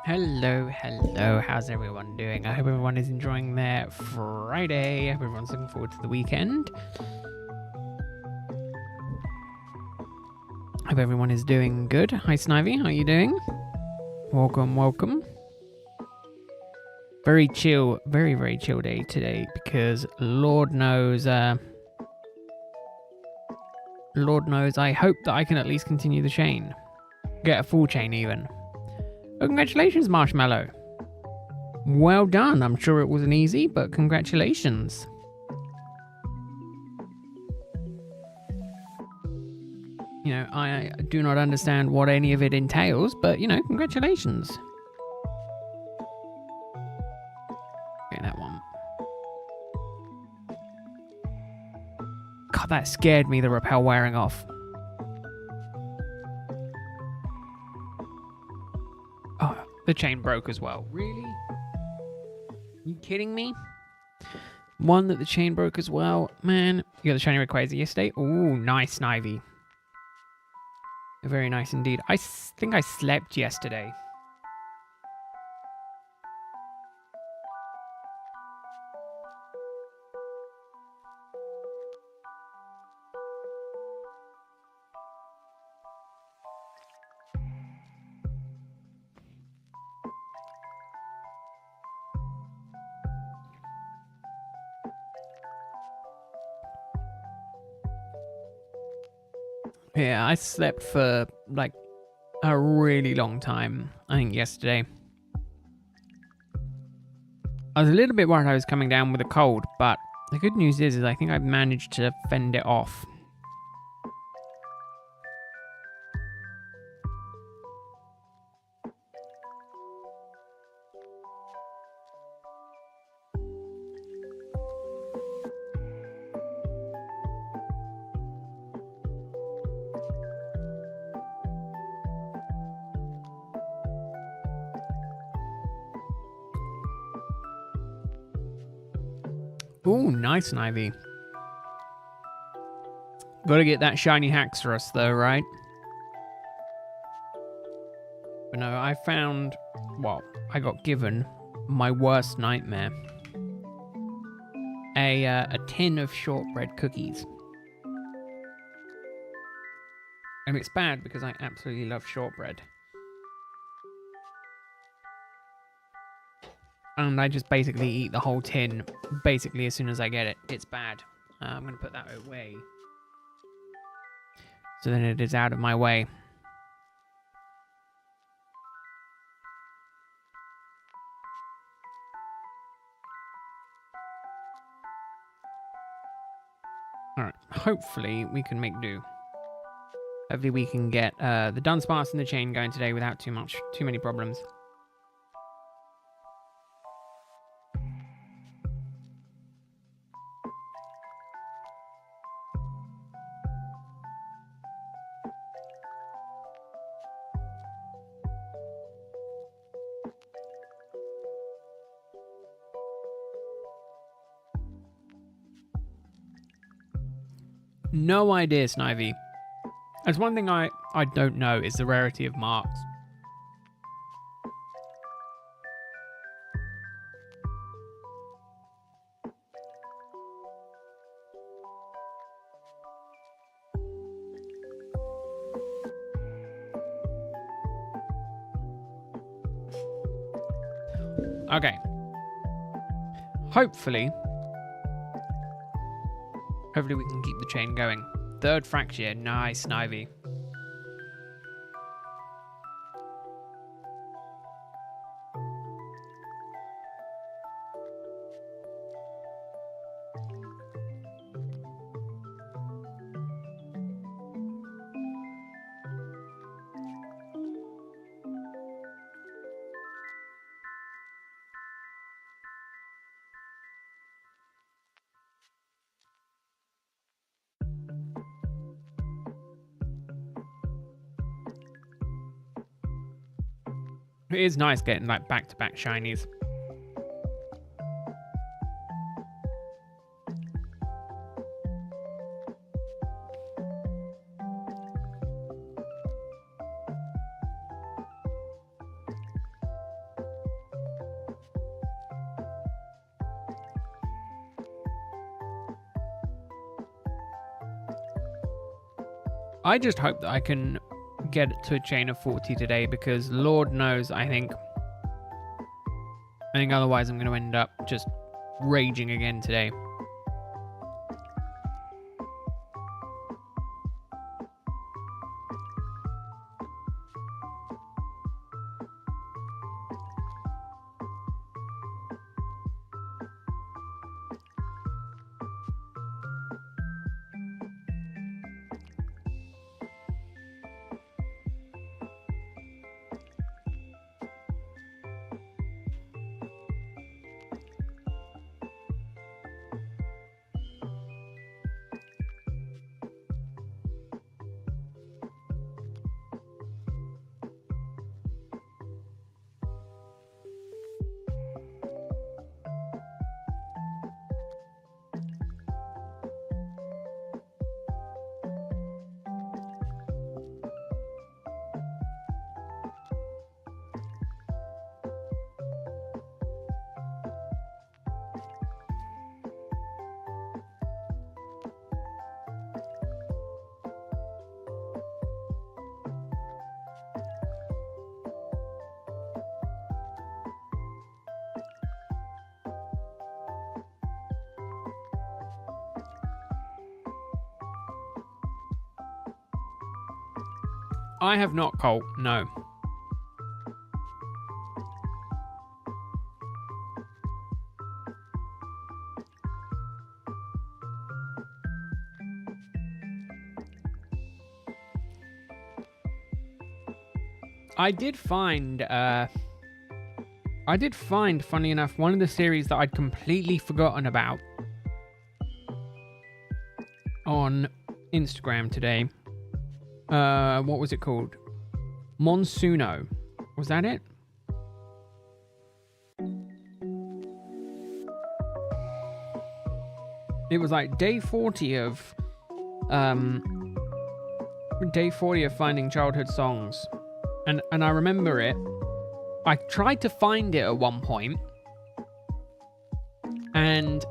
Hello, how's everyone doing? I hope everyone is enjoying their Friday. I hope everyone's looking forward to the weekend. Hope everyone is doing good. Hi Snivy, how are you doing? Welcome. Very chill, very chill day today because Lord knows, I hope that I can at least continue the chain. Get a full chain even. Oh, congratulations, Marshmallow. Well done. I'm sure it wasn't easy, but congratulations. You know, I do not understand what any of it entails, but, you know, congratulations. Okay, that one. God, that scared me, the rappel wearing off. Oh, the chain broke as well. Really? You kidding me? One that the chain broke as well. Man, you got the shiny red quasar yesterday? Ooh, nice, Snivy. Very nice indeed. I think I slept yesterday. Yeah, I slept for like a really long time. I think yesterday. I was a little bit worried I was coming down with a cold, but the good news is I think I've managed to fend it off. Ooh, nice, Ivy. Gotta get that shiny Haxorus though, right? But no, I found, well, I got given my worst nightmare. A tin of shortbread cookies. And it's bad because I absolutely love shortbread. And I just basically eat the whole tin basically as soon as I get it. It's bad. I'm going to put that away. So then it is out of my way. Alright, hopefully we can make do. Hopefully we can get the Dunsparce and the chain going today without too many problems. No idea, Snivy. There's one thing I don't know is the rarity of marks. Okay. Hopefully we can keep the chain going. Third fracture. Nice, Snivy. It is nice getting like back-to-back shinies. I just hope that I can get to a chain of 40 today, because Lord knows I think otherwise I'm going to end up just raging again today. I have not, Colt. No. I did find, funny enough, one of the series that I'd completely forgotten about on Instagram today. What was it called? Monsuno. Was that it? It was like day 40 of finding childhood songs. And I remember it. I tried to find it at one point, and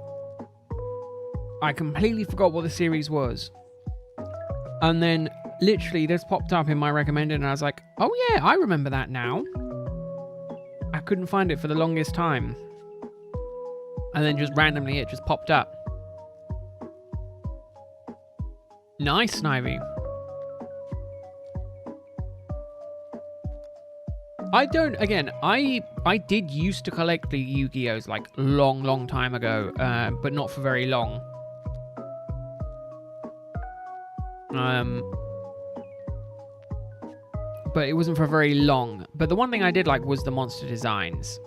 I completely forgot what the series was. And then literally this popped up in my recommended, and I was like, oh yeah, I remember that now. I couldn't find it for the longest time. And then just randomly it just popped up. Nice, Snivy. I did used to collect the Yu-Gi-Ohs like long time ago, but not for very long. But it wasn't for very long. But the one thing I did like was the monster designs.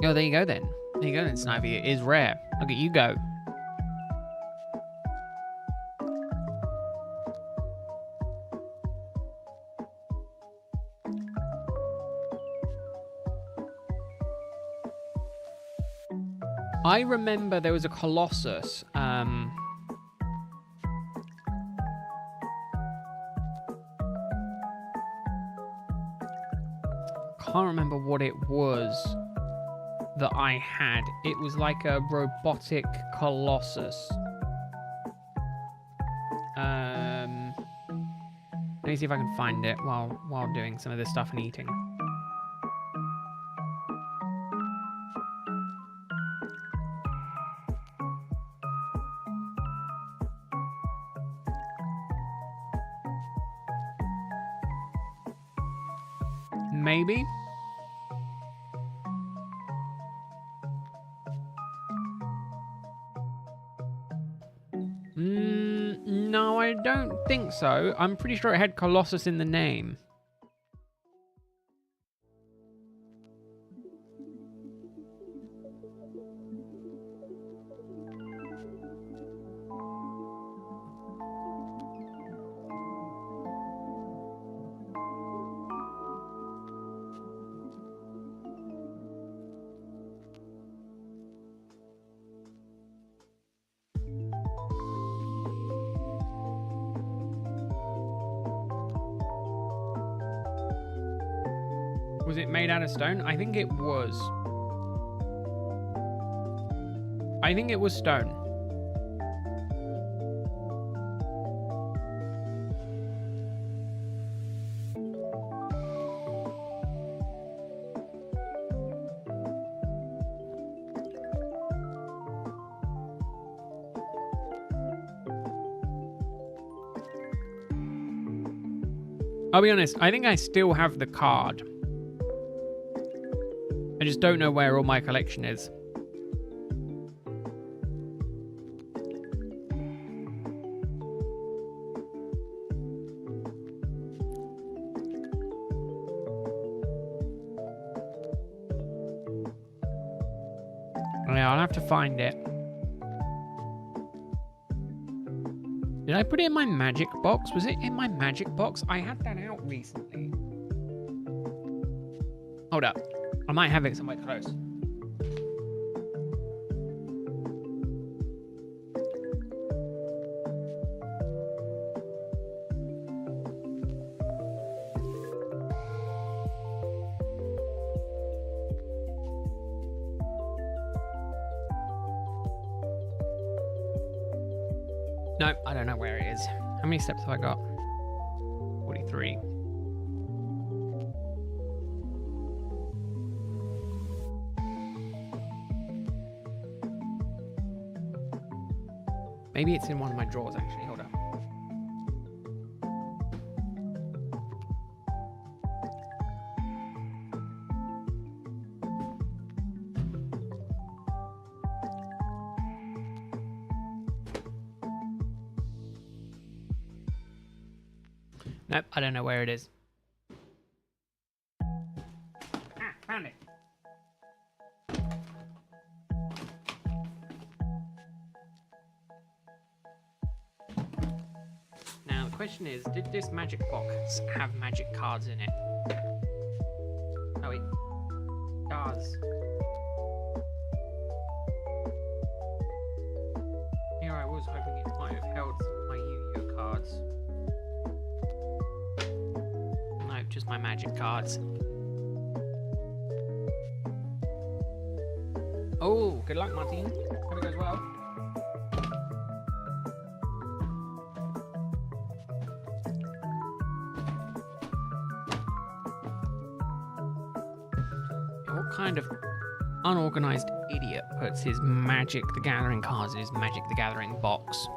Oh, there you go then. There you go then, Snivy. It is rare. Look at you go. I remember there was a Colossus. Can't remember what it was that I had. It was like a robotic Colossus. Let me see if I can find it while doing some of this stuff and eating. Maybe. No, I don't think so. I'm pretty sure it had Colossus in the name. Was it made out of stone? I think it was. I think it was stone. I'll be honest, I think I still have the card. I just don't know where all my collection is. Yeah, I'll have to find it. Did I put it in my magic box? Was it in my magic box? I had that out recently. Hold up. I might have it somewhere close. No, I don't know where it is. How many steps have I got? 43. Maybe it's in one of my drawers, actually. Hold on. Nope, I don't know where it is. Ah, found it. Now the question is, did this magic box have magic cards in it? Oh, it does. Here I was hoping it might have held some of my Yu-Gi-Oh cards. No, just my magic cards. Oh, good luck, Martin. Hope it goes well. What kind of unorganized idiot puts his Magic the Gathering cards in his Magic the Gathering box?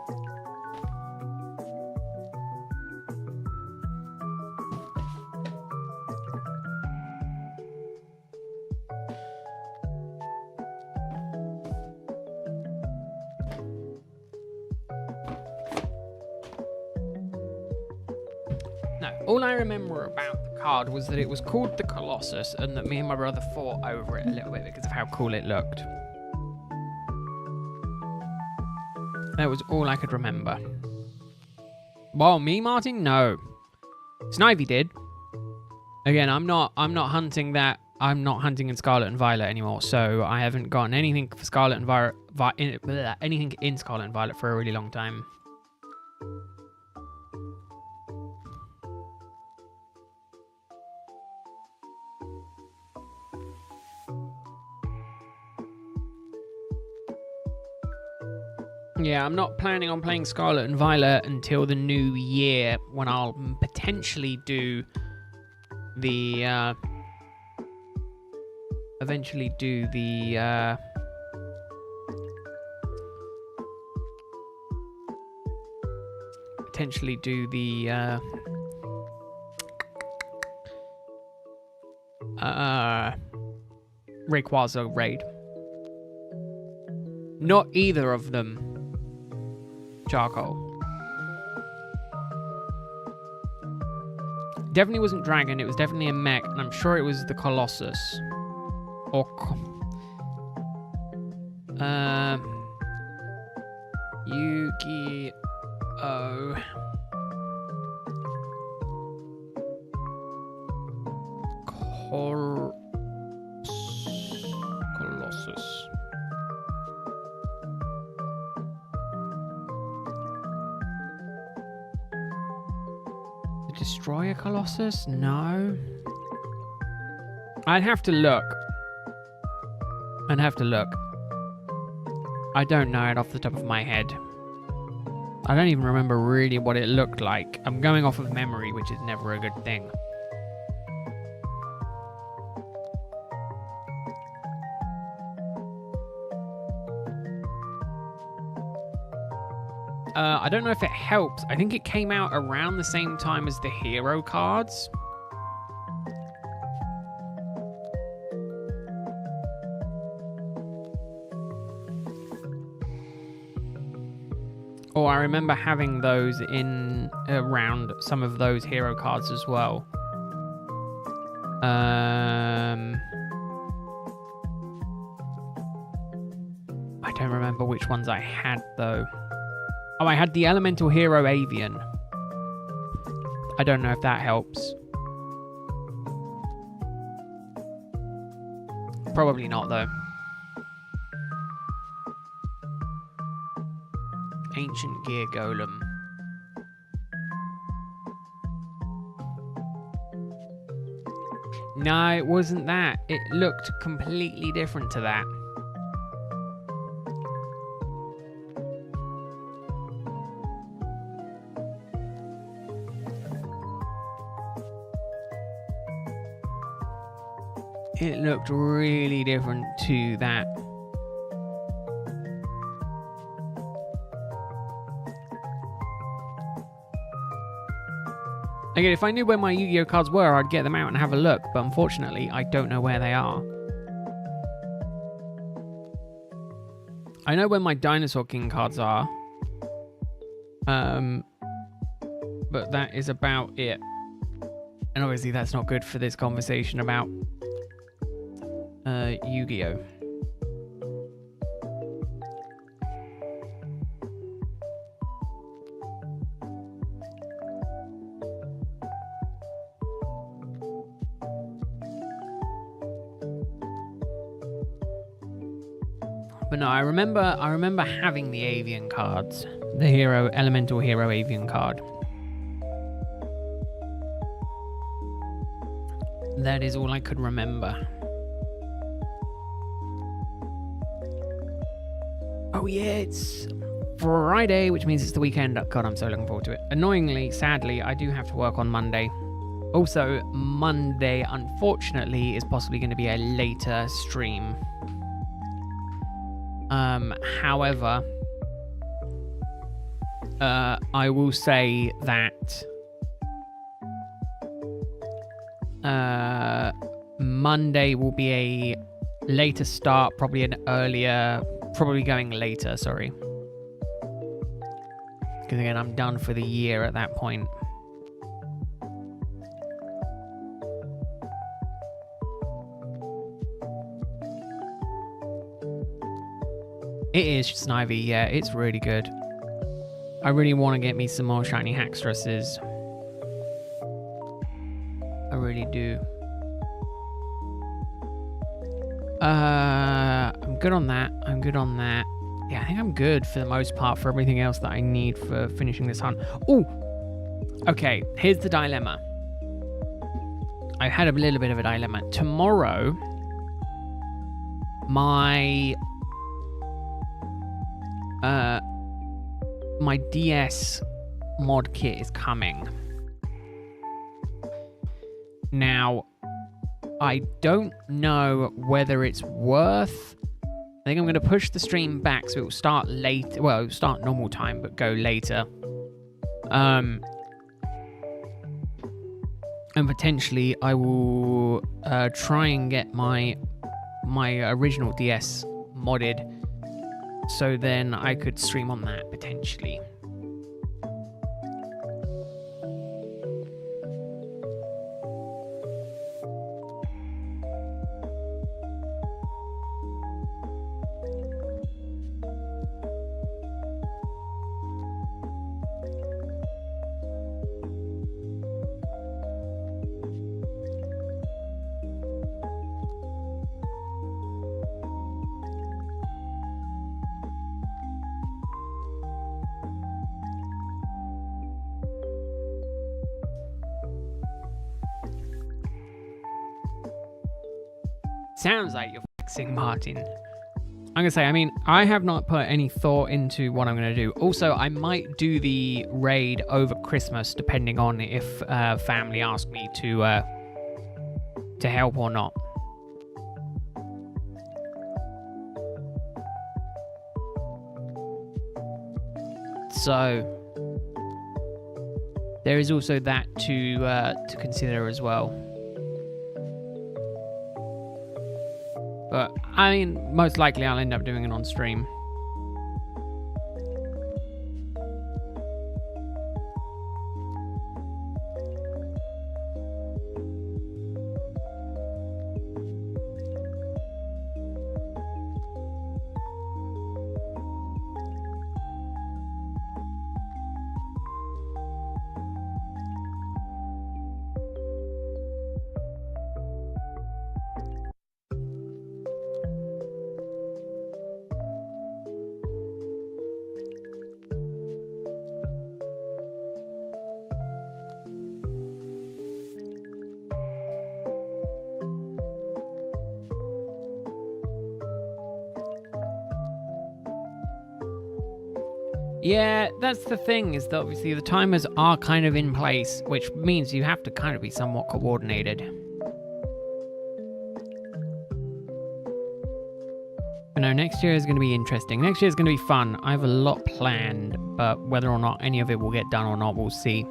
No, all I remember about the card was that it was called the Colossus and that me and my brother fought over it a little bit because of how cool it looked. That was all I could remember. Well, me, Martin? No. Snivy did. Again, I'm not hunting that. I'm not hunting in Scarlet and Violet anymore, so I haven't gotten anything for Scarlet and Violet, anything in Scarlet and Violet for a really long time. Yeah, I'm not planning on playing Scarlet and Violet until the new year, when I'll potentially do the eventually do the Rayquaza raid. Not either of them charcoal. Definitely wasn't dragon, it was definitely a mech, and I'm sure it was the Colossus. Or Yu-Gi-Oh! Colossus. The Destroyer Colossus? No. I'd have to look. I don't know it off the top of my head. I don't even remember really what it looked like. I'm going off of memory, which is never a good thing. I don't know if it helps. I think it came out around the same time as the hero cards. Or I remember having those in around some of those hero cards as well. I don't remember which ones I had though. Oh, I had the Elemental Hero Avian. I don't know if that helps. Probably not though. Ancient Gear Golem. No, it wasn't that. It looked completely different to that. It looked really different to that. Again, if I knew where my Yu-Gi-Oh cards were, I'd get them out and have a look, but unfortunately, I don't know where they are. I know where my Dinosaur King cards are. But that is about it. And obviously that's not good for this conversation about Yu-Gi-Oh. But no, I remember having the Avian cards. The Elemental Hero Avian card. That is all I could remember. Oh yeah, it's Friday, which means it's the weekend. God, I'm so looking forward to it. Annoyingly, sadly, I do have to work on Monday. Also, Monday, unfortunately, is possibly going to be a later stream. However, I will say that Monday will be a later start, probably going later, sorry. Because again, I'm done for the year at that point. It is Snivy, yeah, it's really good. I really want to get me some more shiny Hackstresses. I really do. I'm good on that. Yeah, I think I'm good for the most part for everything else that I need for finishing this hunt. Oh! Okay, here's the dilemma. I had a little bit of a dilemma. Tomorrow, my DS mod kit is coming. Now, I don't know whether it's worth... I think I'm going to push the stream back so it will start late. Well, it will start normal time, but go later. And potentially I will try and get my original DS modded, so then I could stream on that potentially. Sounds like you're fixing, Martin. I'm going to say, I mean, I have not put any thought into what I'm going to do. Also, I might do the raid over Christmas, depending on if family ask me to help or not. So there is also that to consider as well. But I mean, most likely I'll end up doing it on stream. Yeah, that's the thing, is that obviously the timers are kind of in place, which means you have to kind of be somewhat coordinated. But no, next year is going to be interesting. Next year is going to be fun. I have a lot planned, but whether or not any of it will get done or not, we'll see.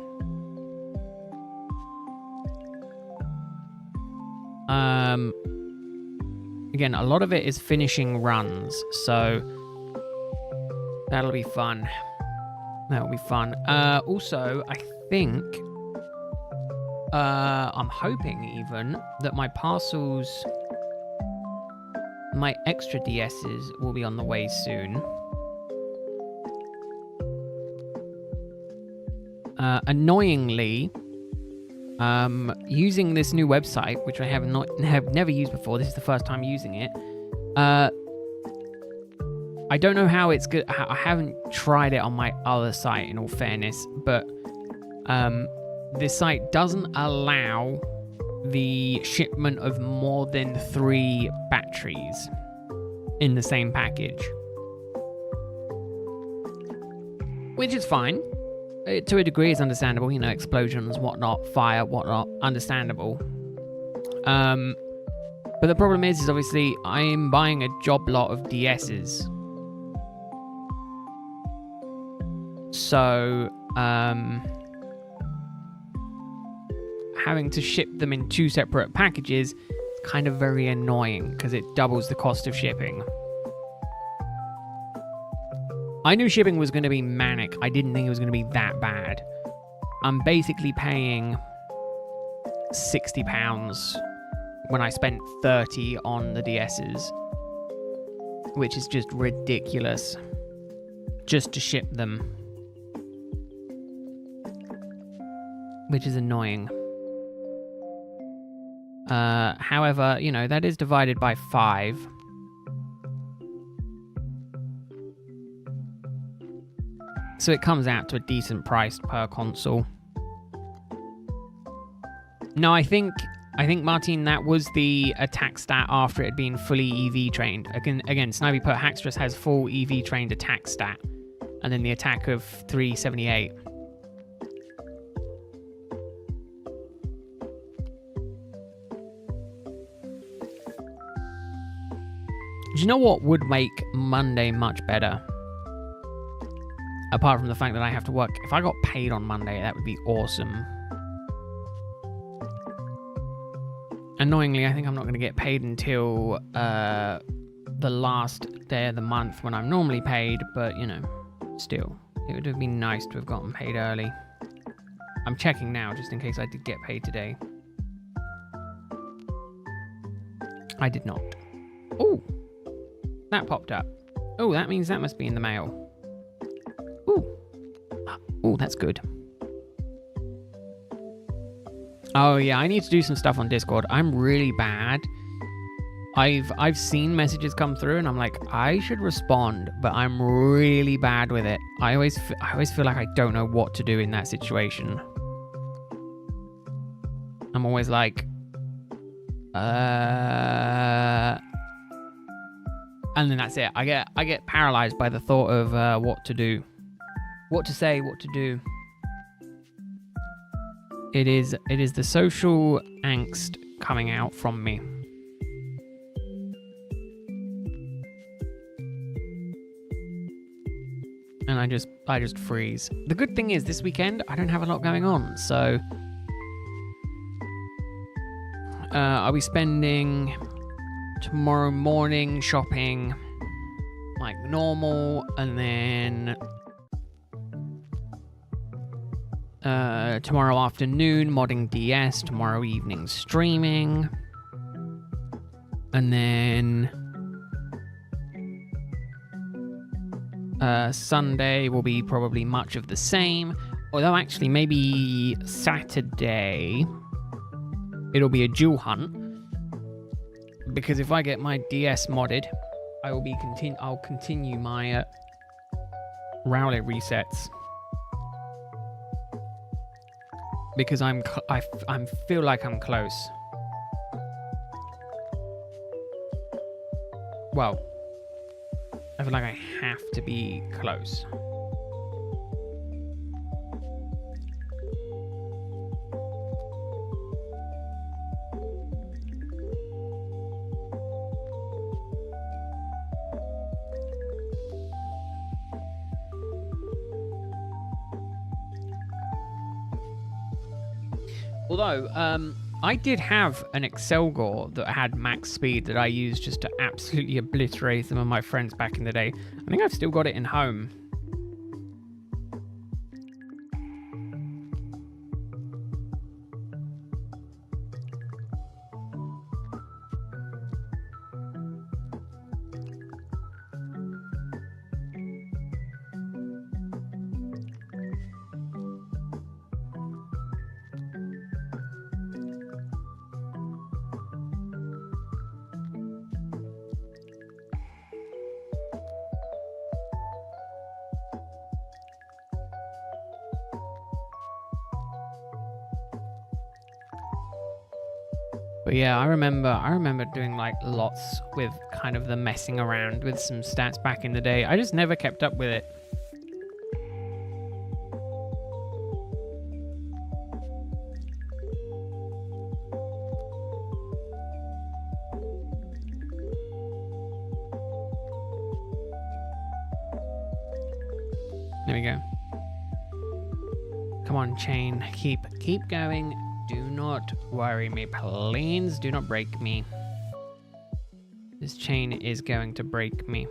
Again, a lot of it is finishing runs, so that'll be fun. That'll be fun. Also, I think, I'm hoping even that my parcels, my extra DSs will be on the way soon. Annoyingly, using this new website, which I have never used before, this is the first time using it. I don't know how it's good. I haven't tried it on my other site, in all fairness, but this site doesn't allow the shipment of more than 3 batteries in the same package, which is fine. To a degree, it's understandable. You know, explosions, whatnot, fire, whatnot, understandable. But the problem is obviously I'm buying a job lot of DSs. So, having to ship them in 2 separate packages is kind of very annoying because it doubles the cost of shipping. I knew shipping was going to be manic. I didn't think it was going to be that bad. I'm basically paying £60 when I spent 30 on the DSs, which is just ridiculous just to ship them, which is annoying. However, you know, that is divided by 5. So it comes out to a decent price per console. No, I think Martin, that was the attack stat after it had been fully EV trained. Again, Snivy put Hackstress has full EV trained attack stat, and then the attack of 378. Do you know what would make Monday much better? Apart from the fact that I have to work. If I got paid on Monday, that would be awesome. Annoyingly, I think I'm not going to get paid until the last day of the month when I'm normally paid, but, you know, still, it would have been nice to have gotten paid early. I'm checking now, just in case I did get paid today. I did not. Oh, that popped up. Oh, that means that must be in the mail. Oh, that's good. Oh yeah, I need to do some stuff on Discord. I'm really bad. I've seen messages come through and I'm like, I should respond, but I'm really bad with it. I always feel like I don't know what to do in that situation. I'm always like, And then that's it. I get paralyzed by the thought of what to do, what to say, what to do. It is the social angst coming out from me. And I just freeze. The good thing is this weekend I don't have a lot going on, so I'll be spending tomorrow morning shopping like normal, and then tomorrow afternoon modding DS, tomorrow evening streaming, and then Sunday will be probably much of the same, although actually maybe Saturday it'll be a dual hunt, because if I get my DS modded, I'll continue my Rowlet resets, because I feel like I'm close. Well, I feel like I have to be close. Although, I did have an Excelgor that had max speed that I used just to absolutely obliterate some of my friends back in the day. I think I've still got it in home. But yeah, I remember doing like lots with kind of the messing around with some stats back in the day. I just never kept up with it. There we go. Come on, chain. Keep going. Do not worry me, please. Do not break me. This chain is going to break me.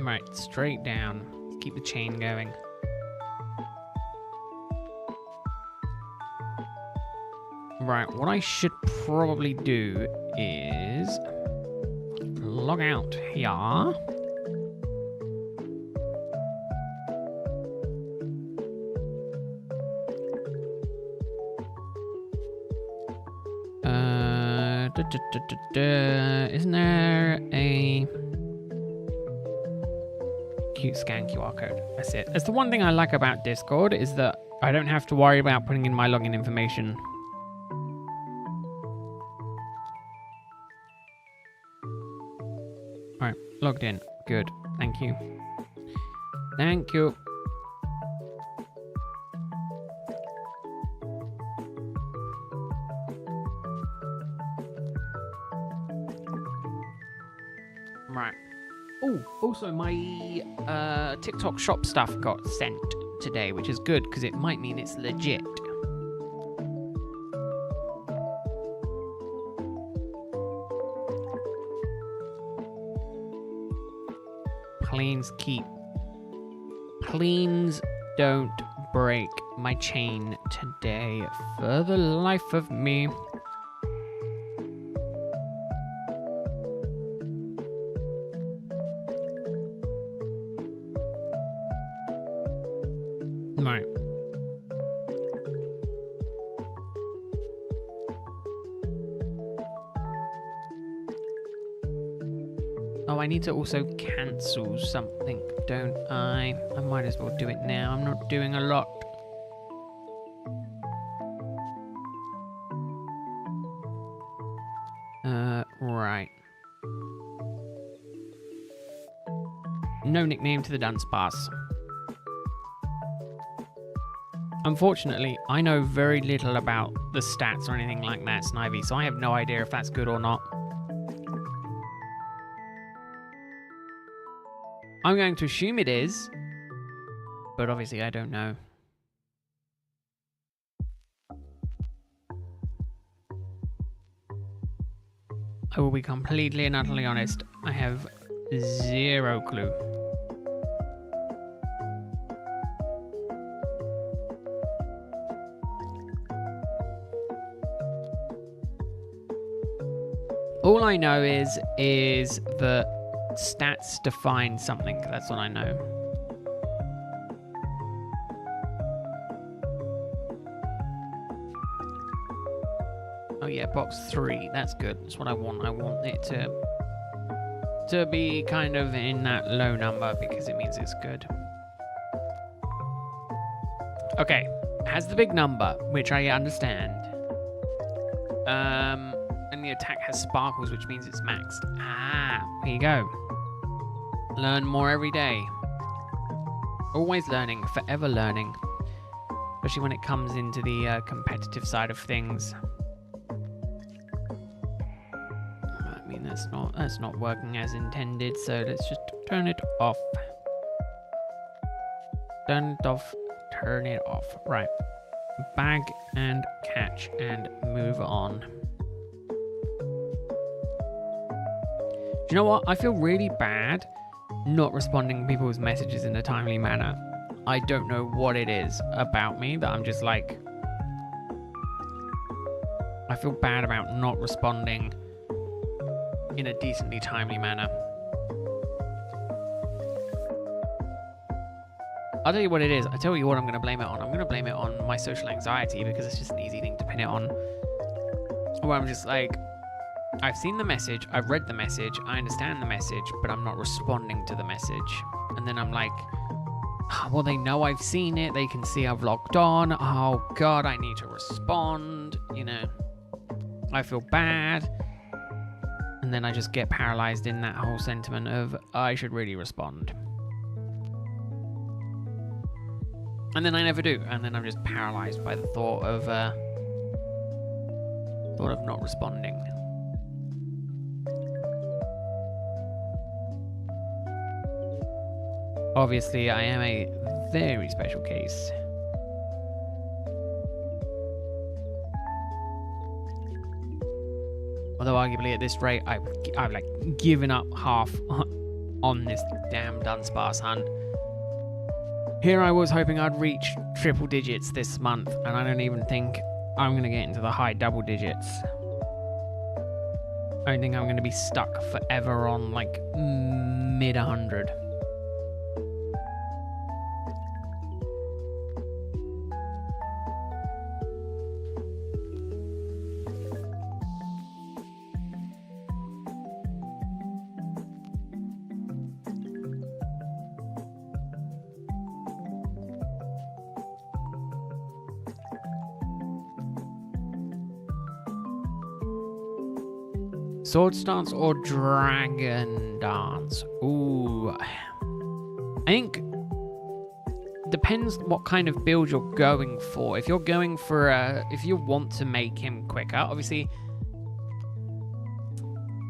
Right, straight down. Let's keep the chain going. Right, what I should probably do is log out here. Isn't there a cute scan QR code? That's it. That's the one thing I like about Discord, is that I don't have to worry about putting in my login information. Alright, logged in. Good. Thank you. Thank you. Right. Oh, also my TikTok shop stuff got sent today, which is good because it might mean it's legit. Please don't break my chain today for the life of me. Right. Oh, I need to also cancel something, don't I? I might as well do it now. I'm not doing a lot. Right. No nickname to the Dunsparce. Unfortunately, I know very little about the stats or anything like that, Snivy, so I have no idea if that's good or not. I'm going to assume it is, but obviously I don't know. I will be completely and utterly honest. I have zero clue. All I know is that stats define something. That's what I know. Oh yeah, box 3. That's good. That's what I want. I want it to be kind of in that low number because it means it's good. Okay, has the big number, which I understand. And the attack has sparkles, which means it's maxed. Ah, here you go. Learn more every day. Always learning, forever learning. Especially when it comes into the competitive side of things. I mean, that's not working as intended, so let's just turn it off. Turn it off. Turn it off. Right. Bag and catch and move on. Do you know what? I feel really bad not responding to people's messages in a timely manner. I don't know what it is about me that I'm just like... I feel bad about not responding in a decently timely manner. I'll tell you what it is. I'll tell you what I'm going to blame it on. I'm going to blame it on my social anxiety because it's just an easy thing to pin it on. Where I'm just like, I've seen the message, I've read the message, I understand the message, but I'm not responding to the message. And then I'm like, oh, well, they know I've seen it. They can see I've logged on. Oh, God, I need to respond. You know, I feel bad. And then I just get paralyzed in that whole sentiment of, I should really respond. And then I never do. And then I'm just paralyzed by the thought of not responding. Obviously, I am a very special case. Although arguably at this rate, I've like given up half on this damn Dunsparce hunt. Here I was hoping I'd reach triple digits this month, and I don't even think I'm going to get into the high double digits. I don't think I'm going to be stuck forever on like mid 100. Sword stance or dragon dance? Ooh. I think depends what kind of build you're going for. If you're going for if you want to make him quicker, obviously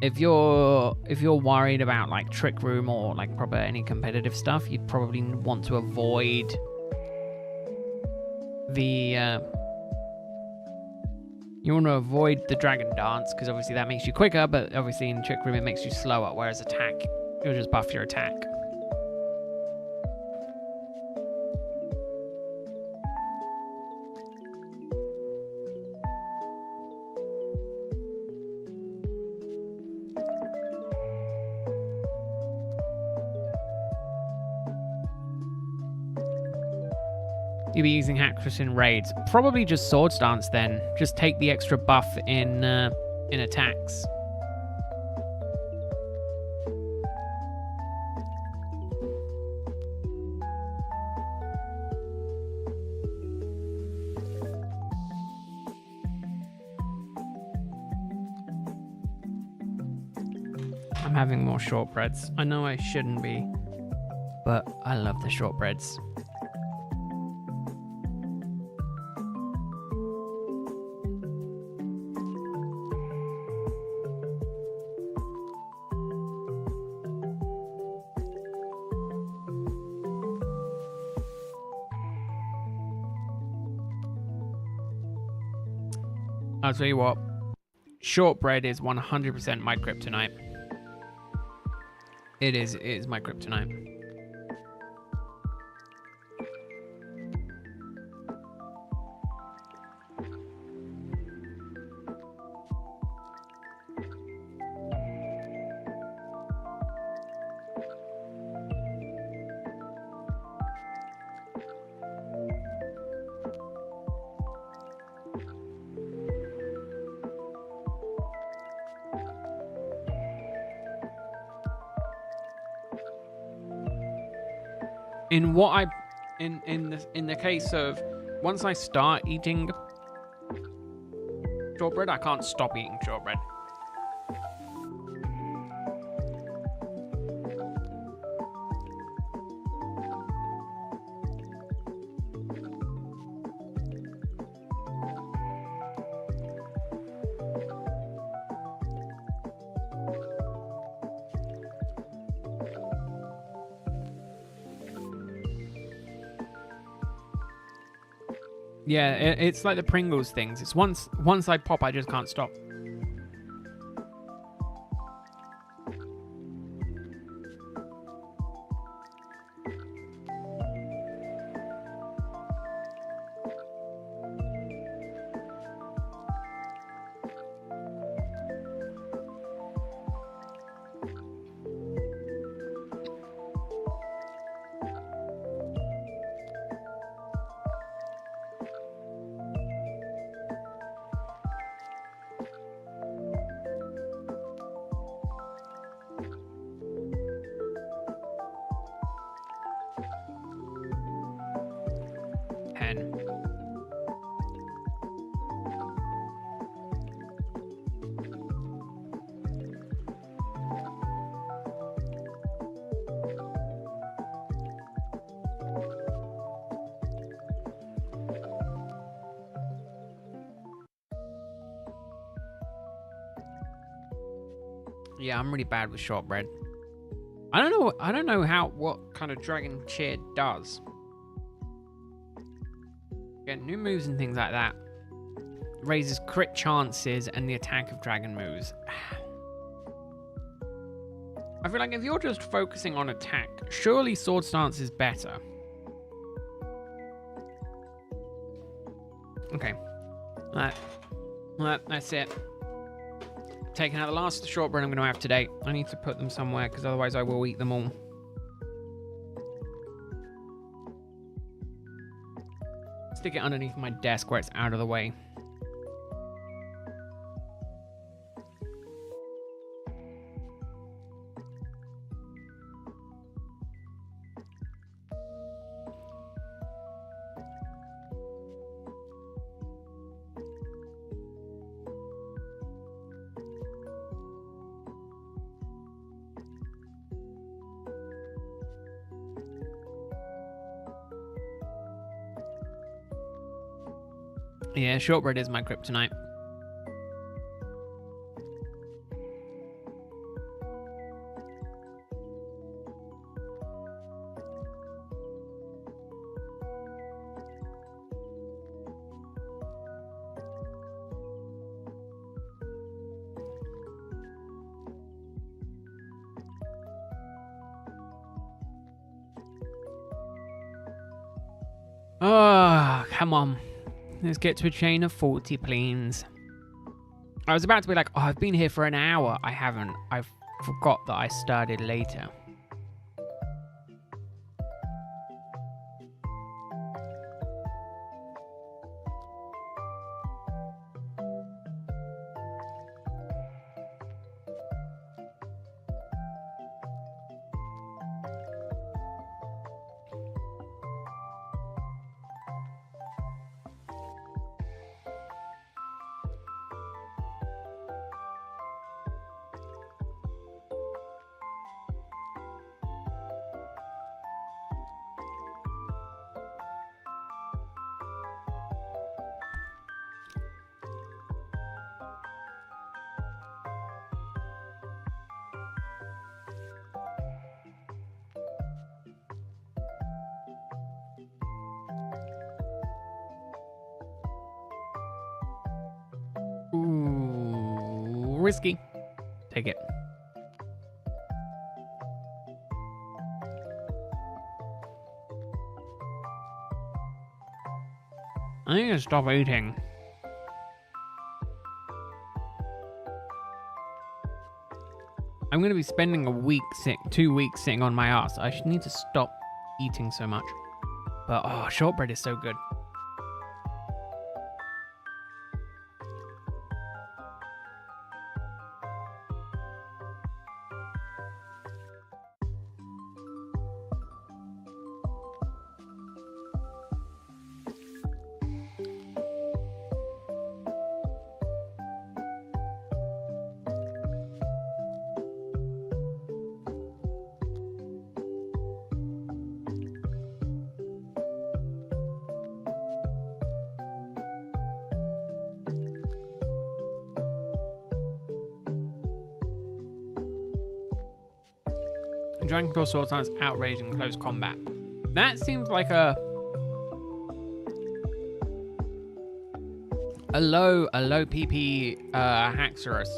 if you're worried about like trick room or like proper any competitive stuff, you'd probably want to avoid the you want to avoid the dragon dance because obviously that makes you quicker, but obviously in trick room it makes you slower, whereas attack, you'll just buff your attack. You'll be using Hacktress in raids. Probably just Sword Stance then. Just take the extra buff in attacks. I'm having more shortbreads. I know I shouldn't be, but I love the shortbreads. I'll tell you what, shortbread is 100% my kryptonite. It is my kryptonite. In the case of once I start eating shortbread, I can't stop eating shortbread. Yeah, it's like the Pringles things. It's once I pop, I just can't stop. Yeah, I'm really bad with shortbread. I don't know what kind of dragon cheer does. Get new moves and things like that. Raises crit chances and the attack of dragon moves. I feel like if you're just focusing on attack, surely Sword Stance is better. Okay. That's it. Taking out the last shortbread I'm going to have today. I need to put them somewhere because otherwise I will eat them all. Stick it underneath my desk where it's out of the way. Yeah, shortbread is my kryptonite. Oh, come on. Let's get to a chain of 40, please. I was about to be like, oh, I've been here for an hour. I haven't. I forgot that I started later. Ooh, risky. Take it. I need to stop eating. I'm going to be spending a week 2 weeks sitting on my ass. I should need to stop eating so much. But, oh, shortbread is so good. Dragon Ball Sword Dance outrage in close combat. That seems like a low PP Haxorus.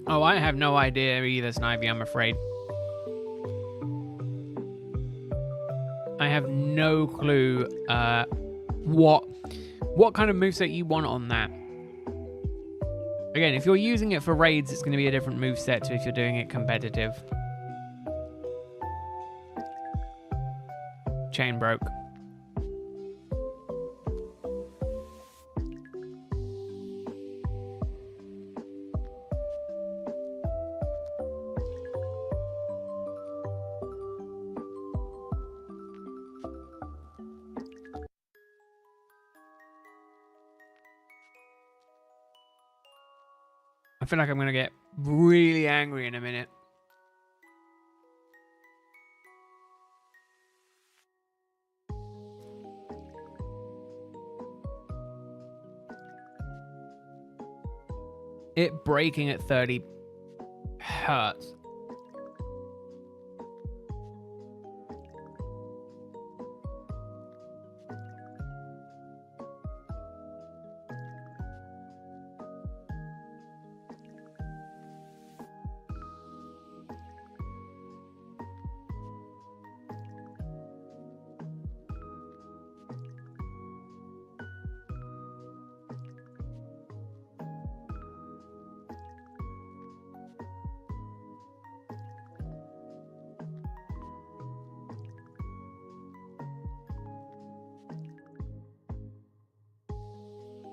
Oh, I have no idea either, Snivy, I'm afraid. I have no clue what kind of moveset you want on that. Again, if you're using it for raids, it's going to be a different moveset to if you're doing it competitive. Chain broke. I feel like I'm going to get really angry in a minute. It breaking at 30 hurts.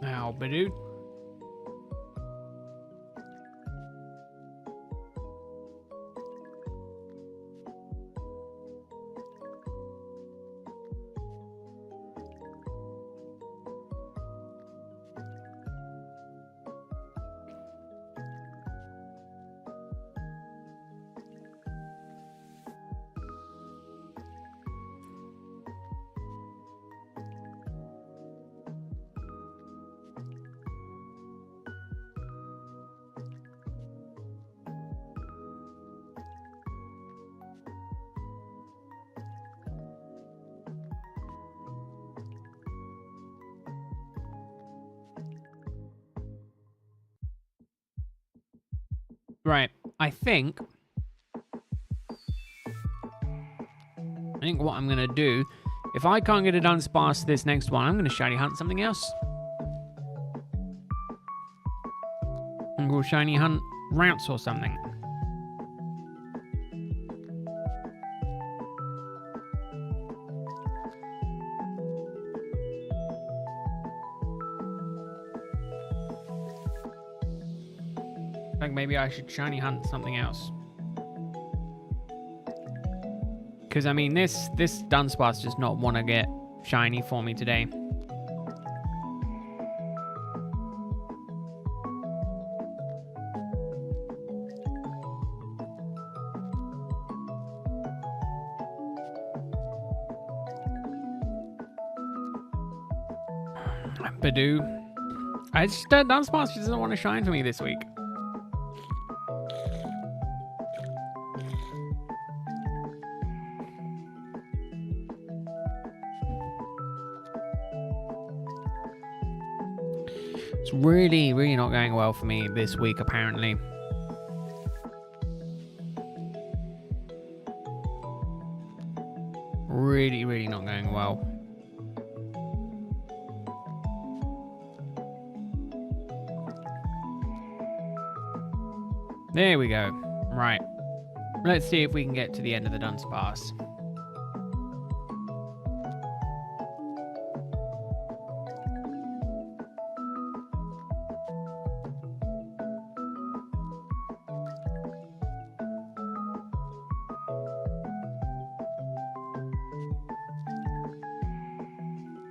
Ow, but dude. Right, I think what I'm going to do, if I can't get a Dunsparce this next one, I'm going to shiny hunt something else. I'm going to shiny hunt Routes or something. maybe I should shiny hunt something else. Because, I mean, this Dunsparce does not want to get shiny for me today. Badoo. Dunsparce doesn't want to shine for me this week. It's really, really not going well for me this week, apparently. Really, really not going well. There we go. Right. Let's see if we can get to the end of the Dunsparce.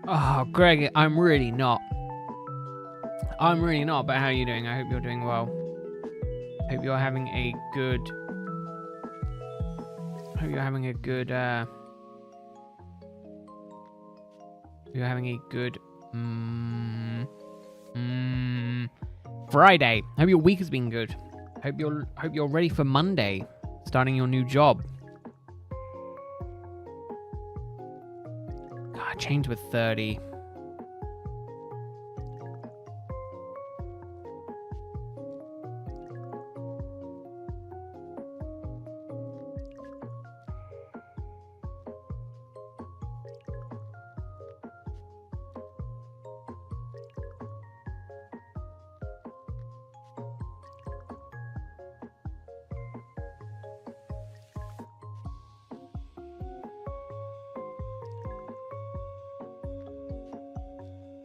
Oh, Greg, I'm really not. But how are you doing? I hope you're doing well. Hope you're having a good. You're having a good Friday. Hope your week has been good. Hope you're ready for Monday, starting your new job. God, change with 30.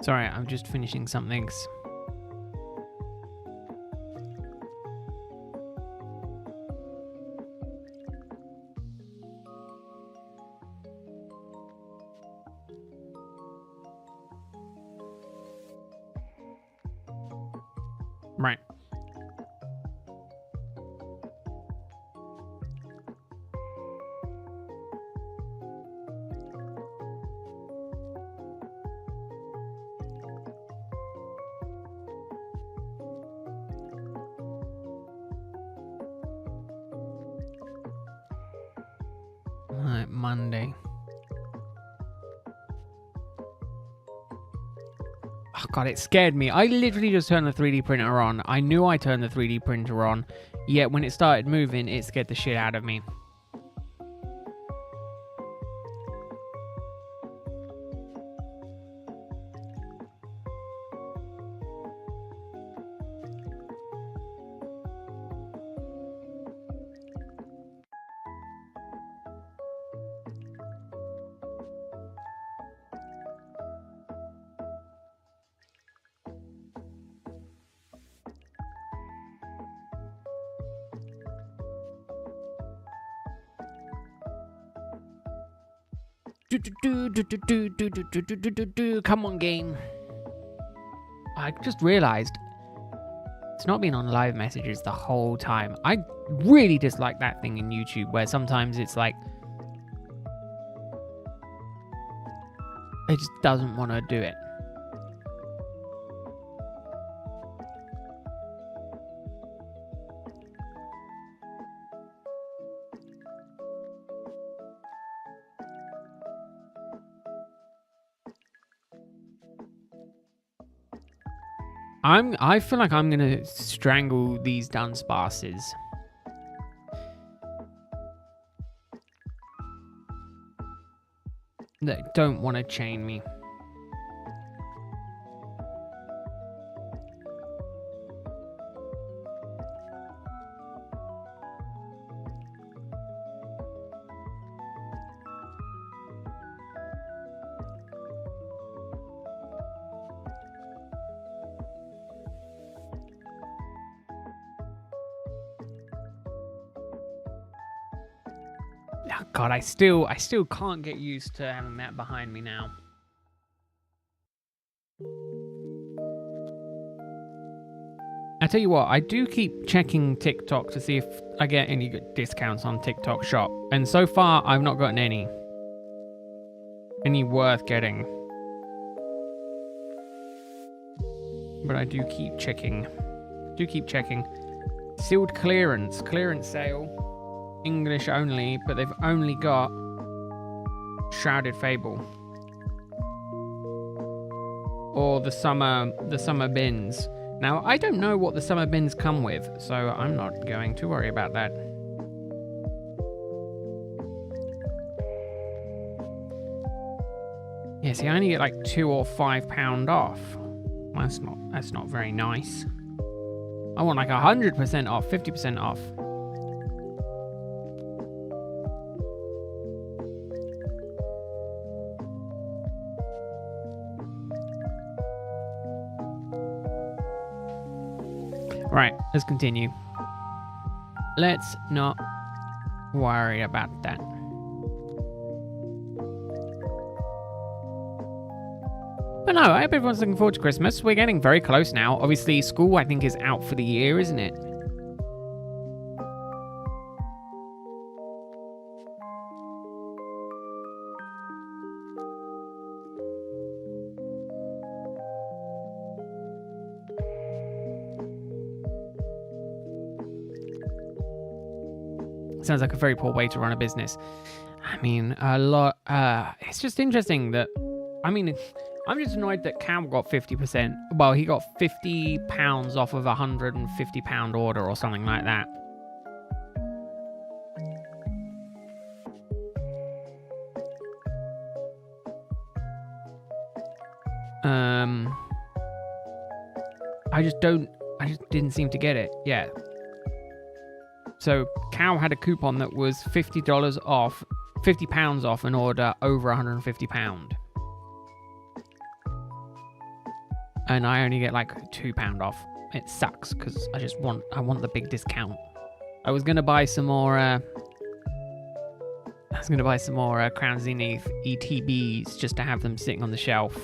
Sorry, I'm just finishing some things. Right. Monday. Oh God, it scared me. I literally just turned the 3D printer on. I knew I turned the 3D printer on, yet when it started moving, it scared the shit out of me. Come on, game. I just realized it's not been on live messages the whole time. I really dislike that thing in YouTube where sometimes it's like it just doesn't want to do it. I feel like I'm gonna strangle these Dunsparces. That don't want to chain me. Oh, God, I still can't get used to having that behind me now. I tell you what, I do keep checking TikTok to see if I get any good discounts on TikTok Shop, and so far I've not gotten any worth getting. But I do keep checking. Sealed clearance sale, English only, but they've only got Shrouded Fable or the summer bins. Now, I don't know what the summer bins come with, so I'm not going to worry about that. Yeah, see, I only get like £2 or £5 off. That's not very nice. I want like 100% off, 50% off. Right, let's continue. Let's not worry about that. But no, I hope everyone's looking forward to Christmas. We're getting very close now. Obviously, school, I think, is out for the year, isn't it? Sounds like a very poor way to run a business. I mean, it's just interesting that, I'm just annoyed that Cam got 50%. Well, he got £50 off of a £150 order or something like that. I just didn't seem to get it. Yeah. So Cow had a coupon that was £50 off, £50 off an order over £150. And I only get like £2 off. It sucks because I want the big discount. I was gonna buy some more Crown Zenith ETBs just to have them sitting on the shelf.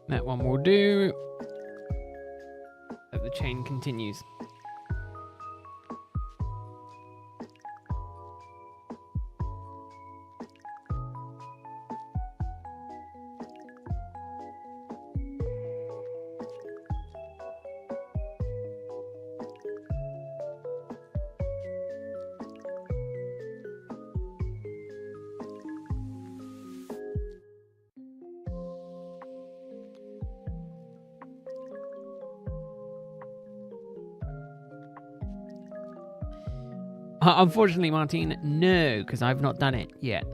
That one will do. The chain continues. Unfortunately, Martine, no, because I've not done it yet.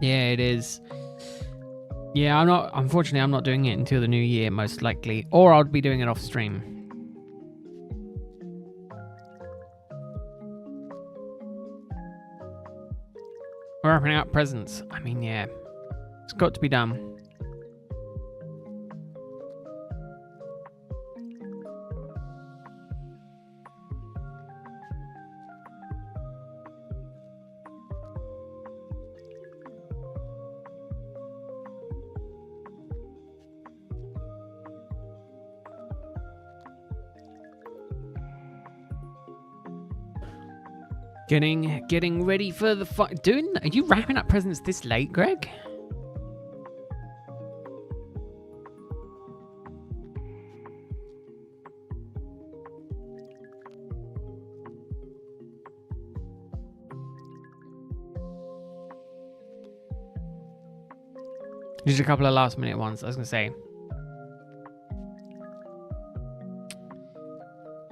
Yeah, it is. Yeah, unfortunately, I'm not doing it until the new year, most likely. Or I'll be doing it off stream. We're wrapping out presents. I mean, yeah. It's got to be done. Getting ready for the fight. Are you wrapping up presents this late, Greg? Just a couple of last minute ones, I was going to say.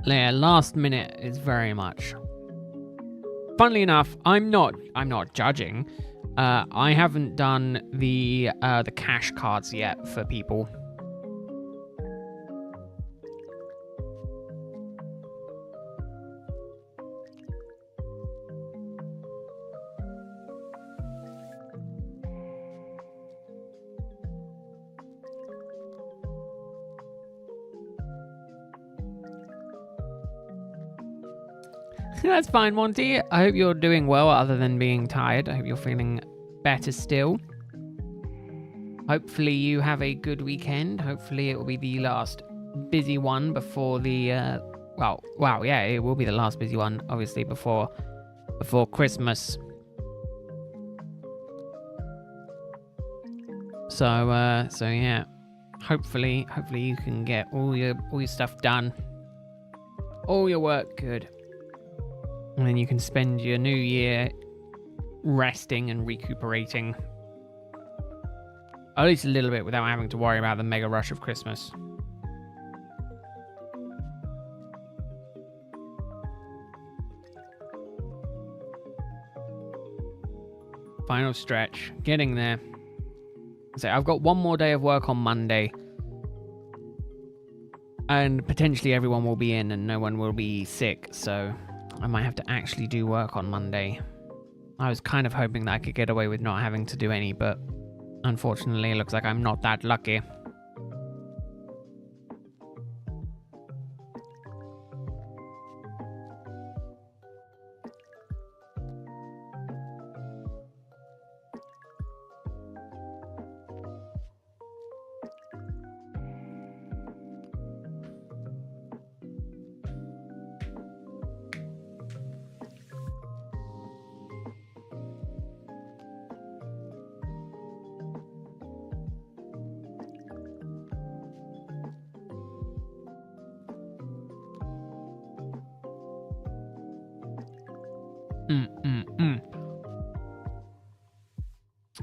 Yeah, last minute is very much. Funnily enough, I'm not judging. I haven't done the cash cards yet for people. That's fine, Monty. I hope you're doing well other than being tired. I hope you're feeling better still. Hopefully you have a good weekend. Hopefully it will be the last busy one before the... yeah, it will be the last busy one, obviously, before Christmas. So yeah. Hopefully you can get all your stuff done. All your work good. And then you can spend your new year resting and recuperating. At least a little bit without having to worry about the mega rush of Christmas. Final stretch. Getting there. So I've got one more day of work on Monday. And potentially everyone will be in and no one will be sick, so I might have to actually do work on Monday. I was kind of hoping that I could get away with not having to do any, but unfortunately it looks like I'm not that lucky.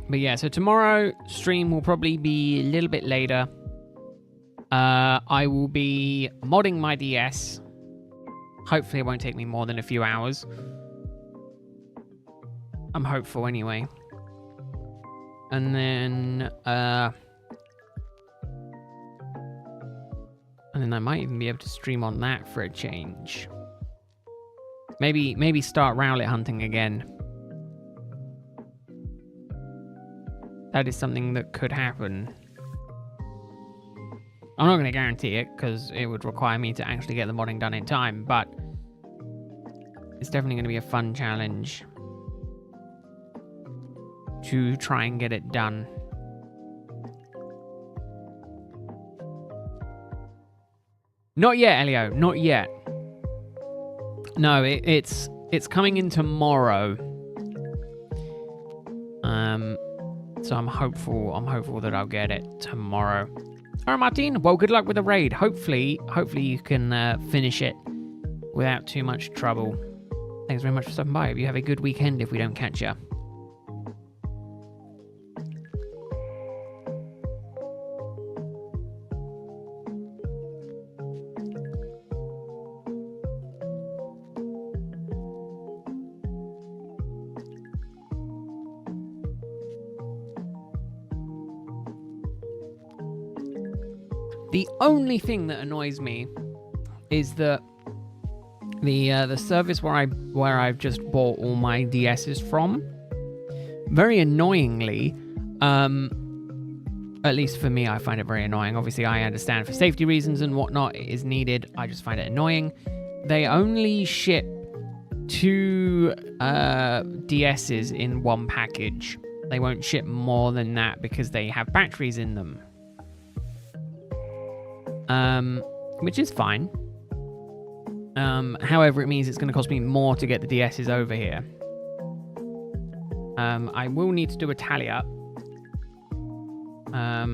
But yeah, so tomorrow stream will probably be a little bit later. I will be modding my DS. Hopefully it won't take me more than a few hours. I'm hopeful anyway. And then I might even be able to stream on that for a change. Maybe start Rowlet hunting again. That is something that could happen. I'm not going to guarantee it, because it would require me to actually get the modding done in time, but it's definitely going to be a fun challenge to try and get it done. Not yet, Elio. Not yet. No, it's coming in tomorrow. So I'm hopeful that I'll get it tomorrow. All right, Martin. Well, good luck with the raid. Hopefully you can finish it without too much trouble. Thanks very much for stopping by. Hope you have a good weekend if we don't catch you. The only thing that annoys me is that the service where I've just bought all my DSs from, very annoyingly, at least for me, I find it very annoying. Obviously, I understand for safety reasons and whatnot, it is needed. I just find it annoying. They only ship 2 DSs in one package. They won't ship more than that because they have batteries in them. Which is fine. However, it means it's going to cost me more to get the DSs over here. I will need to do a tally up. I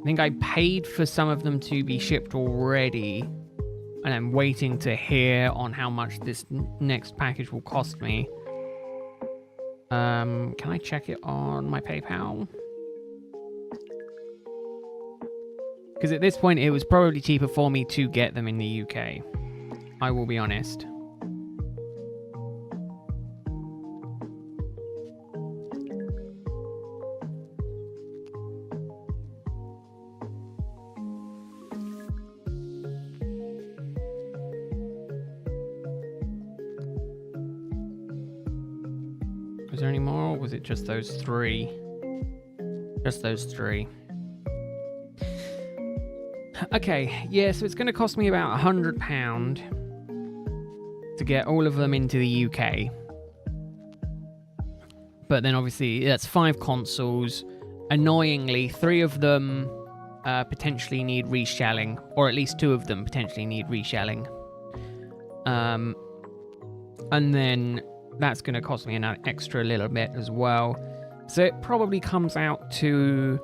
think I paid for some of them to be shipped already, and I'm waiting to hear on how much this next package will cost me. Can I check it on my PayPal? Because at this point, it was probably cheaper for me to get them in the UK. I will be honest. Was there any more, or was it just those three? Just those three. Okay, yeah, so it's going to cost me about £100 to get all of them into the UK. But then obviously that's 5 consoles. Annoyingly, 3 of them potentially need reshelling, or at least 2 of them potentially need reshelling. And then that's going to cost me an extra little bit as well. So it probably comes out to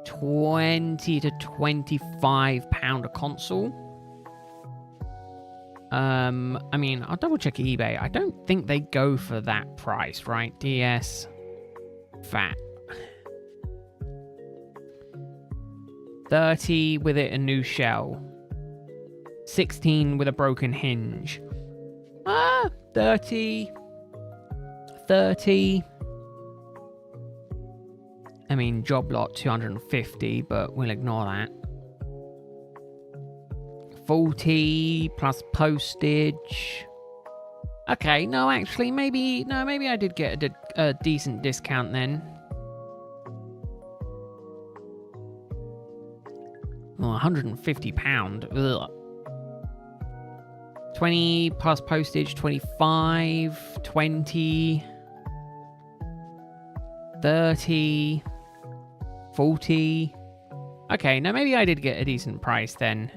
£20 to £25 a console. I mean, I'll double check eBay. I don't think they go for that price, right? DS fat. 30 with it a new shell. 16 with a broken hinge. 30. I mean, job lot 250, but we'll ignore that. 40 plus postage. Okay, no, actually, maybe I did get a decent discount then. Well, £150. Ugh. 20 plus postage, 25, 20, 30, 40. Okay, now maybe I did get a decent price then.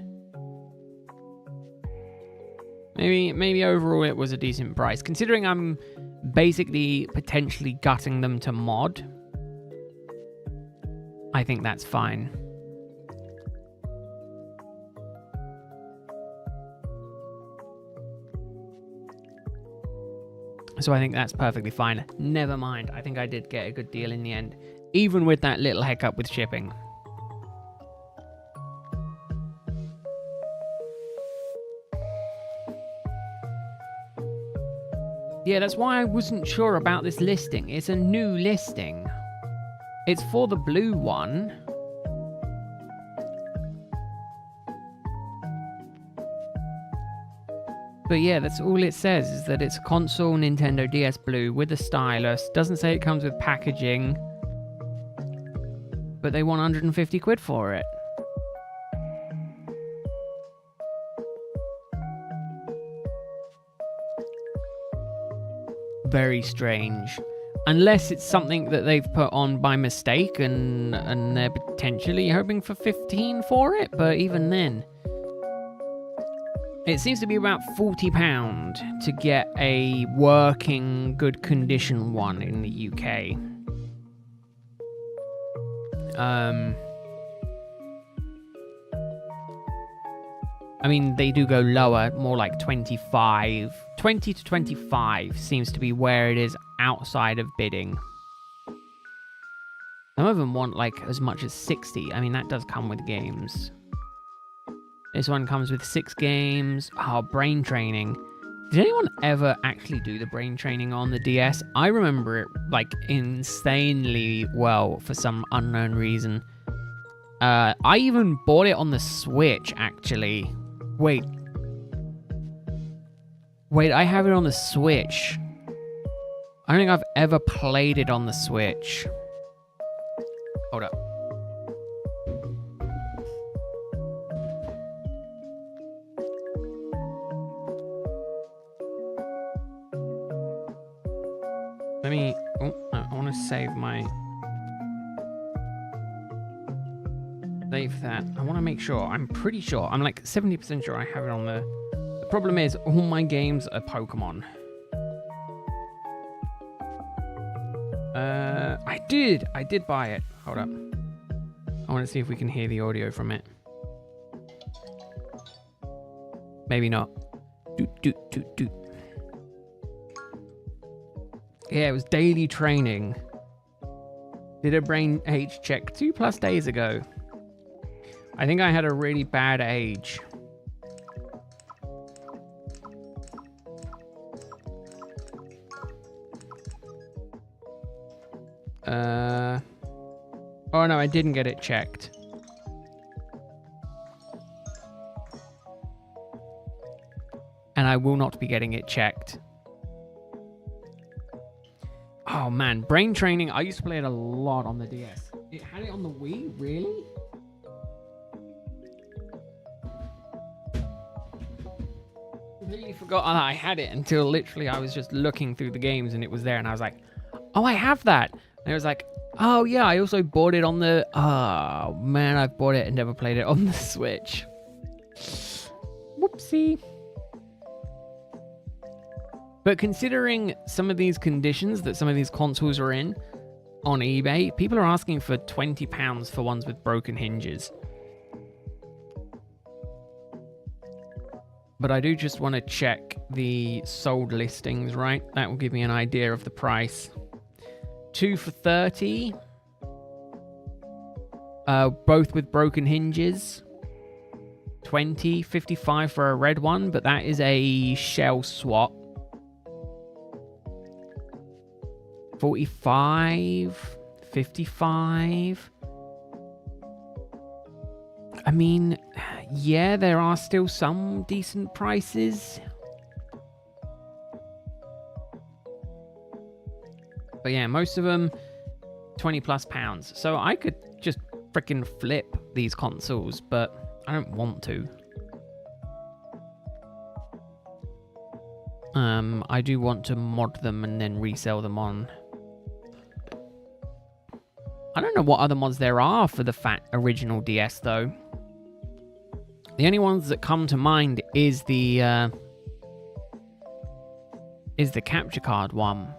Maybe overall it was a decent price, considering I'm basically potentially gutting them to mod. I think that's fine. So I think that's perfectly fine. Never mind. I think I did get a good deal in the end, even with that little hiccup with shipping. Yeah, that's why I wasn't sure about this listing. It's a new listing. It's for the blue one. But yeah, that's all it says, is that it's a console Nintendo DS Blue with a stylus. Doesn't say it comes with packaging. But they want 150 quid for it. Very strange. Unless it's something that they've put on by mistake and they're potentially hoping for 15 for it, but even then. It seems to be about £40 to get a working, good condition one in the UK. I mean, they do go lower, more like 25. 20 to 25 seems to be where it is outside of bidding. Some of them want like as much as 60. I mean, that does come with games. This one comes with 6 games. Oh, brain training. Did anyone ever actually do the brain training on the DS? I remember it like insanely well for some unknown reason. I even bought it on the Switch, actually. Wait, I have it on the Switch. I don't think I've ever played it on the Switch. Hold up. Let me... Oh, I want to save my... Save that. I want to make sure. I'm pretty sure. I'm like 70% sure I have it on the... The problem is, all my games are Pokemon. I did buy it. Hold up. I want to see if we can hear the audio from it. Maybe not. Doot, doot, doot, doot. Yeah, it was daily training. Did a brain age check 2+ days ago. I think I had a really bad age. Oh no, I didn't get it checked. And I will not be getting it checked. Oh man, brain training. I used to play it a lot on the DS. It had it on the Wii? Really? Completely forgot that I had it until literally I was just looking through the games and it was there and I was like, oh, I have that. And it was like, oh yeah, I also bought it on the... Oh man, I've bought it and never played it on the Switch. Whoopsie. But considering some of these conditions that some of these consoles are in on eBay, people are asking for £20 for ones with broken hinges. But I do just want to check the sold listings, right? That will give me an idea of the price. 2 for 30. Both with broken hinges. 20, 55 for a red one, but that is a shell swap. 45, 55. I mean, yeah, there are still some decent prices. But yeah, most of them £20+. So I could just freaking flip these consoles, but I don't want to. I do want to mod them and then resell them on. I don't know what other mods there are for the fat original DS though. The only ones that come to mind is the capture card one.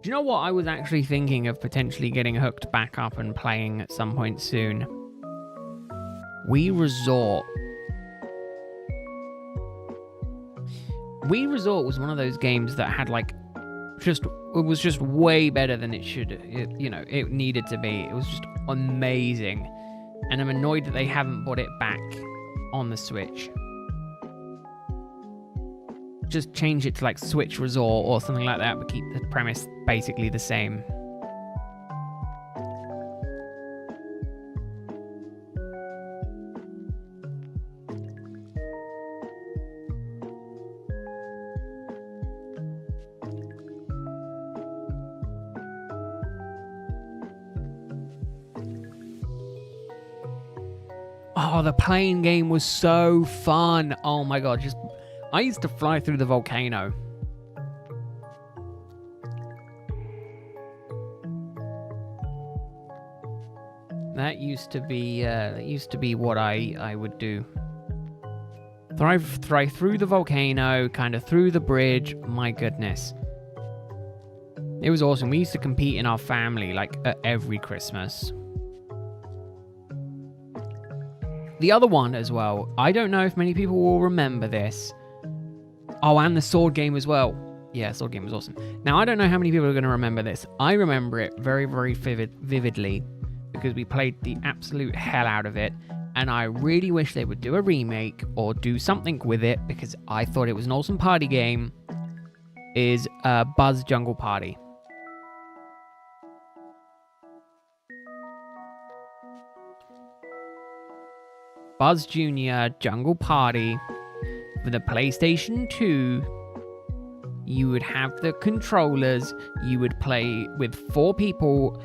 Do you know what I was actually thinking of potentially getting hooked back up and playing at some point soon? Wii Resort. Wii Resort was one of those games that had like it was just way better than it should, it needed to be. It was just amazing. And I'm annoyed that they haven't brought it back on the Switch. Just change it to like Switch Resort or something like that, but keep the premise basically the same. Oh, the plane game was so fun. Oh my god, I used to fly through the volcano. That used to be what I would do. Fly through the volcano, kind of through the bridge. My goodness. It was awesome. We used to compete in our family like at every Christmas. The other one as well, I don't know if many people will remember this. Oh, and the sword game as well. Yeah, sword game was awesome. Now, I don't know how many people are going to remember this. I remember it very, very vividly because we played the absolute hell out of it. And I really wish they would do a remake or do something with it because I thought it was an awesome party game. Is Buzz Jungle Party. Buzz Jr. Jungle Party for the PlayStation 2. You would have the controllers, you would play with 4 people,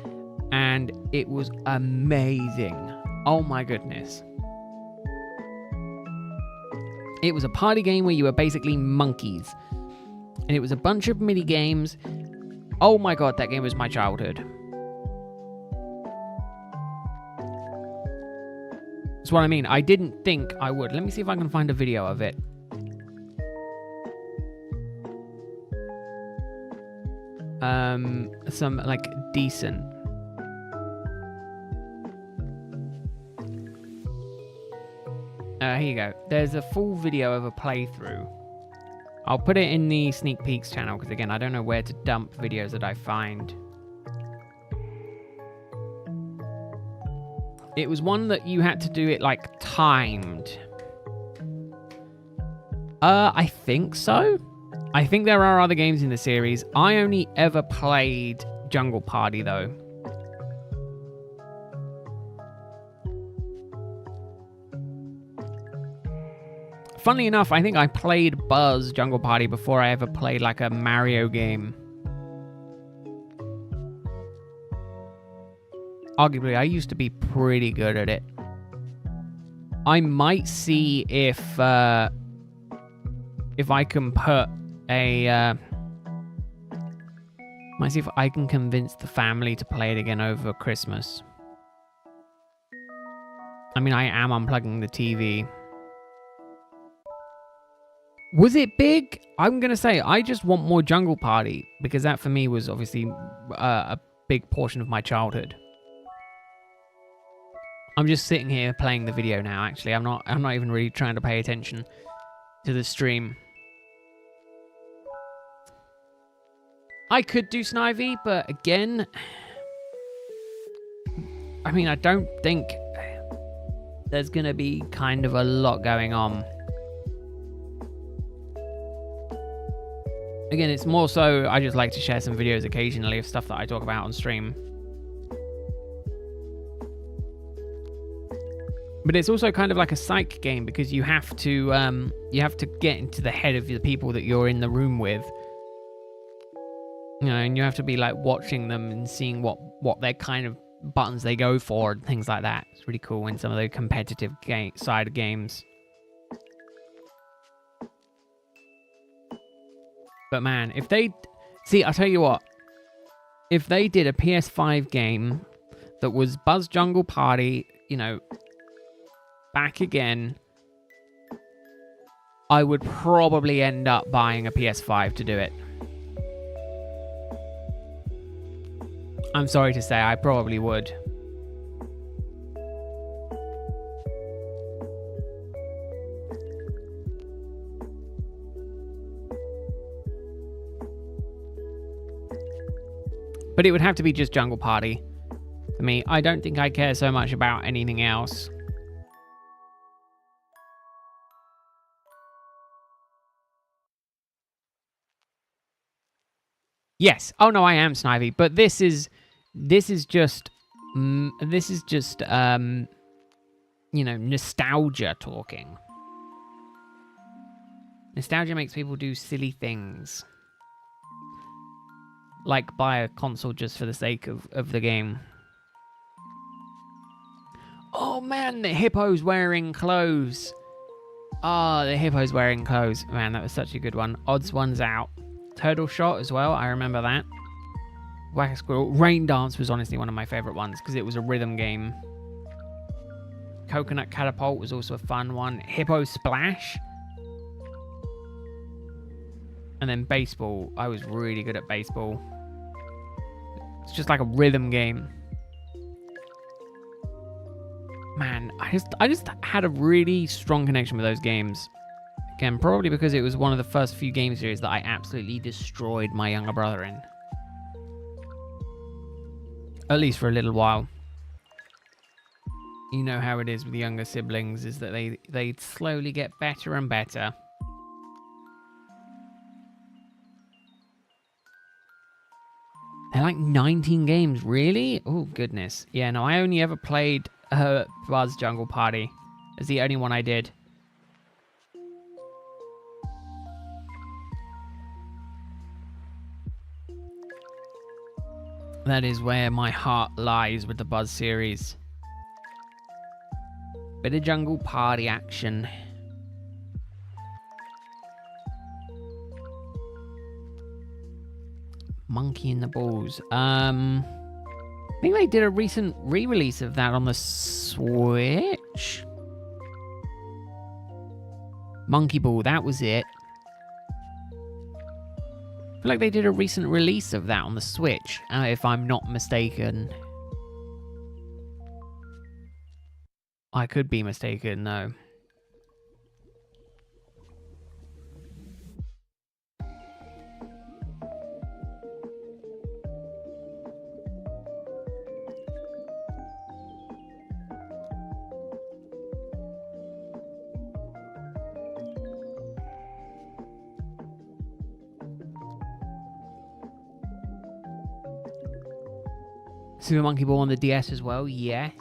and it was amazing. Oh my goodness. It was a party game where you were basically monkeys. And it was a bunch of mini games. Oh my god, that game was my childhood. That's what I mean. I didn't think I would. Let me see if I can find a video of it. Some like decent. Here you go. There's a full video of a playthrough I'll put it in the sneak peeks channel because again, I don't know where to dump videos that I find. It was one that you had to do it like timed. I think so. I think there are other games in the series. I only ever played Jungle Party though. Funnily enough, I think I played Buzz Jungle Party before I ever played like a Mario game. Arguably, I used to be pretty good at it. I might see if I can put a... might see if I can convince the family to play it again over Christmas. I mean, I am unplugging the TV. Was it big? I'm going to say I just want more Jungle Party because that for me was obviously a big portion of my childhood. I'm just sitting here playing the video now, actually. I'm not even really trying to pay attention to the stream. I could do Snivy, but again, I mean, I don't think there's going to be kind of a lot going on. Again, it's more so I just like to share some videos occasionally of stuff that I talk about on stream. But it's also kind of like a psych game because you have to get into the head of the people that you're in the room with. You know, and you have to be like watching them and seeing what their kind of buttons they go for and things like that. It's really cool in some of the competitive side of games. But man, if they... See, I'll tell you what. If they did a PS5 game that was Buzz Jungle Party, you know, back again, I would probably end up buying a PS5 to do it. I'm sorry to say, I probably would. But it would have to be just Jungle Party for me. I don't think I care so much about anything else. Yes. Oh no, I am Snivy, but this is just you know, nostalgia talking. Nostalgia makes people do silly things. Like buy a console just for the sake of the game. Oh man, the hippo's wearing clothes. Oh, the hippo's wearing clothes. Man, that was such a good one. Odds one's out. Turtle shot as well, I remember that. Whack a squirrel. Rain dance was honestly one of my favorite ones because it was a rhythm game. Coconut catapult was also a fun one. Hippo splash. And then baseball. I was really good at baseball. It's just like a rhythm game. Man, I just had a really strong connection with those games. Again, probably because it was one of the first few game series that I absolutely destroyed my younger brother in. At least for a little while. You know how it is with the younger siblings, is that they slowly get better and better. They're like 19 games, really? Oh, goodness. Yeah, no, I only ever played Buzz Jungle Party. It's the only one I did. That is where my heart lies with the Buzz series. Bit of Jungle Party action. Monkey in the Balls. I think they did a recent re-release of that on the Switch. Monkey Ball, that was it. I feel like they did a recent release of that on the Switch, if I'm not mistaken. I could be mistaken, though. Super Monkey Ball on the DS as well, yes.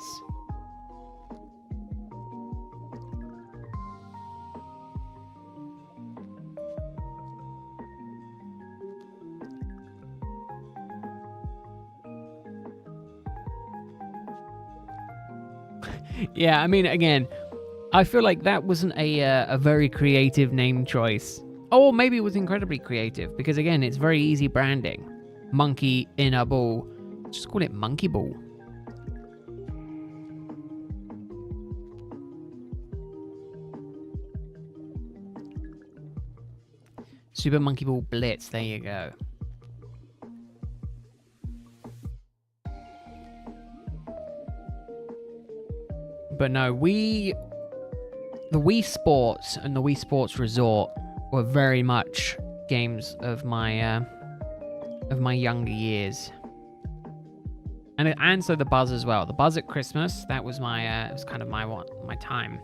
Yeah, I mean, again, I feel like that wasn't a very creative name choice. Or maybe it was incredibly creative, because again, it's very easy branding. Monkey in a ball. Just call it Monkey Ball. Super Monkey Ball Blitz, there you go. But no, the Wii Sports and the Wii Sports Resort were very much games of my younger years. And so the Buzz as well. The Buzz at Christmas, that was it was kind of my time.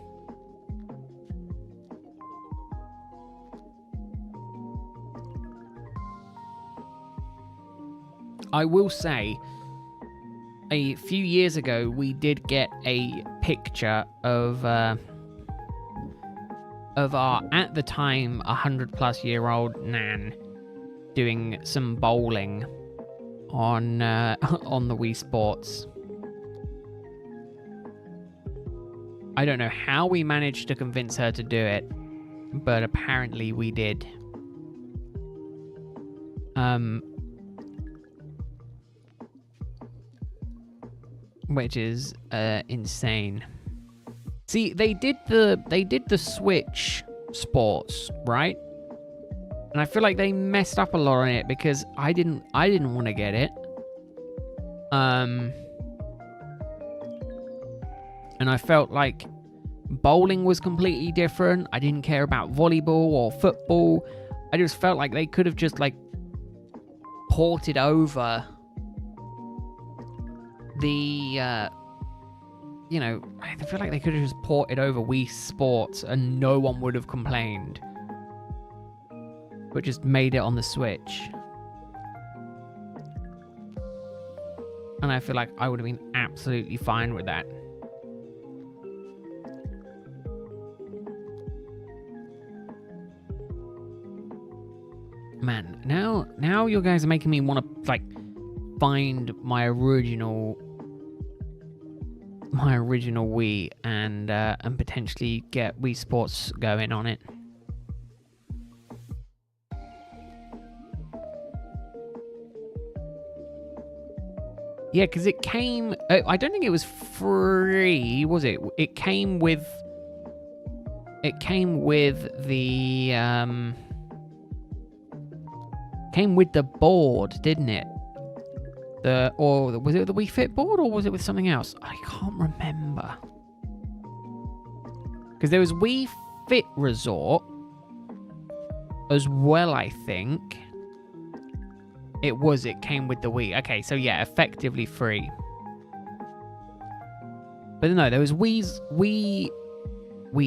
I will say, a few years ago, we did get a picture of our, at the time, 100-plus-year-old Nan doing some bowling on the Wii Sports. I don't know how we managed to convince her to do it, but apparently we did. Which is insane. See, they did the Switch Sports, right? And I feel like they messed up a lot on it because I didn't want to get it. And I felt like bowling was completely different. I didn't care about volleyball or football. I just felt like they could have just like ported over the I feel like they could have just ported over Wii Sports and no one would have complained, but just made it on the Switch. And I feel like I would have been absolutely fine with that. Man, now you guys are making me want to like find my original Wii and potentially get Wii Sports going on it. Yeah, because it came. I don't think it was free, was it? It came with the board, didn't it? Or was it the Wii Fit board, or was it with something else? I can't remember. Because there was Wii Fit Resort as well, I think. It came with the Wii. Okay, so yeah, effectively free. But no, there was Wii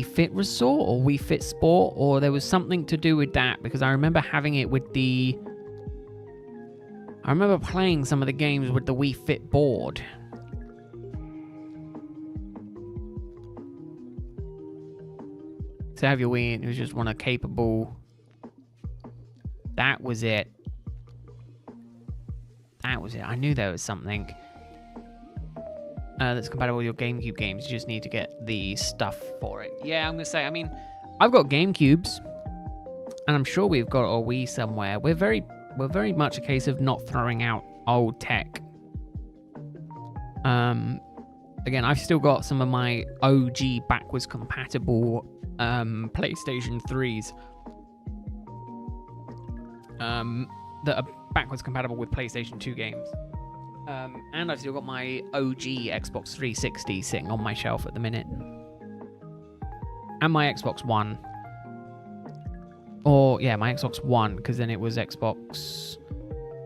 Fit Resort or Wii Fit Sport, or there was something to do with that, because I remember having it with I remember playing some of the games with the Wii Fit board. So have your Wii, and it was just one capable. That was it. That was it. I knew there was something that's compatible with your GameCube games. You just need to get the stuff for it. Yeah, I'm gonna say. I mean, I've got GameCubes, and I'm sure we've got a Wii somewhere. We're very much a case of not throwing out old tech. Again, I've still got some of my OG backwards compatible PlayStation 3s that are backwards compatible with PlayStation 2 games. And I've still got my OG Xbox 360 sitting on my shelf at the minute. And my Xbox One. Or, yeah, my Xbox One, because then it was Xbox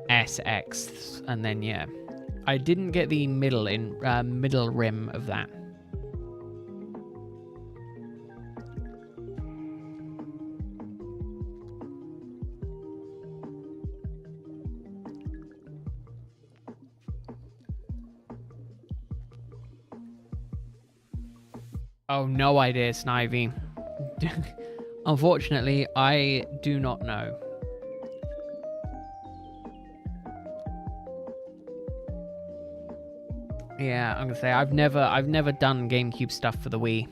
SX, and then, yeah. I didn't get the middle rim of that. Oh, no idea, Snivy. Unfortunately, I do not know. Yeah, I'm gonna say I've never done GameCube stuff for the Wii.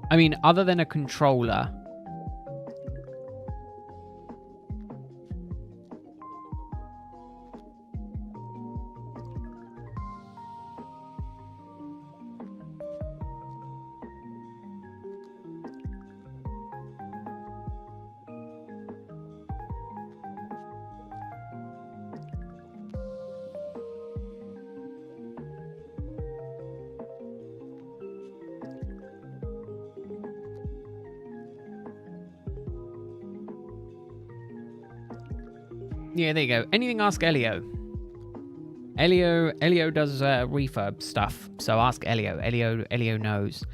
I mean, other than a controller. Yeah, there you go. Anything, ask Elio. Elio does refurb stuff, so ask Elio. Elio knows.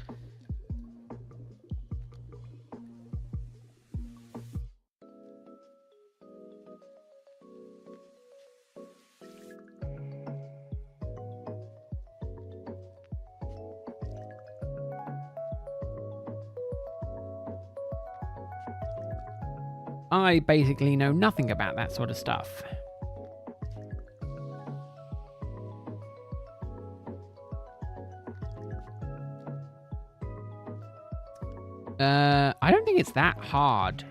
I basically know nothing about that sort of stuff. I don't think it's that hard.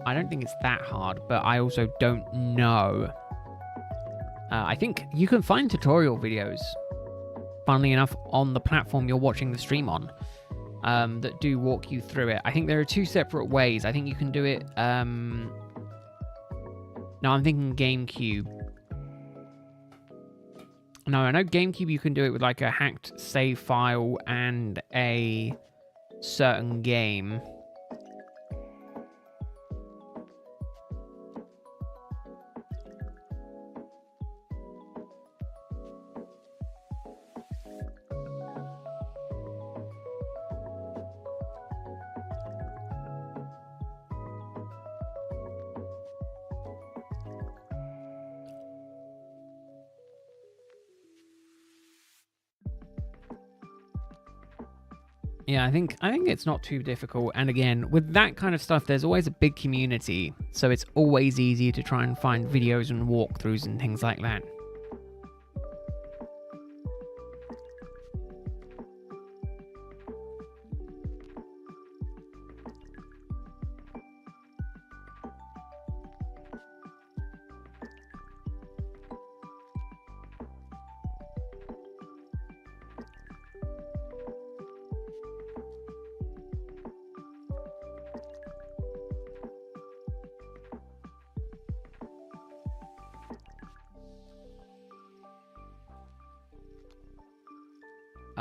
I don't think it's that hard, but I also don't know. I think you can find tutorial videos, funnily enough, on the platform you're watching the stream on, that do walk you through it. I think there are two separate ways. I think you can do it... No, I'm thinking GameCube. No, I know GameCube you can do it with like a hacked save file and a certain game. Yeah, I think it's not too difficult. And again, with that kind of stuff, there's always a big community, so it's always easy to try and find videos and walkthroughs and things like that.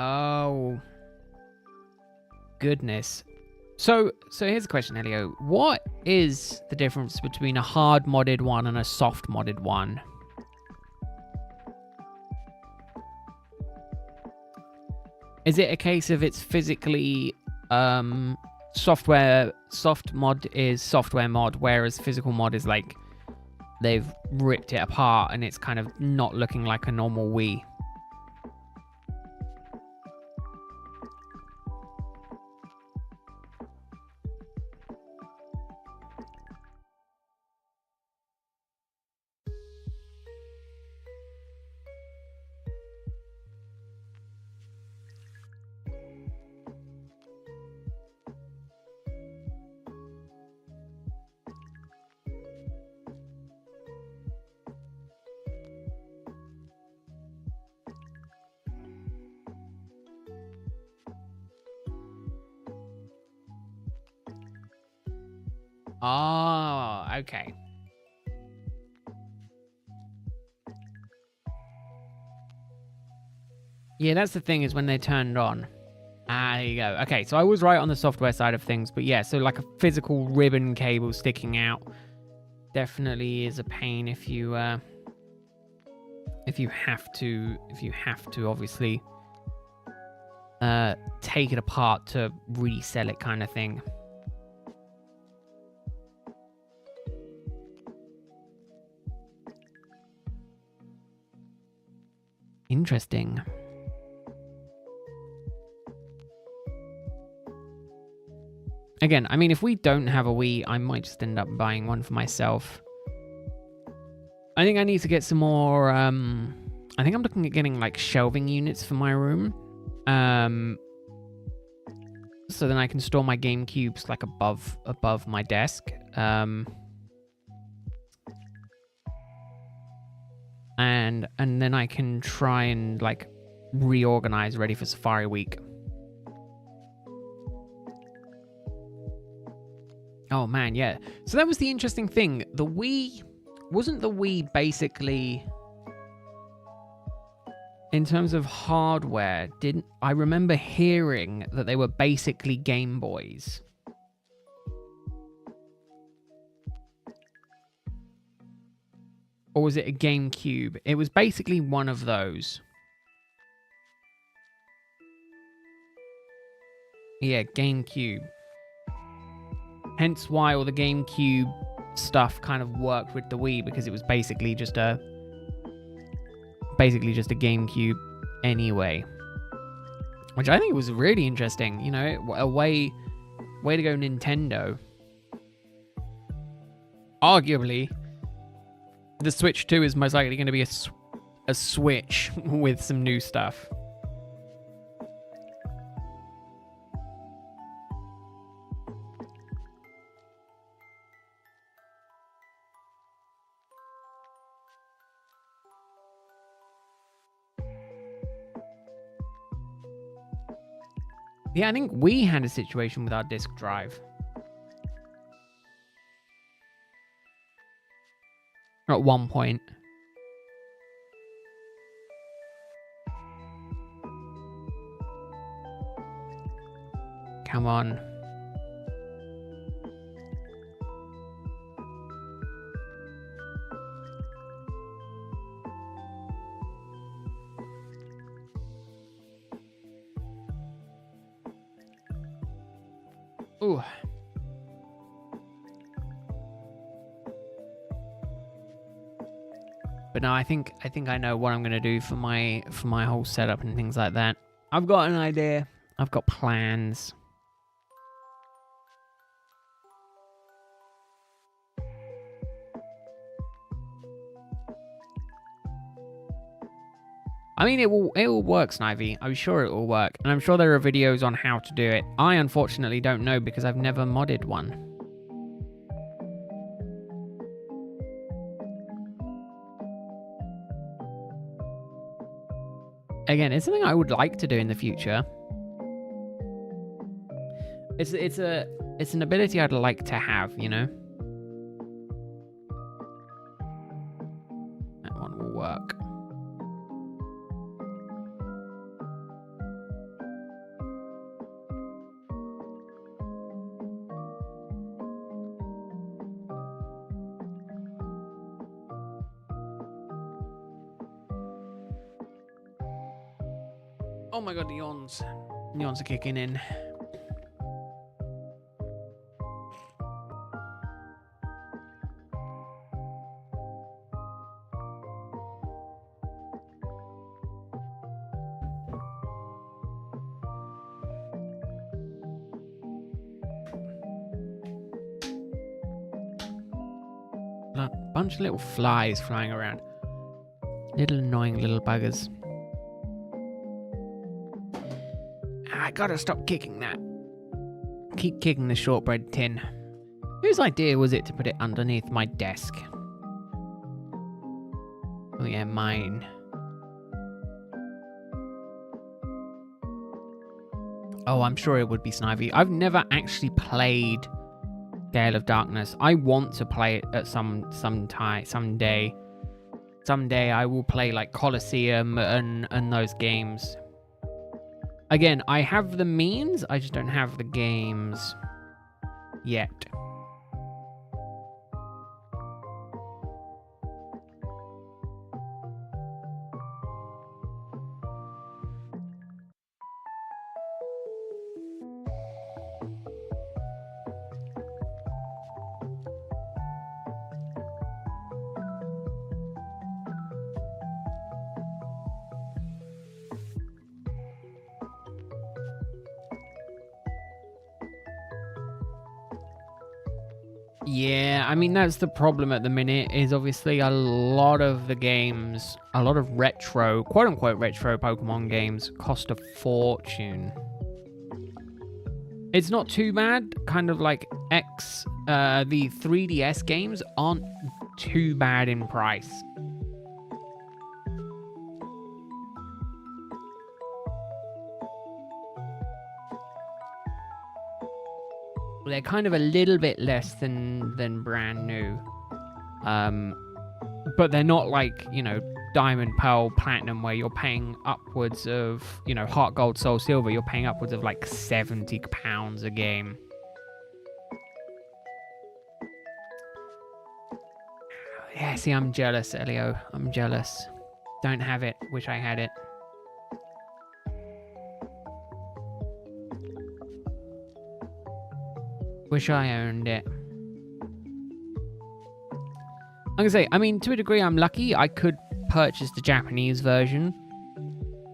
Oh, goodness. So here's a question, Elio. What is the difference between a hard modded one and a soft modded one? Is it a case of it's physically software? Soft mod is software mod, whereas physical mod is like they've ripped it apart and it's kind of not looking like a normal Wii. Oh, okay. Yeah, that's the thing, is when they're turned on. Ah, there you go. Okay, so I was right on the software side of things, but yeah, so like a physical ribbon cable sticking out definitely is a pain if you have to obviously take it apart to resell it, kind of thing. Interesting. Again, I mean, if we don't have a Wii, I might just end up buying one for myself. I think I need to get some more, I think I'm looking at getting, like, shelving units for my room. So then I can store my GameCubes, like, above my desk. And then I can try and, like, reorganize ready for Safari Week. Oh, man, yeah. So that was the interesting thing. The Wii... Wasn't the Wii basically... In terms of hardware, I remember hearing that they were basically Game Boys. Or was it a GameCube? It was basically one of those. Yeah, GameCube. Hence why all the GameCube stuff kind of worked with the Wii, because it was basically just a GameCube anyway. Which I think was really interesting, you know, a way to go Nintendo. Arguably, the Switch 2 is most likely going to be a Switch with some new stuff. Yeah, I think we had a situation with our disk drive. At one point. Come on. Ooh. But no, I think I know what I'm gonna do for my whole setup and things like that. I've got an idea. I've got plans. I mean, it will work, Snivy. I'm sure it will work. And I'm sure there are videos on how to do it. I unfortunately don't know because I've never modded one. Again, it's something I would like to do in the future. It's an ability I'd like to have, you know? That one will work. Oh my god, the yawns. Yawns are kicking in. A bunch of little flies flying around. Little annoying little buggers. I gotta stop kicking that. Keep kicking the shortbread tin. Whose idea was it to put it underneath my desk? Oh yeah, mine. Oh, I'm sure it would be Snivy. I've never actually played Gale of Darkness. I want to play it at someday. Someday I will play like Colosseum and those games. Again, I have the means, I just don't have the games yet. Yeah, I mean, that's the problem at the minute, is obviously a lot of the games, a lot of retro, quote-unquote retro Pokemon games cost a fortune. It's not too bad, kind of like the 3DS games aren't too bad in price. They're kind of a little bit less than brand new. But they're not like, you know, Diamond, Pearl, Platinum, where you're paying upwards of, you know, Heart Gold, Soul Silver, you're paying upwards of like £70 a game. Yeah, see, I'm jealous, Elio. I'm jealous. Don't have it. Wish I had it. Wish I owned it. I'm gonna say, I mean, to a degree, I'm lucky. I could purchase the Japanese version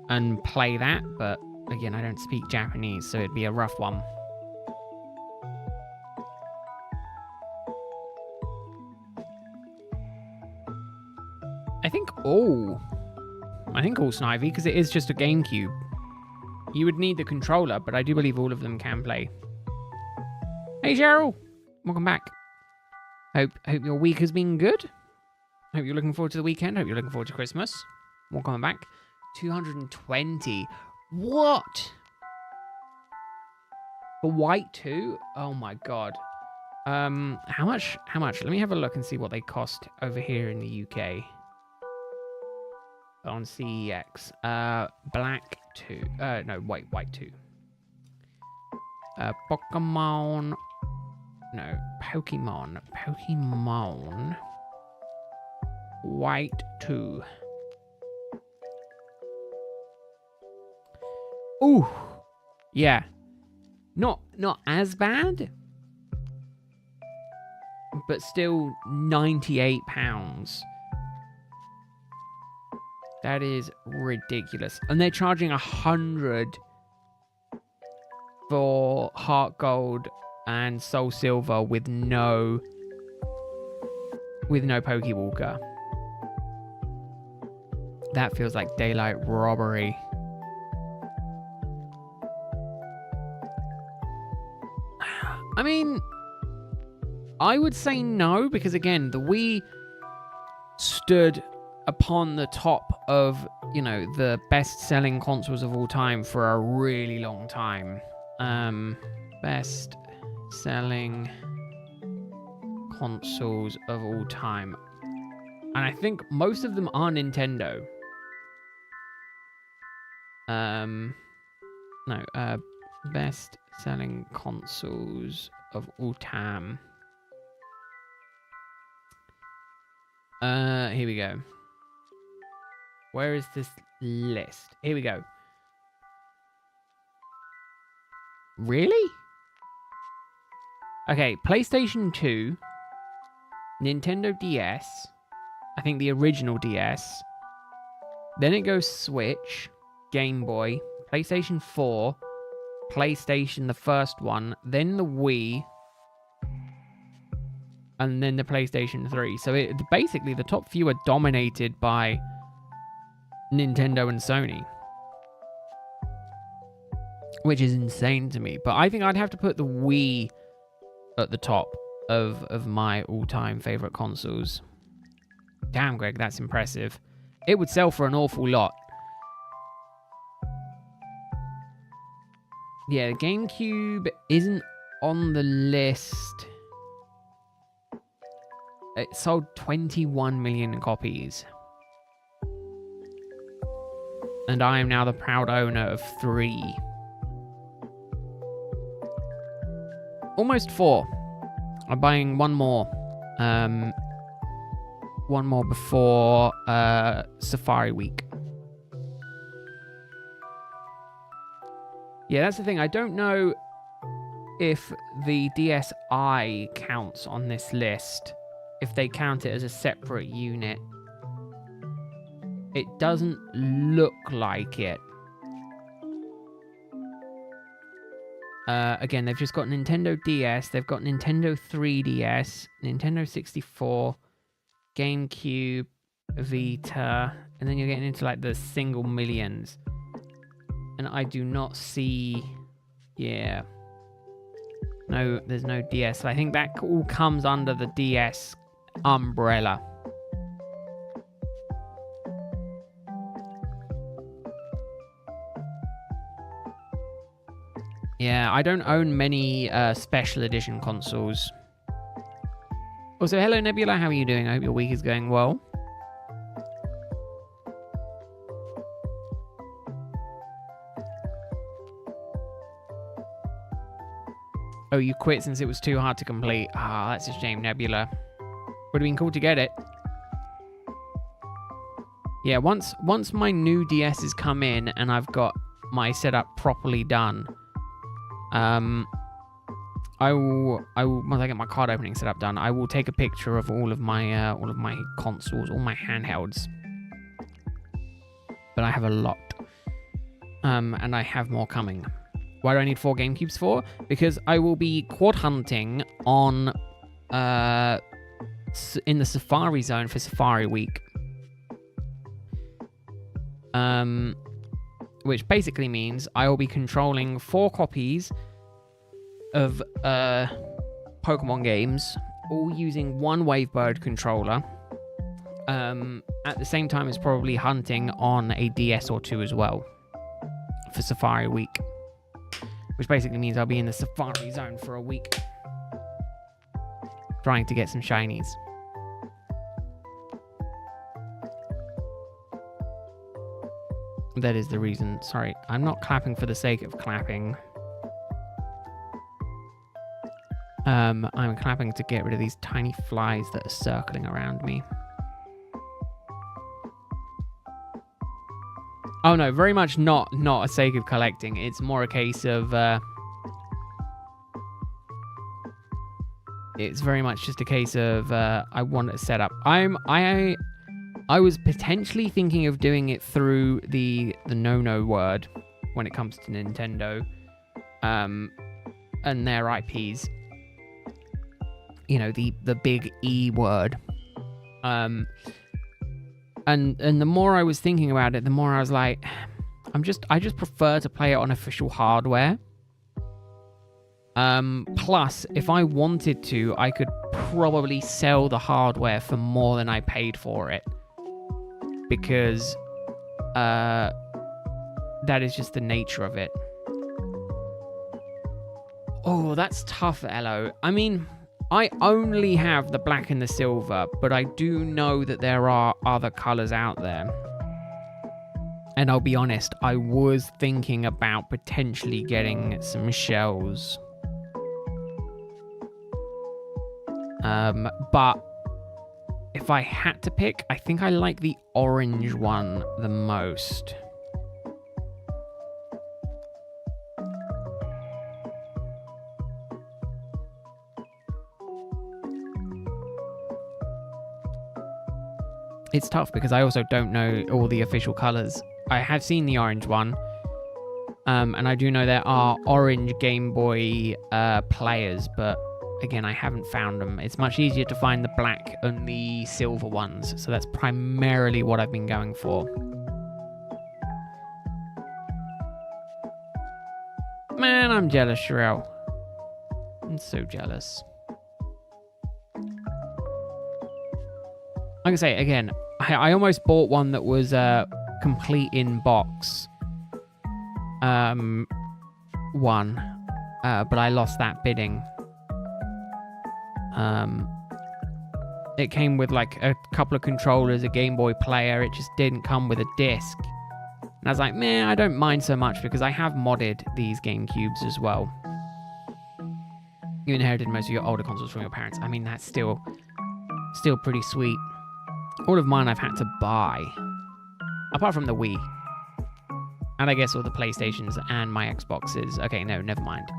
and play that, but again, I don't speak Japanese, so it'd be a rough one. I think all Snivy, because it is just a GameCube. You would need the controller, but I do believe all of them can play. Hey, Cheryl! Welcome back. Hope your week has been good. Hope you're looking forward to the weekend. Hope you're looking forward to Christmas. Welcome back. 220. What? For white too? Oh my god. How much? Let me have a look and see what they cost over here in the UK. On CEX. Black 2. No, white 2. Pokemon. No, Pokemon. White 2. Ooh. Yeah. Not as bad. But still £98. That is ridiculous. And they're charging 100 for Heart Gold and Soul Silver with no Pokewalker. That feels like daylight robbery. I mean, I would say no, because again, the Wii stood upon the top of, you know, the best-selling consoles of all time for a really long time. Best-selling consoles of all time. And I think most of them are Nintendo. Best-selling consoles of all time. Here we go. Where is this list? Here we go. Really? Okay, PlayStation 2, Nintendo DS, I think the original DS, then it goes Switch, Game Boy, PlayStation 4, PlayStation the first one, then the Wii, and then the PlayStation 3. So basically the top few are dominated by Nintendo and Sony, which is insane to me. But I think I'd have to put the Wii at the top of my all-time favorite consoles. Damn, Greg, that's impressive. It would sell for an awful lot. Yeah, the GameCube isn't on the list. It sold 21 million copies. And I am now the proud owner of 3. Almost 4. I'm buying one more. One more before Safari Week. Yeah, that's the thing. I don't know if the DSi counts on this list. If they count it as a separate unit. It doesn't look like it. Again, they've just got Nintendo DS, they've got Nintendo 3DS, Nintendo 64, GameCube, Vita, and then you're getting into like the single millions. And I do not see... Yeah. No, there's no DS. So I think that all comes under the DS umbrella. Yeah, I don't own many special edition consoles. Also, hello Nebula, how are you doing? I hope your week is going well. Oh, you quit since it was too hard to complete. Ah, that's a shame, Nebula. Would have been cool to get it. Yeah, once my new DSs come in and I've got my setup properly done, I will once I get my card opening setup done, I will take a picture of all of my consoles, all my handhelds. But I have a lot, and I have more coming. Why do I need 4 GameCubes for? Because I will be quad hunting on in the Safari Zone for Safari Week. Which basically means I will be controlling 4 copies of Pokemon games, all using one Wavebird controller. At the same time as probably hunting on a DS or 2 as well for Safari Week. Which basically means I'll be in the Safari Zone for a week, trying to get some shinies. That is the reason. Sorry, I'm not clapping for the sake of clapping. I'm clapping to get rid of these tiny flies that are circling around me. Oh no, very much not a sake of collecting. It's more a case of... it's very much just a case of I want a setup. I was potentially thinking of doing it through the no word when it comes to Nintendo and their IPs. You know, the big E word. And the more I was thinking about it, the more I was like, I just prefer to play it on official hardware. Plus, if I wanted to, I could probably sell the hardware for more than I paid for it. Because that is just the nature of it. Oh, that's tough, Elo. I mean, I only have the black and the silver, but I do know that there are other colors out there. And I'll be honest, I was thinking about potentially getting some shells. But if I had to pick, I think I like the orange one the most. It's tough because I also don't know all the official colors. I have seen the orange one, and I do know there are orange Game Boy players, but again, I haven't found them. It's much easier to find the black and the silver ones, so that's primarily what I've been going for. Man, I'm jealous, Sherelle. I'm so jealous. Like I say, again, I almost bought one that was complete in box. But I lost that bidding. It came with like a couple of controllers, a Game Boy player. It just didn't come with a disc. And I was like, man, I don't mind so much because I have modded these GameCubes as well. You inherited most of your older consoles from your parents. I mean, that's still pretty sweet. All of mine I've had to buy. Apart from the Wii. And I guess all the PlayStations and my Xboxes. Okay, no, never mind.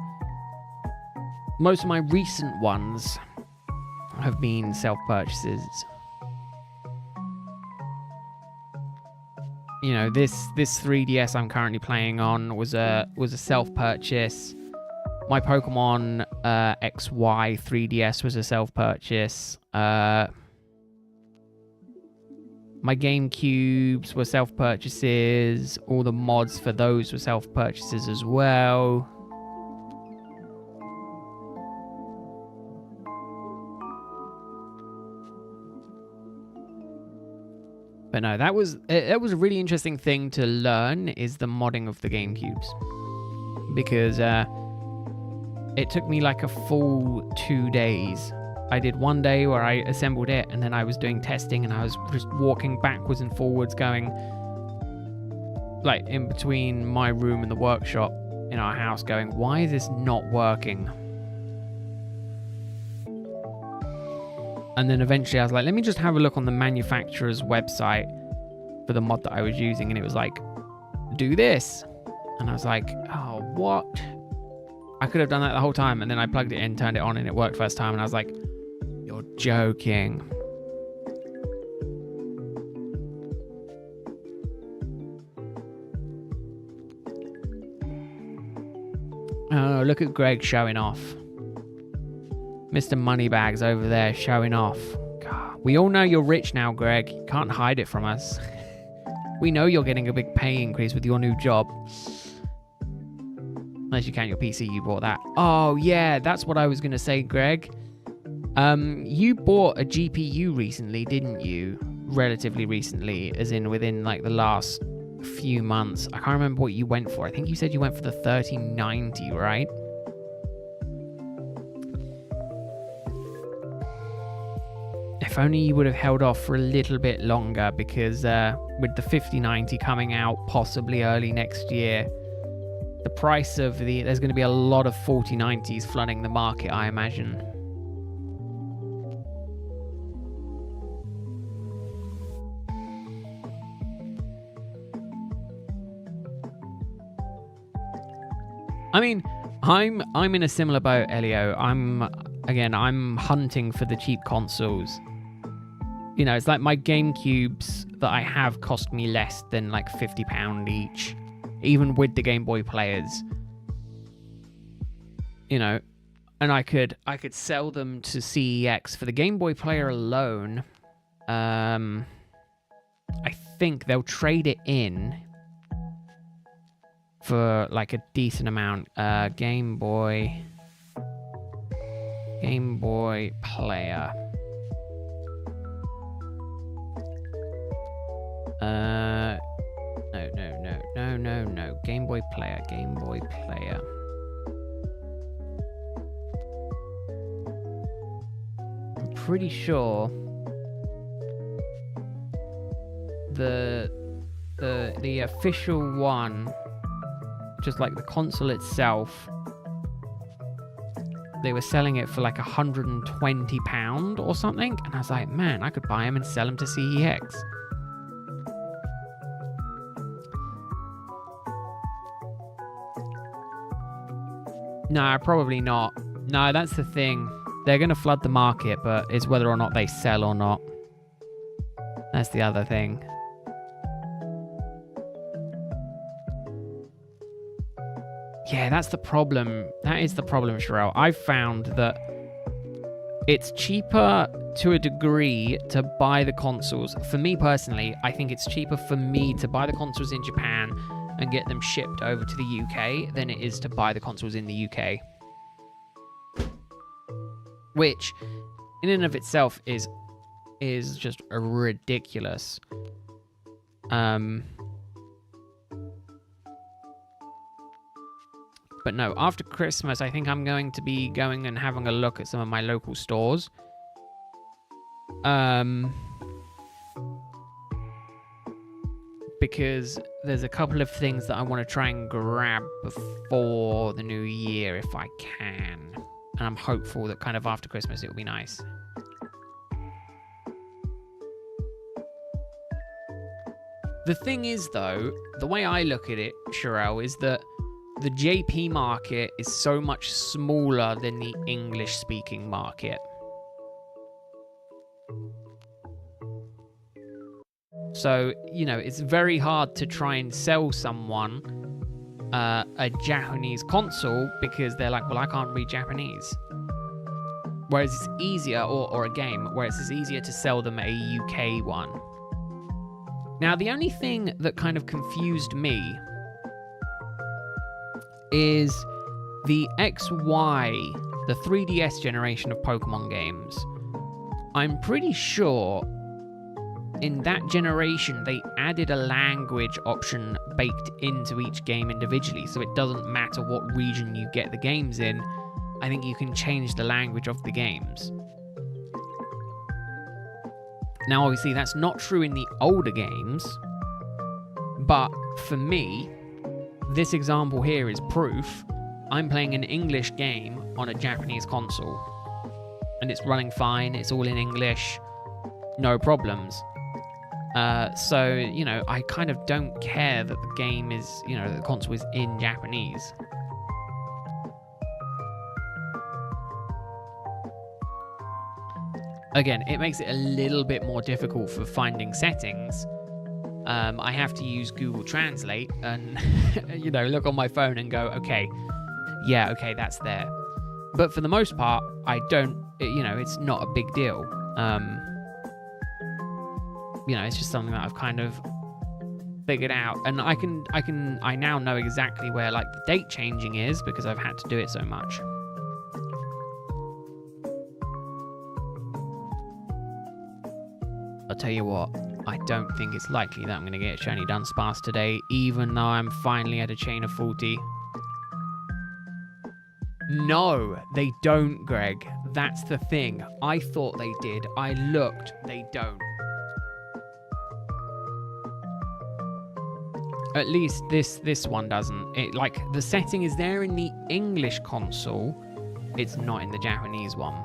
Most of my recent ones have been self-purchases. You know, this 3DS I'm currently playing on was a self-purchase. My Pokemon XY 3DS was a self-purchase. My GameCubes were self-purchases. All the mods for those were self-purchases as well. But no, that was a really interesting thing to learn, is the modding of the GameCubes. Because it took me like a full 2 days. I did one day where I assembled it, and then I was doing testing, and I was just walking backwards and forwards, going like in between my room and the workshop in our house, going, why is this not working? And then eventually I was like, let me just have a look on the manufacturer's website for the mod that I was using, and it was like, do this. And I was like, oh, what? I could have done that the whole time. And then I plugged it in, turned it on, and it worked first time. And I was like, you're joking. Oh, look at Greg showing off. Mr. Moneybags over there showing off. God, we all know you're rich now, Greg. You can't hide it from us. We know you're getting a big pay increase with your new job. Unless you count your PC, you bought that. Oh, yeah, that's what I was going to say, Greg. You bought a GPU recently, didn't you? Relatively recently, as in within like the last few months. I can't remember what you went for. I think you said you went for the 3090, right? If only you would have held off for a little bit longer, because with the 5090 coming out possibly early next year, the price of there's going to be a lot of 4090s flooding the market, I imagine. I mean, I'm in a similar boat, Elio. I'm hunting for the cheap consoles. You know, it's like my GameCubes that I have cost me less than like £50 each, even with the Game Boy players. You know, and I could sell them to CEX for the Game Boy player alone. I think they'll trade it in for like a decent amount. Game Boy player. No. Game Boy player. I'm pretty sure the official one, just like the console itself, they were selling it for like £120 or something, and I was like, man, I could buy them and sell them to CEX. No, probably not. No, that's the thing. They're going to flood the market, but it's whether or not they sell or not. That's the other thing. Yeah, that's the problem. That is the problem, Sherelle. I've found that it's cheaper to a degree to buy the consoles. For me personally, I think it's cheaper for me to buy the consoles in Japan and get them shipped over to the UK than it is to buy the consoles in the UK. Which, in and of itself, is just ridiculous. But no, after Christmas, I think I'm going to be going and having a look at some of my local stores. Because there's a couple of things that I want to try and grab before the new year if I can. And I'm hopeful that kind of after Christmas it'll be nice. The thing is, though, the way I look at it, Sherelle, is that the JP market is so much smaller than the English-speaking market. So, you know, it's very hard to try and sell someone a Japanese console because they're like, well, I can't read Japanese. Whereas it's easier, or a game, whereas it's easier to sell them a UK one. Now, the only thing that kind of confused me is the XY, the 3DS generation of Pokemon games. I'm pretty sure in that generation they added a language option baked into each game individually, so it doesn't matter what region you get the games in. I think you can change the language of the games. Now, obviously, that's not true in the older games, but for me, this example here is proof. I'm playing an English game on a Japanese console, and it's running fine, it's all in English, no problems. So, you know, I kind of don't care that the game is, you know, the console is in Japanese. Again, it makes it a little bit more difficult for finding settings. I have to use Google Translate and, you know, look on my phone and go, okay, yeah, okay, that's there. But for the most part, I don't, you know, it's not a big deal. You know, it's just something that I've kind of figured out. And I now know exactly where, like, the date changing is because I've had to do it so much. I'll tell you what, I don't think it's likely that I'm going to get a shiny Dunsparce today, even though I'm finally at a chain of 40. No, they don't, Greg. That's the thing. I thought they did. I looked. They don't. At least this one doesn't. It, like, the setting is there in the English console. It's not in the Japanese one.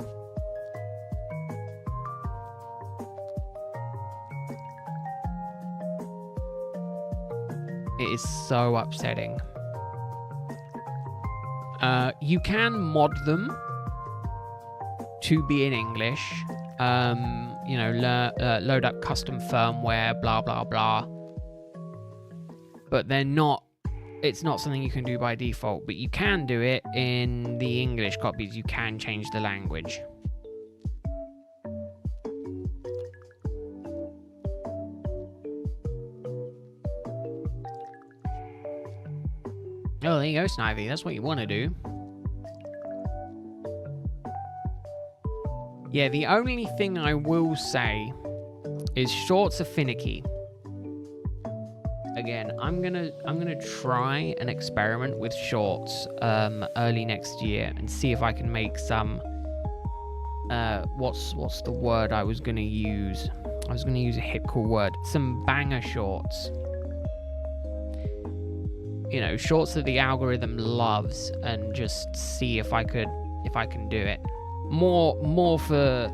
It is so upsetting. You can mod them to be in English. You know, load up custom firmware, blah, blah, blah. But they're not, it's not something you can do by default. But you can do it in the English copies. You can change the language. Oh, there you go, Snivy. That's what you want to do. Yeah, the only thing I will say is shorts are finicky. Again, I'm gonna try an experiment with shorts early next year and see if I can make some. What's the word I was gonna use? I was gonna use a hip cool word. Some banger shorts. You know, shorts that the algorithm loves, and just see if I can do it. More for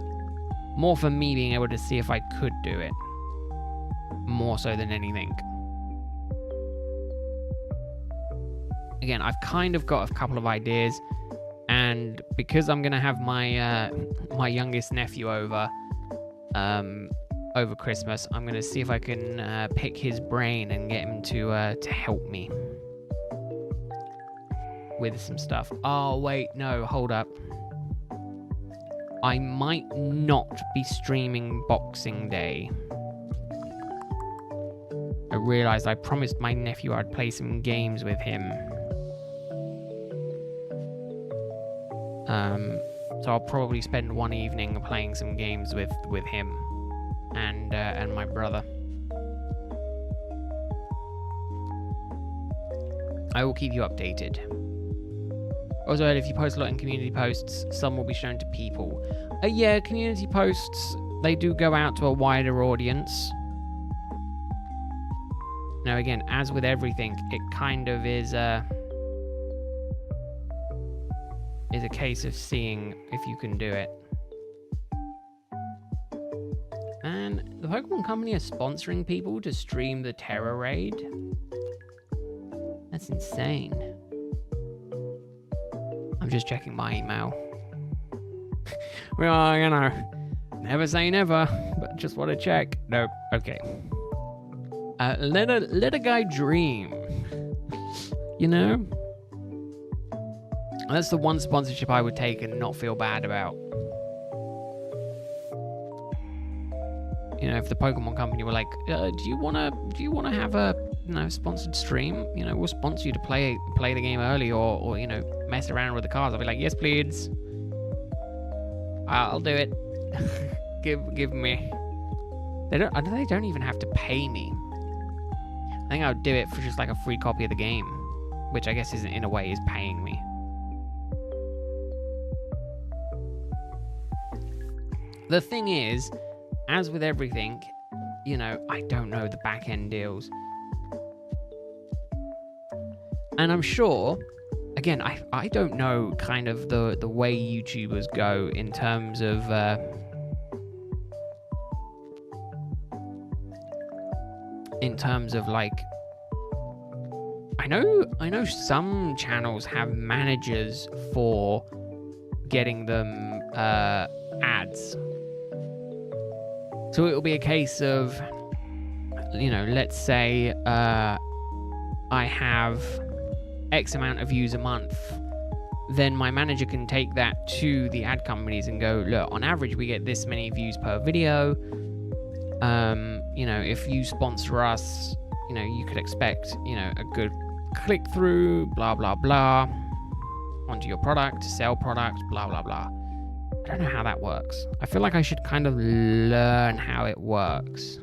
me being able to see if I could do it. More so than anything. Again, I've kind of got a couple of ideas, and because I'm gonna have my my youngest nephew over Christmas, I'm gonna see if I can pick his brain and get him to help me with some stuff. Oh wait, no, hold up. I might not be streaming Boxing Day. I realized I promised my nephew I'd play some games with him. So I'll probably spend one evening playing some games with him and my brother. I will keep you updated. Also, if you post a lot in community posts, some will be shown to people. Yeah, community posts, they do go out to a wider audience. Now, again, as with everything, it kind of is a case of seeing if you can do it. And the Pokemon Company are sponsoring people to stream the Terror Raid. That's insane. I'm just checking my email. Well, you know, never say never, but just want to check. Nope. Okay. Let a guy dream. You know? That's the one sponsorship I would take and not feel bad about. You know, if the Pokemon company were like, do you wanna have a sponsored stream? You know, we'll sponsor you to play the game early or you know, mess around with the cards. I'll be like, yes, please. I'll do it. give me. They don't even have to pay me. I think I would do it for just like a free copy of the game, which I guess is in a way is paying me. The thing is, as with everything, you know, I don't know the back end deals. And I'm sure, again, I don't know kind of the way YouTubers go in terms of like, I know some channels have managers for getting them ads. So it'll be a case of, you know, let's say I have X amount of views a month. Then my manager can take that to the ad companies and go, look, on average we get this many views per video. You know, if you sponsor us, you know, you could expect, you know, a good click through, blah, blah, blah, onto your product, sell product, blah, blah, blah. I don't know how that works. I feel like I should kind of learn how it works.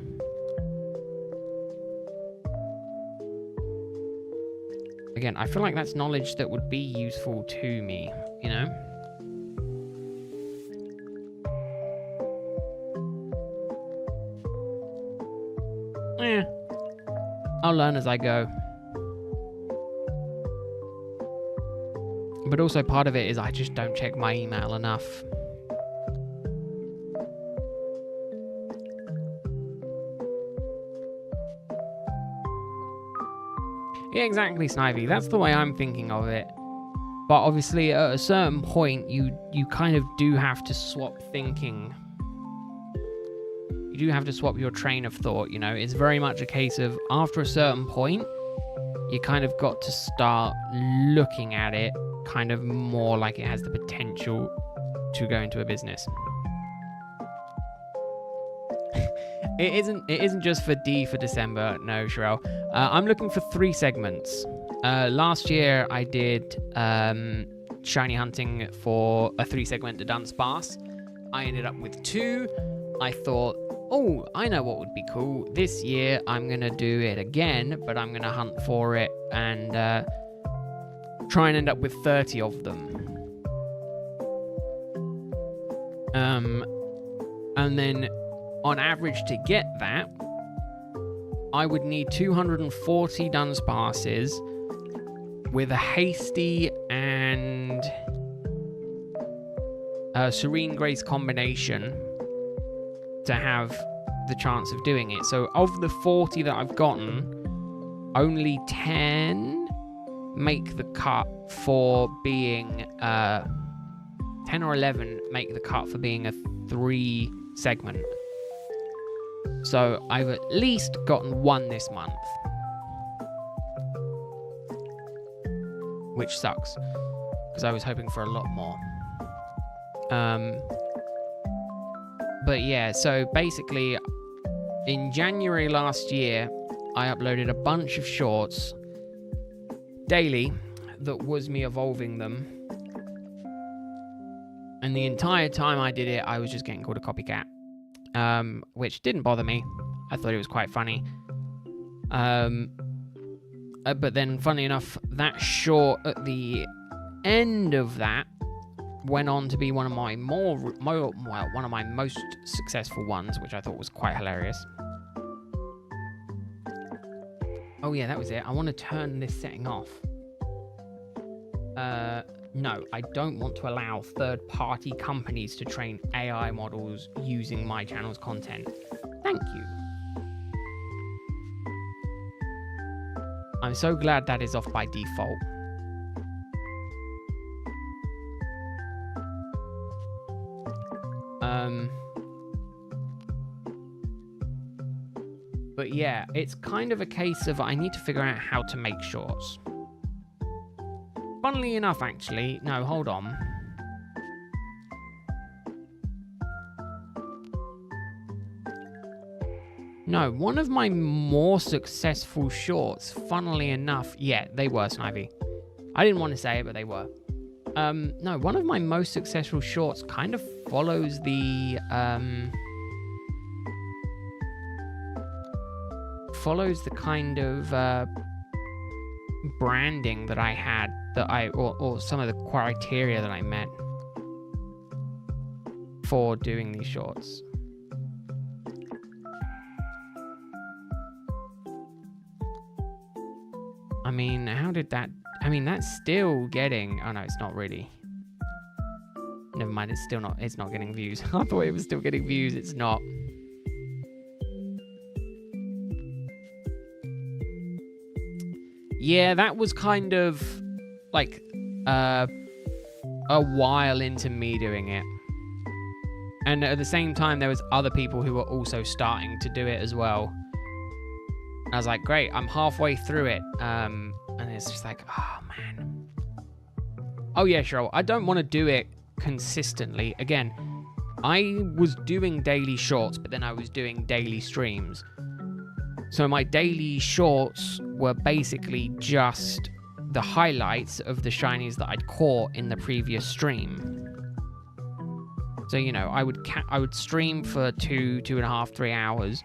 Again, I feel like that's knowledge that would be useful to me, you know? I'll learn as I go. But also part of it is I just don't check my email enough. Yeah, exactly, Snivy. That's the way I'm thinking of it. But obviously, at a certain point, you kind of do have to swap thinking. You do have to swap your train of thought, you know? It's very much a case of, after a certain point, you kind of got to start looking at it kind of more like it has the potential to go into a business. It isn't just for D for December, no, Sherelle. I'm looking for 3 segments. Last year I did shiny hunting for a 3-segment to Dunsparce. I ended up with 2. I thought, oh, I know what would be cool. This year I'm gonna do it again, but I'm gonna hunt for it and try and end up with 30 of them. And then on average to get that, I would need 240 Dunsparces with a hasty and serene grace combination to have the chance of doing it. So of the 40 that I've gotten, only 10 make the cut for being 10 or 11 make the cut for being a 3-segment. So I've at least gotten 1 this month, which sucks because I was hoping for a lot more. But yeah, so basically in January last year, I uploaded a bunch of shorts daily that was me evolving them. And the entire time I did it, I was just getting called a copycat, which didn't bother me. I thought it was quite funny. But then, funny enough, that short at the end of that went on to be one of my one of my most successful ones, which I thought was quite hilarious. Oh yeah, that was it. I want to turn this setting off. No, I don't want to allow third-party companies to train AI models using my channel's content. Thank you. I'm so glad that is off by default. But yeah, it's kind of a case of I need to figure out how to make shorts. funnily enough, actually, no, hold on. No, one of my more successful shorts, funnily enough, yeah, they were Snivy. I didn't want to say it, but they were. No, one of my most successful shorts kind of follows the, kind of, branding that I had, or some of the criteria that I met for doing these shorts. I mean, how did that... I mean, that's still getting... Oh, no, it's not really. Never mind, it's still not... It's not getting views. I thought it was still getting views. It's not. Yeah, that was kind of, like, a while into me doing it. And at the same time, there was other people who were also starting to do it as well. I was like, great, I'm halfway through it. And it's just like, oh, man. Oh, yeah, sure. I don't want to do it consistently. Again, I was doing daily shorts, but then I was doing daily streams. So my daily shorts were basically just the highlights of the shinies that I'd caught in the previous stream. So, you know, I would stream for 2.5, 3 hours.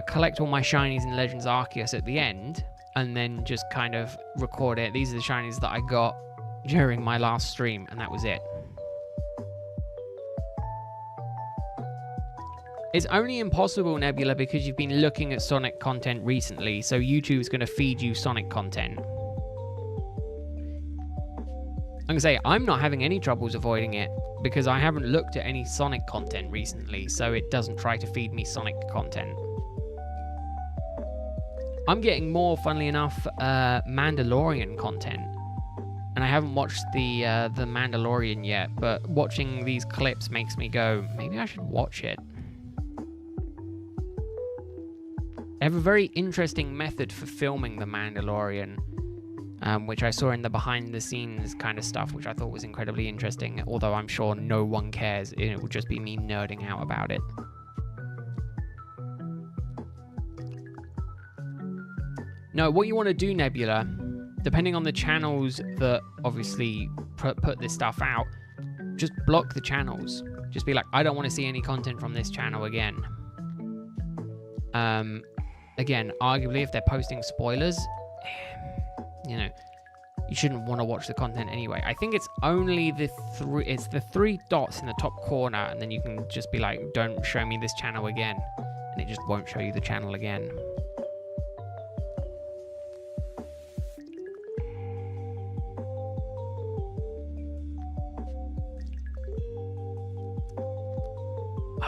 Collect all my shinies in Legends Arceus at the end, and then just kind of record it. These are the shinies that I got during my last stream, and that was it. It's only impossible, Nebula, because you've been looking at Sonic content recently, so YouTube's going to feed you Sonic content. I'm going to say, I'm not having any troubles avoiding it, because I haven't looked at any Sonic content recently, so it doesn't try to feed me Sonic content. I'm getting more, funnily enough, Mandalorian content. And I haven't watched the Mandalorian yet, but watching these clips makes me go, maybe I should watch it. They have a very interesting method for filming the Mandalorian, which I saw in the behind-the-scenes kind of stuff, which I thought was incredibly interesting, although I'm sure no one cares. It would just be me nerding out about it. No, what you want to do, Nebula, depending on the channels that obviously put this stuff out, just block the channels. Just be like, I don't want to see any content from this channel again. Again, arguably, if they're posting spoilers, you know, you shouldn't want to watch the content anyway. I think it's only the three dots in the top corner, and then you can just be like, don't show me this channel again, and it just won't show you the channel again.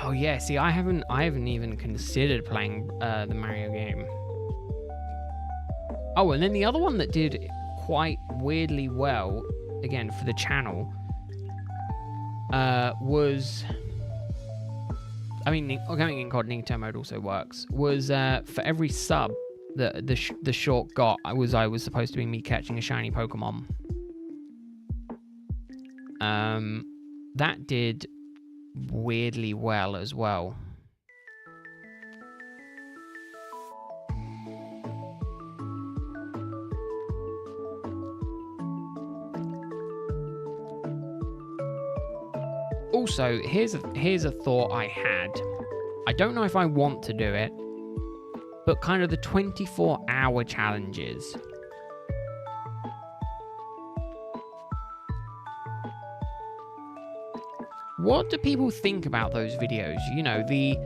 Oh yeah, see, I haven't even considered playing the Mario game. Oh, and then the other one that did quite weirdly well, again for the channel, was, I mean, going incognito mode also works. Was for every sub that the short got, I was supposed to be me catching a shiny Pokemon. That did weirdly well as well. Also, here's a thought I had. I don't know if I want to do it, but kind of the 24-hour challenges. What do people think about those videos? You know, the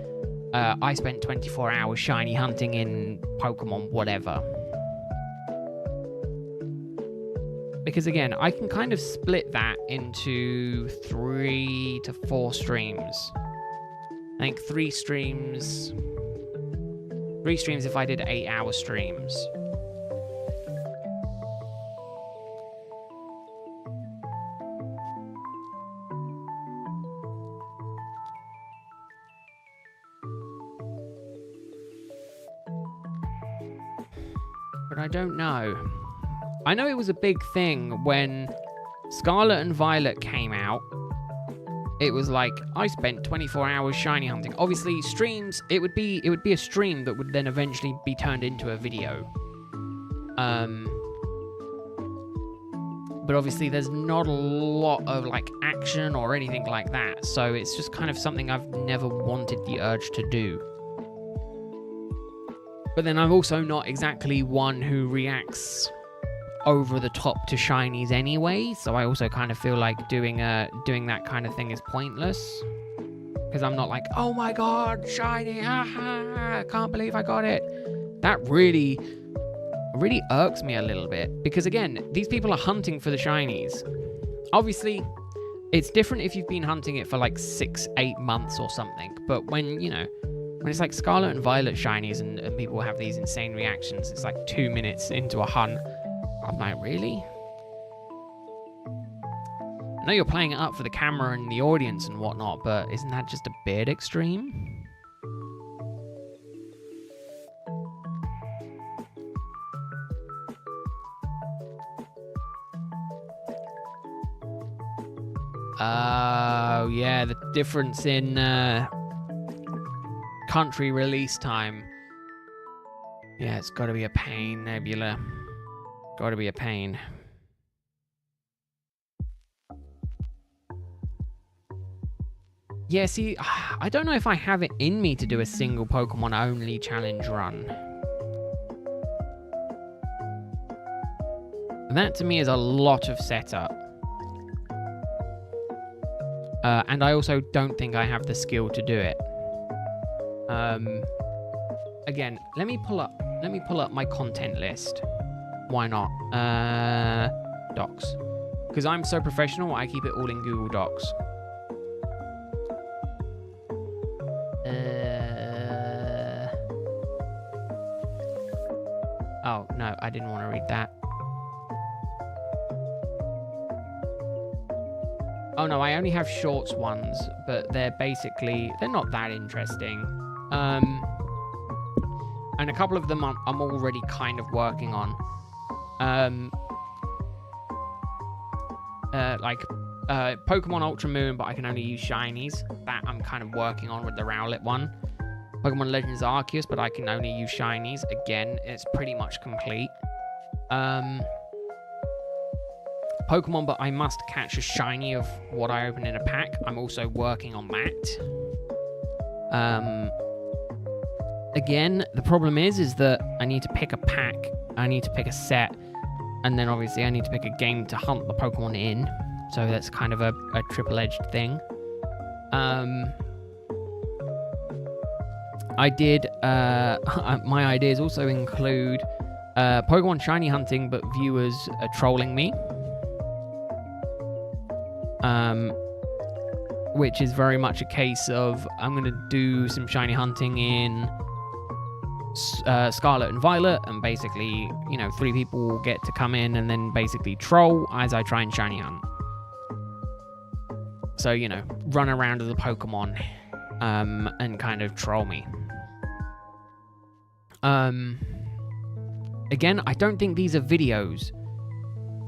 I spent 24 hours shiny hunting in Pokemon, whatever. Because again, I can kind of split that into 3 to 4 streams. I think 3 streams if I did 8-hour streams. But I don't know. I know it was a big thing when Scarlet and Violet came out. It was like, I spent 24 hours shiny hunting. Obviously, streams, it would be a stream that would then eventually be turned into a video. But obviously there's not a lot of like action or anything like that. So it's just kind of something I've never wanted the urge to do. But then I'm also not exactly one who reacts over the top to shinies anyway, so I also kind of feel like doing that kind of thing is pointless, because I'm not like, oh my god, shiny, haha, I can't believe I got it. That really irks me a little bit, because again, these people are hunting for the shinies. Obviously it's different if you've been hunting it for like 6-8 months or something, but when it's like Scarlet and Violet shinies and people have these insane reactions, it's like 2 minutes into a hunt. I'm like, really? I know you're playing it up for the camera and the audience and whatnot, but isn't that just a bit extreme? Oh, yeah, the difference in country release time. Yeah, it's got to be a pain, Nebula. Got to be a pain. Yeah, see, I don't know if I have it in me to do a single Pokemon only challenge run. That to me is a lot of setup. And I also don't think I have the skill to do it. Again, let me pull up my content list. Why not? Docs. Because I'm so professional, I keep it all in Google Docs. Oh, no, I didn't want to read that. Oh, no, I only have shorts ones, but they're not that interesting. And a couple of them I'm already kind of working on. Like Pokemon Ultra Moon, but I can only use shinies. That I'm kind of working on with the Rowlet one. Pokemon Legends Arceus, but I can only use shinies. Again, it's pretty much complete. Pokemon, but I must catch a shiny of what I open in a pack. I'm also working on that. Again, the problem is that I need to pick a pack, I need to pick a set, and then obviously I need to pick a game to hunt the Pokemon in. So that's kind of a triple-edged thing. I did, my ideas also include Pokemon shiny hunting, but viewers are trolling me. Which is very much a case of, I'm going to do some shiny hunting in Scarlet and Violet, and basically, 3 people will get to come in and then basically troll as I try and shiny hunt. So, run around as a Pokemon, and kind of troll me. Again, I don't think these are videos.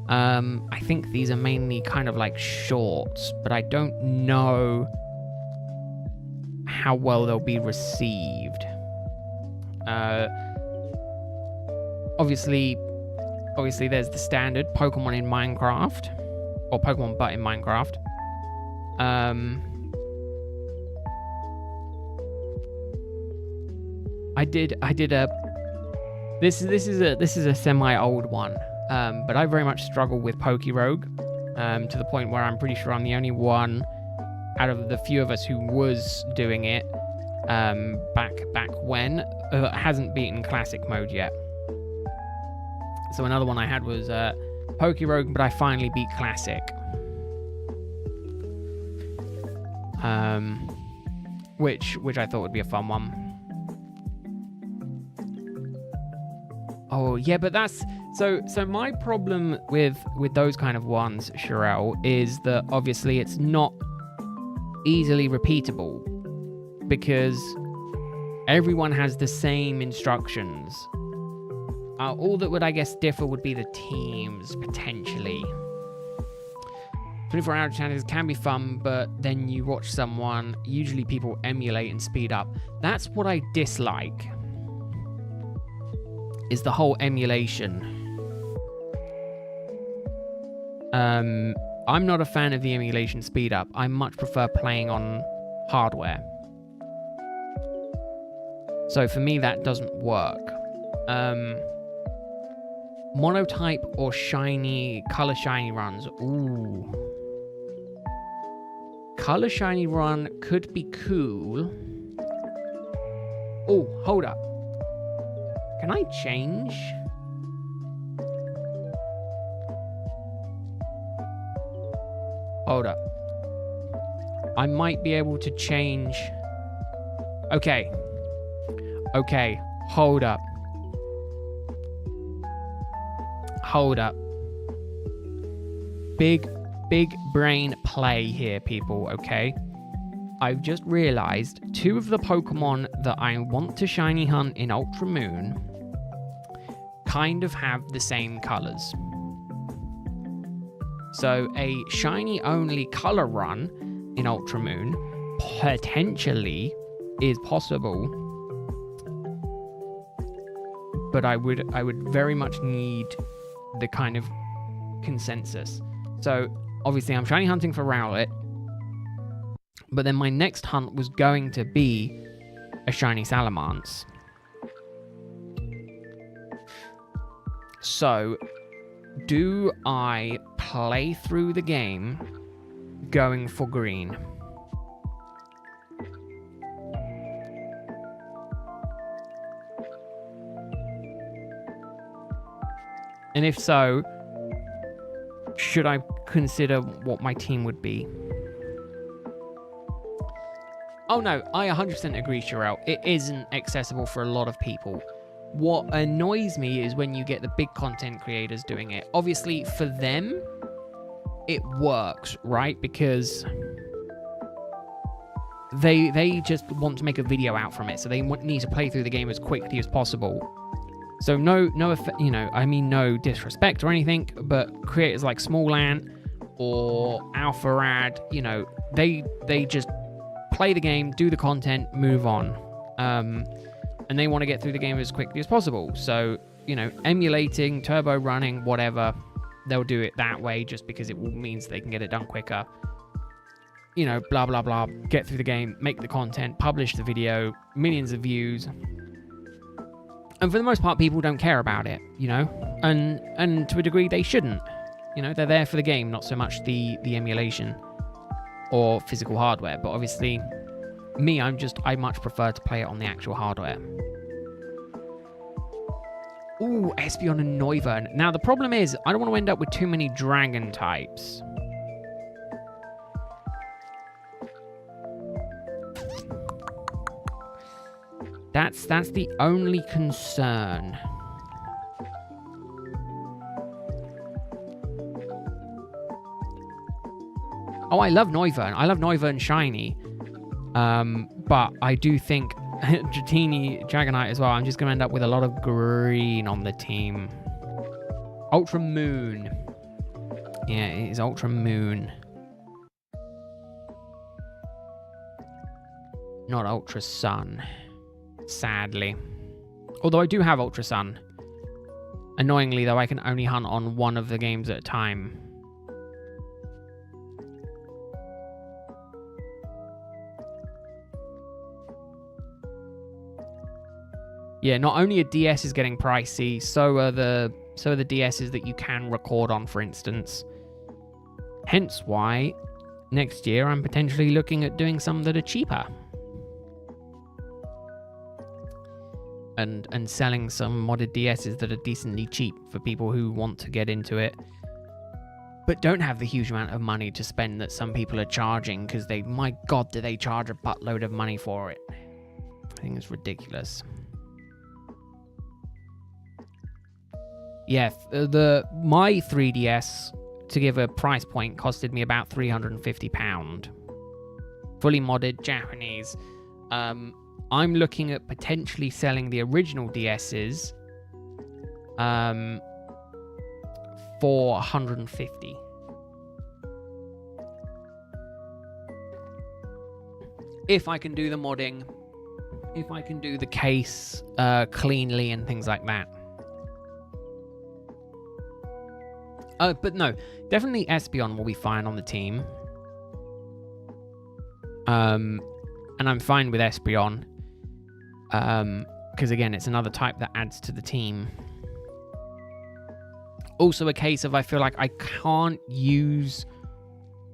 I think these are mainly kind of like shorts, but I don't know how well they'll be received. Obviously there's the standard Pokemon in Minecraft, or Pokemon but in Minecraft. I did a this is a semi-old one, but I very much struggle with Pokerogue, to the point where I'm pretty sure I'm the only one out of the few of us who was doing it back when hasn't beaten Classic mode yet. So another one I had was Pokerogue, but I finally beat Classic. Which I thought would be a fun one. Oh yeah, but that's so my problem with those kind of ones, Sherelle, is that obviously it's not easily repeatable because everyone has the same instructions. All that would, I guess, differ would be the teams, potentially. 24-hour challenges can be fun, but then you watch someone, usually people emulate and speed up. That's what I dislike, is the whole emulation. I'm not a fan of the emulation speed up. I much prefer playing on hardware. So for me, that doesn't work. Monotype or shiny, color shiny runs. Ooh. Color shiny run could be cool. Oh, hold up. Can I change? Hold up. I might be able to change. Okay. Okay, hold up. Hold up. Big brain play here, people, okay? I've just realized 2 of the Pokemon that I want to shiny hunt in Ultra Moon kind of have the same colors. So a shiny only color run in Ultra Moon potentially is possible, but I would very much need the kind of consensus. So obviously I'm shiny hunting for Rowlet, but then my next hunt was going to be a shiny Salamence. So do I play through the game going for green? And if so, should I consider what my team would be? Oh no, I 100% agree, Sherelle. It isn't accessible for a lot of people. What annoys me is when you get the big content creators doing it. Obviously, for them, it works, right? Because they just want to make a video out from it, so they need to play through the game as quickly as possible. So no disrespect or anything, but creators like Small Ant or Alpharad, they just play the game, do the content, move on. And they want to get through the game as quickly as possible. So, emulating, turbo running, whatever, they'll do it that way just because it means they can get it done quicker. Blah, blah, blah, get through the game, make the content, publish the video, millions of views. And for the most part, people don't care about it, and to a degree they shouldn't. They're there for the game, not so much the emulation or physical hardware. But obviously, me, I much prefer to play it on the actual hardware. Ooh, Espeon and Noivern. Now, the problem is, I don't want to end up with too many dragon types. That's the only concern. Oh, I love Noivern. I love Noivern shiny. But I do think Dratini, Dragonite as well. I'm just going to end up with a lot of green on the team. Ultra Moon. Yeah, it is Ultra Moon. Not Ultra Sun. Sadly. Although I do have Ultra Sun. Annoyingly, though, I can only hunt on one of the games at a time. Yeah, not only a DS is getting pricey, so are the DSs that you can record on, for instance. Hence why next year I'm potentially looking at doing some that are cheaper. And selling some modded DSs that are decently cheap for people who want to get into it, but don't have the huge amount of money to spend that some people are charging, because my God, do they charge a buttload of money for it. I think it's ridiculous. Yeah, my 3DS, to give a price point, costed me about £350. Fully modded, Japanese. I'm looking at potentially selling the original DSs for 150. If I can do the modding, if I can do the case cleanly and things like that. But no, definitely Espeon will be fine on the team. And I'm fine with Espeon. Because again, it's another type that adds to the team. Also a case of I feel like I can't use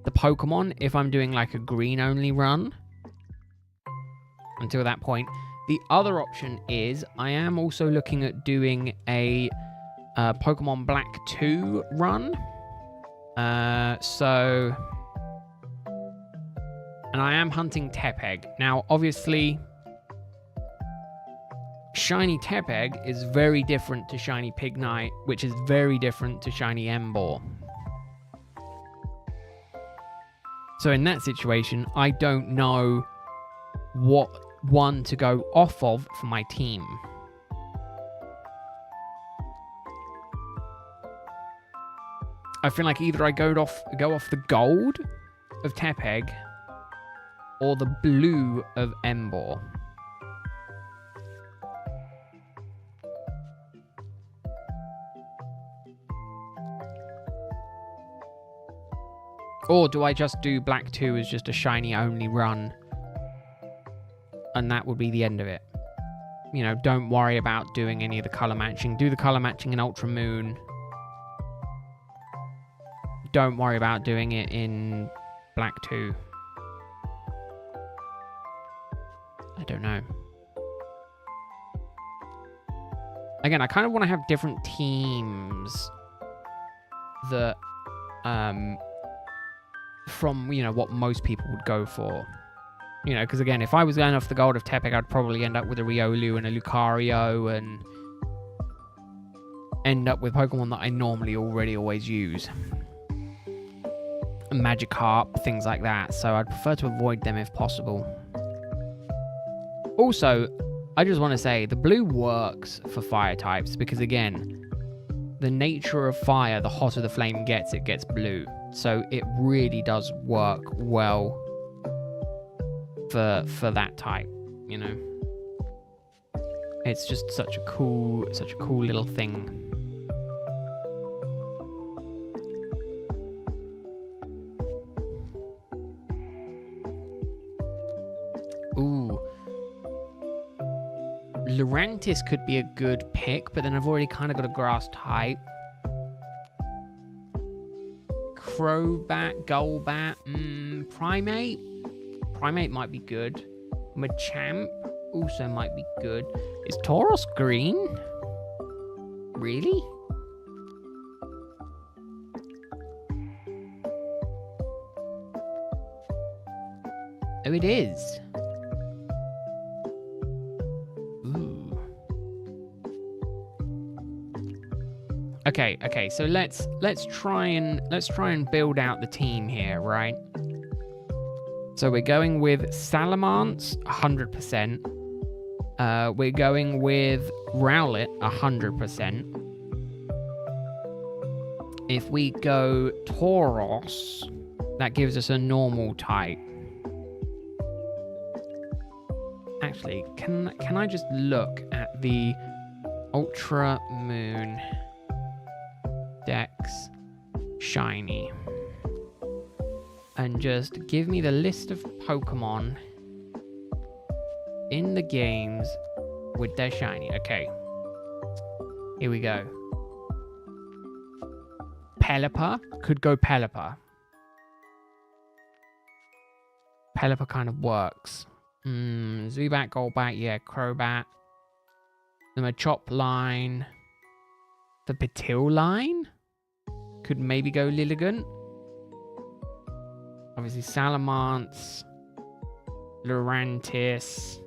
the Pokemon if I'm doing like a green only run. Until that point. The other option is I am also looking at doing a Pokemon Black 2 run. And I am hunting Tepeg. Now, obviously, Shiny Tepeg is very different to Shiny Pignite, which is very different to Shiny Emboar. So in that situation, I don't know what one to go off of for my team. I feel like either I go off the gold of Tepeg or the blue of Emboar. Or do I just do Black 2 as just a shiny only run? And that would be the end of it. You know, don't worry about doing any of the color matching. Do the color matching in Ultra Moon. Don't worry about doing it in Black 2. I don't know. Again, I kind of want to have different teams that, from, you know, what most people would go for. You know, because again, if I was going off the gold of Tepeg, I'd probably end up with a Riolu and a Lucario and end up with Pokemon that I normally always use. Magikarp, things like that. So I'd prefer to avoid them if possible. Also, I just want to say, the blue works for fire types because, again, the nature of fire, the hotter the flame gets, it gets blue. So it really does work well for that type, you know. It's just such a cool little thing. Ooh. Lurantis could be a good pick, but then I've already kind of got a grass type. Crobat, Golbat, Primate? Primate might be good. Machamp also might be good. Is Tauros green? Really? Oh, it is. Ooh. Okay, so let's try and build out the team here, right? So we're going with Salamence 100%. We're going with Rowlet 100%. If we go Tauros, that gives us a normal type. Actually, can I just look at the Ultra Moon Dex Shiny and just give me the list of Pokemon in the games with their shiny? Okay, here we go. Pelipper, could go Pelipper. Pelipper kind of works. Zubat, Golbat, yeah, Crobat. The Machop line. The Petil line? Could maybe go Lilligant. Obviously Salamence. Lurantis.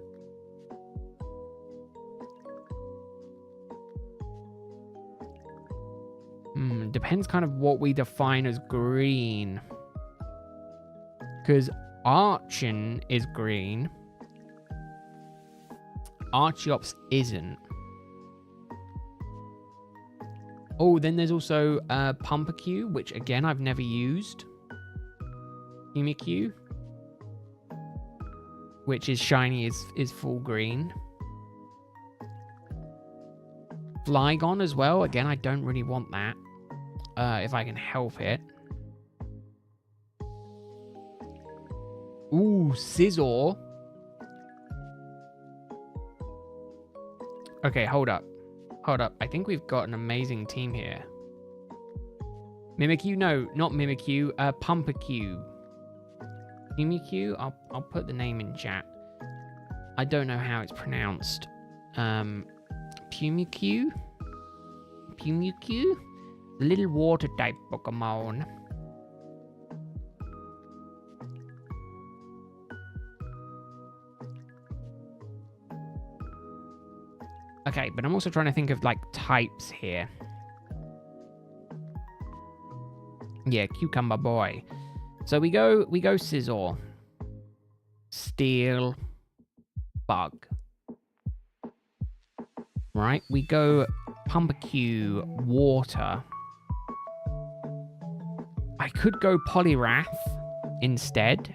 Depends kind of what we define as green. Because Archon is green. Archeops isn't. Oh, then there's also Pumpkin, which again I've never used. Mimikyu, which is shiny, is full green. Flygon as well. Again, I don't really want that. If I can help it. Ooh, Scizor. Okay, hold up. Hold up. I think we've got an amazing team here. Mimikyu? No, not Mimikyu. Pumpkin. Mimikyu? I'll put the name in chat. I don't know how it's pronounced. Pumikyu? Pumikyu? The little water type Pokemon. Okay, but I'm also trying to think of like types here. Yeah, Cucumber Boy. So we go Scizor. Steel. Bug. Right, we go Pumpkin. Water. I could go Poliwrath instead.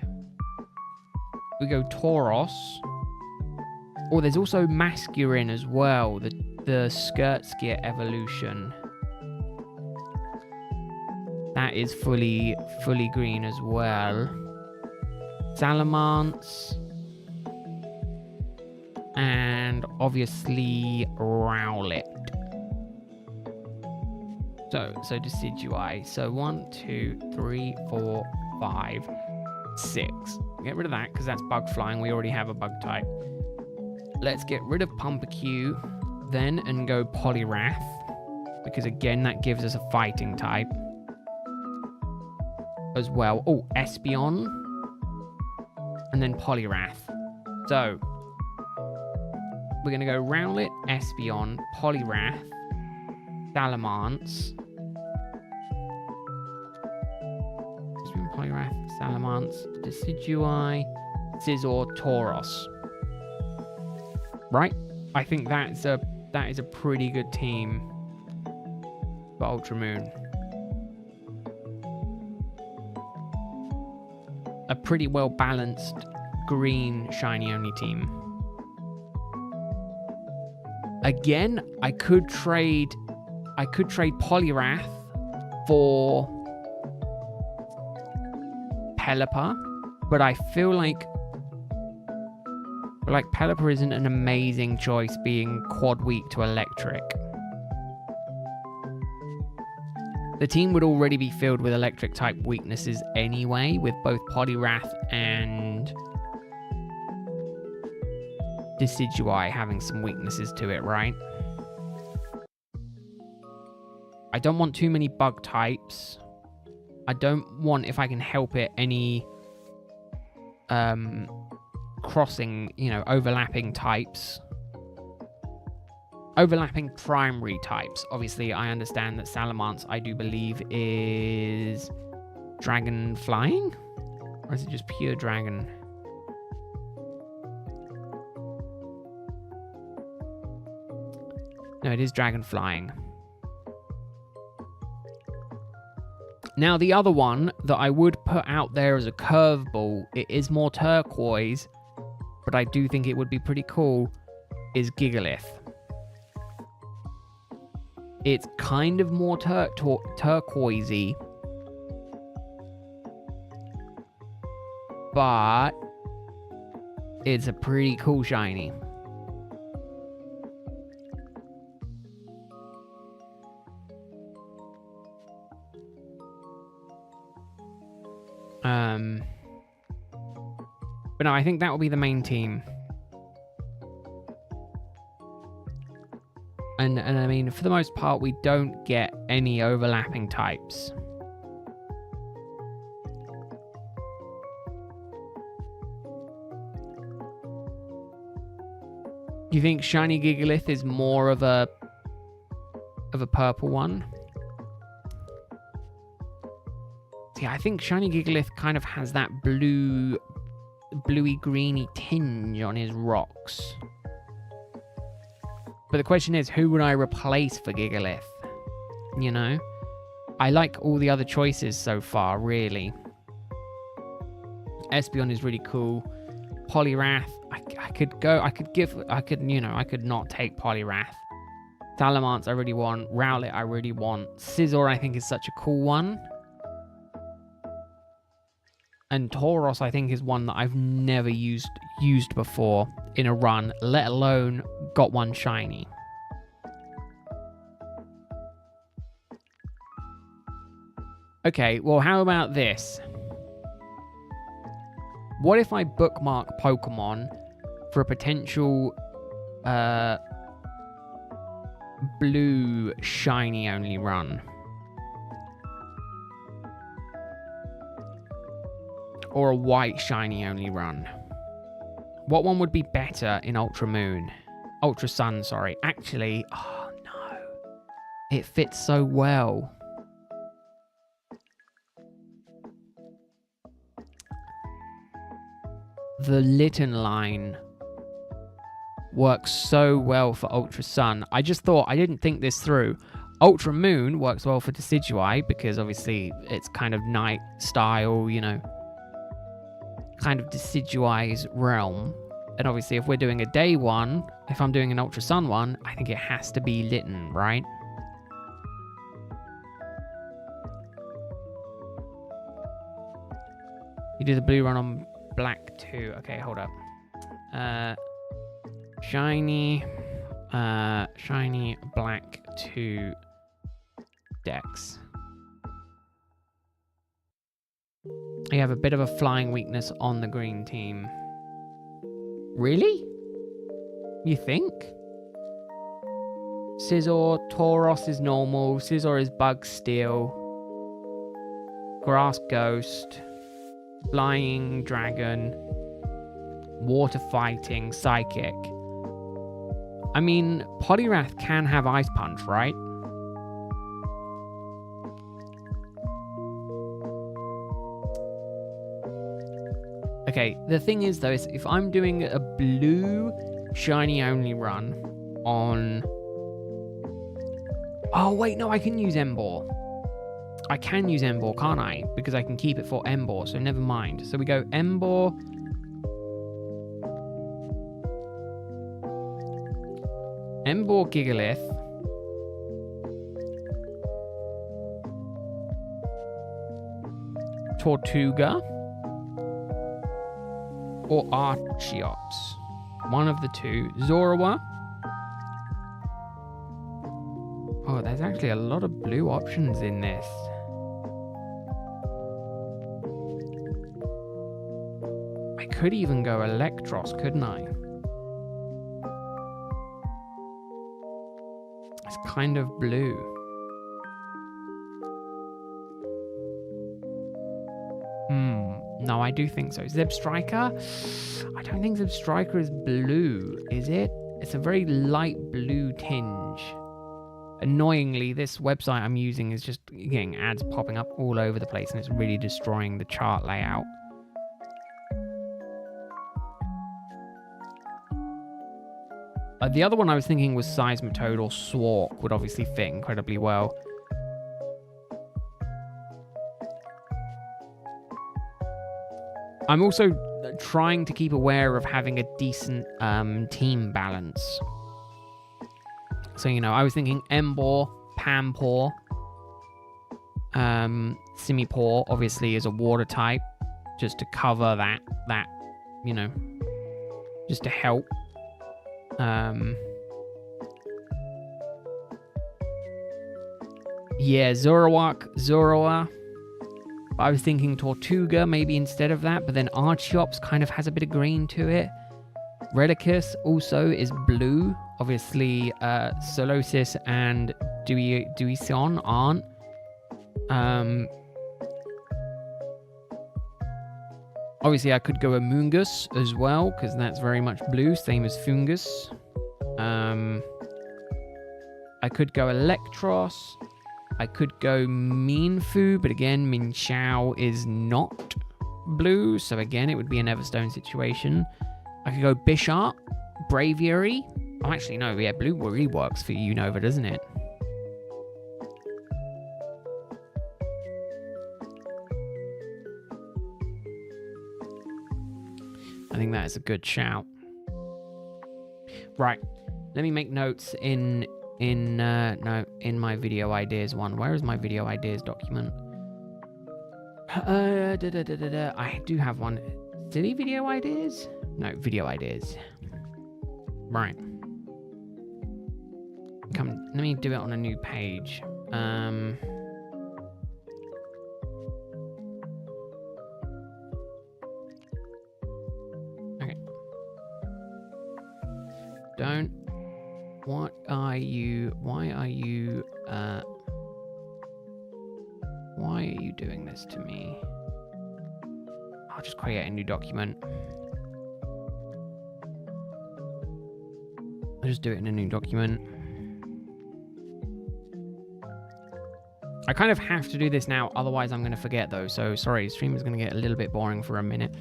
We go Tauros. Oh, there's also Masculine as well, the Skirtskit evolution. That is fully green as well. Salamence. And obviously Rowlet. So Decidueye. So 1, 2, 3, 4, 5, 6. Get rid of that because that's bug flying. We already have a bug type. Let's get rid of Pumpkin then and go Poliwrath. Because again, that gives us a fighting type. As well. Oh, Espeon. And then Poliwrath. So, we're going to go Rowlet, Espeon, Poliwrath, Salamence. Poliwrath, Salamence, Decidueye, Scizor, Tauros. Right? I think that is a pretty good team for Ultramoon. A pretty well balanced green shiny only team. Again, I could trade Poliwrath for Pelipper, but I feel like Pelipper isn't an amazing choice being quad weak to electric. The team would already be filled with electric type weaknesses anyway, with both Poliwrath and Decidueye having some weaknesses to it, right? I don't want too many bug types. I don't want, if I can help it, any crossing, overlapping types. Overlapping primary types. Obviously, I understand that Salamence, I do believe, is dragon flying? Or is it just pure dragon? No, it is dragon flying. Now, the other one that I would put out there as a curveball, it is more turquoise, but I do think it would be pretty cool, is Gigalith. It's kind of more turquoisey, but it's a pretty cool shiny. But no, I think that will be the main team. And I mean, for the most part, we don't get any overlapping types. Do you think Shiny Gigalith is more of a purple one? Yeah, I think Shiny Gigalith kind of has that bluey greeny tinge on his rocks. But the question is, who would I replace for Gigalith? you know? I like all the other choices so far, really. Espeon is really cool. Poliwrath, I could not take Poliwrath. Salamence I really want. Rowlet I really want. Scizor I think is such a cool one. And Tauros I think is one that I've never used before in a run, let alone got one shiny. Okay, well, how about this? What if I bookmark Pokemon for a potential blue shiny only run? Or a white shiny only run? What one would be better in Ultra Moon? Ultra Sun, sorry. Actually, oh no. It fits so well. The Litten line works so well for Ultra Sun. I didn't think this through. Ultra Moon works well for Decidueye because obviously it's kind of night style, you know, kind of Decidueye's realm. And obviously if we're doing a day one, if I'm doing an Ultra Sun one, I think it has to be Litten, right? You do the blue run on black too. Okay, hold up. Shiny black 2 Dex. You have a bit of a flying weakness on the green team. Really? You think? Scizor, Tauros is normal. Scizor is Bug Steel. Grass Ghost. Flying Dragon. Water Fighting, Psychic. I mean, Poliwrath can have Ice Punch, right? Okay, the thing is though, is if I'm doing a blue shiny only run on... Oh wait, no, I can use Emboar. I can use Emboar, can't I? Because I can keep it for Emboar, so never mind. So we go Emboar. Emboar Gigalith. Tortuga. Or Archeops. One of the two. Zorua. Oh, there's actually a lot of blue options in this. I could even go Electros, couldn't I? It's kind of blue. No, I do think so. Zebstrika? I don't think Zebstrika is blue, is it? It's a very light blue tinge. Annoyingly, this website I'm using is just getting ads popping up all over the place and it's really destroying the chart layout. The other one I was thinking was Seismitoad or Swark would obviously fit incredibly well. I'm also trying to keep aware of having a decent team balance. So, you know, I was thinking Emboar, Pampor, Simipour obviously is a water type, just to cover that, you know, just to help. Yeah, Zorua. I was thinking Tortuga maybe instead of that, but then Archeops kind of has a bit of green to it. Relicus also is blue. Obviously, Solosis and Duison aren't. Obviously, I could go Amoonguss as well, because that's very much blue, same as Fungus. I could go Electros. I could go Mienfoo, but again, Minxiao is not blue, so again, it would be an Everstone situation. I could go Bisharp, Braviary. Oh, actually, no, yeah, blue really works for Unova, doesn't it? I think that is a good shout. Right. Let me make notes in my video ideas one. Where is my video ideas document? I do have one. Silly video ideas? No, video ideas. Right. Let me do it on a new page. Okay. Why are you doing this to me? I'll just create a new document. I'll just do it in a new document. I kind of have to do this now, otherwise I'm going to forget though. So sorry, stream is going to get a little bit boring for a minute.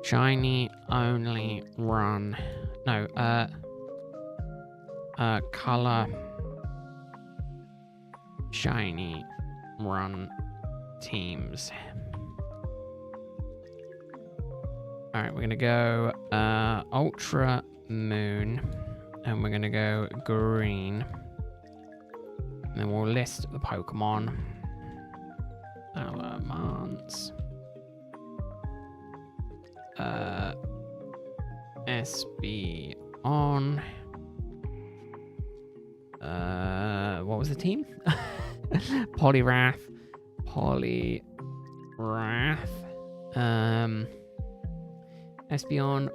Shiny only run. No, color shiny run teams. All right, we're going to go ultra moon, and we're going to go green. And then we'll list the Pokemon. Salamence. SB on. What was the team? Poliwrath. Espeon,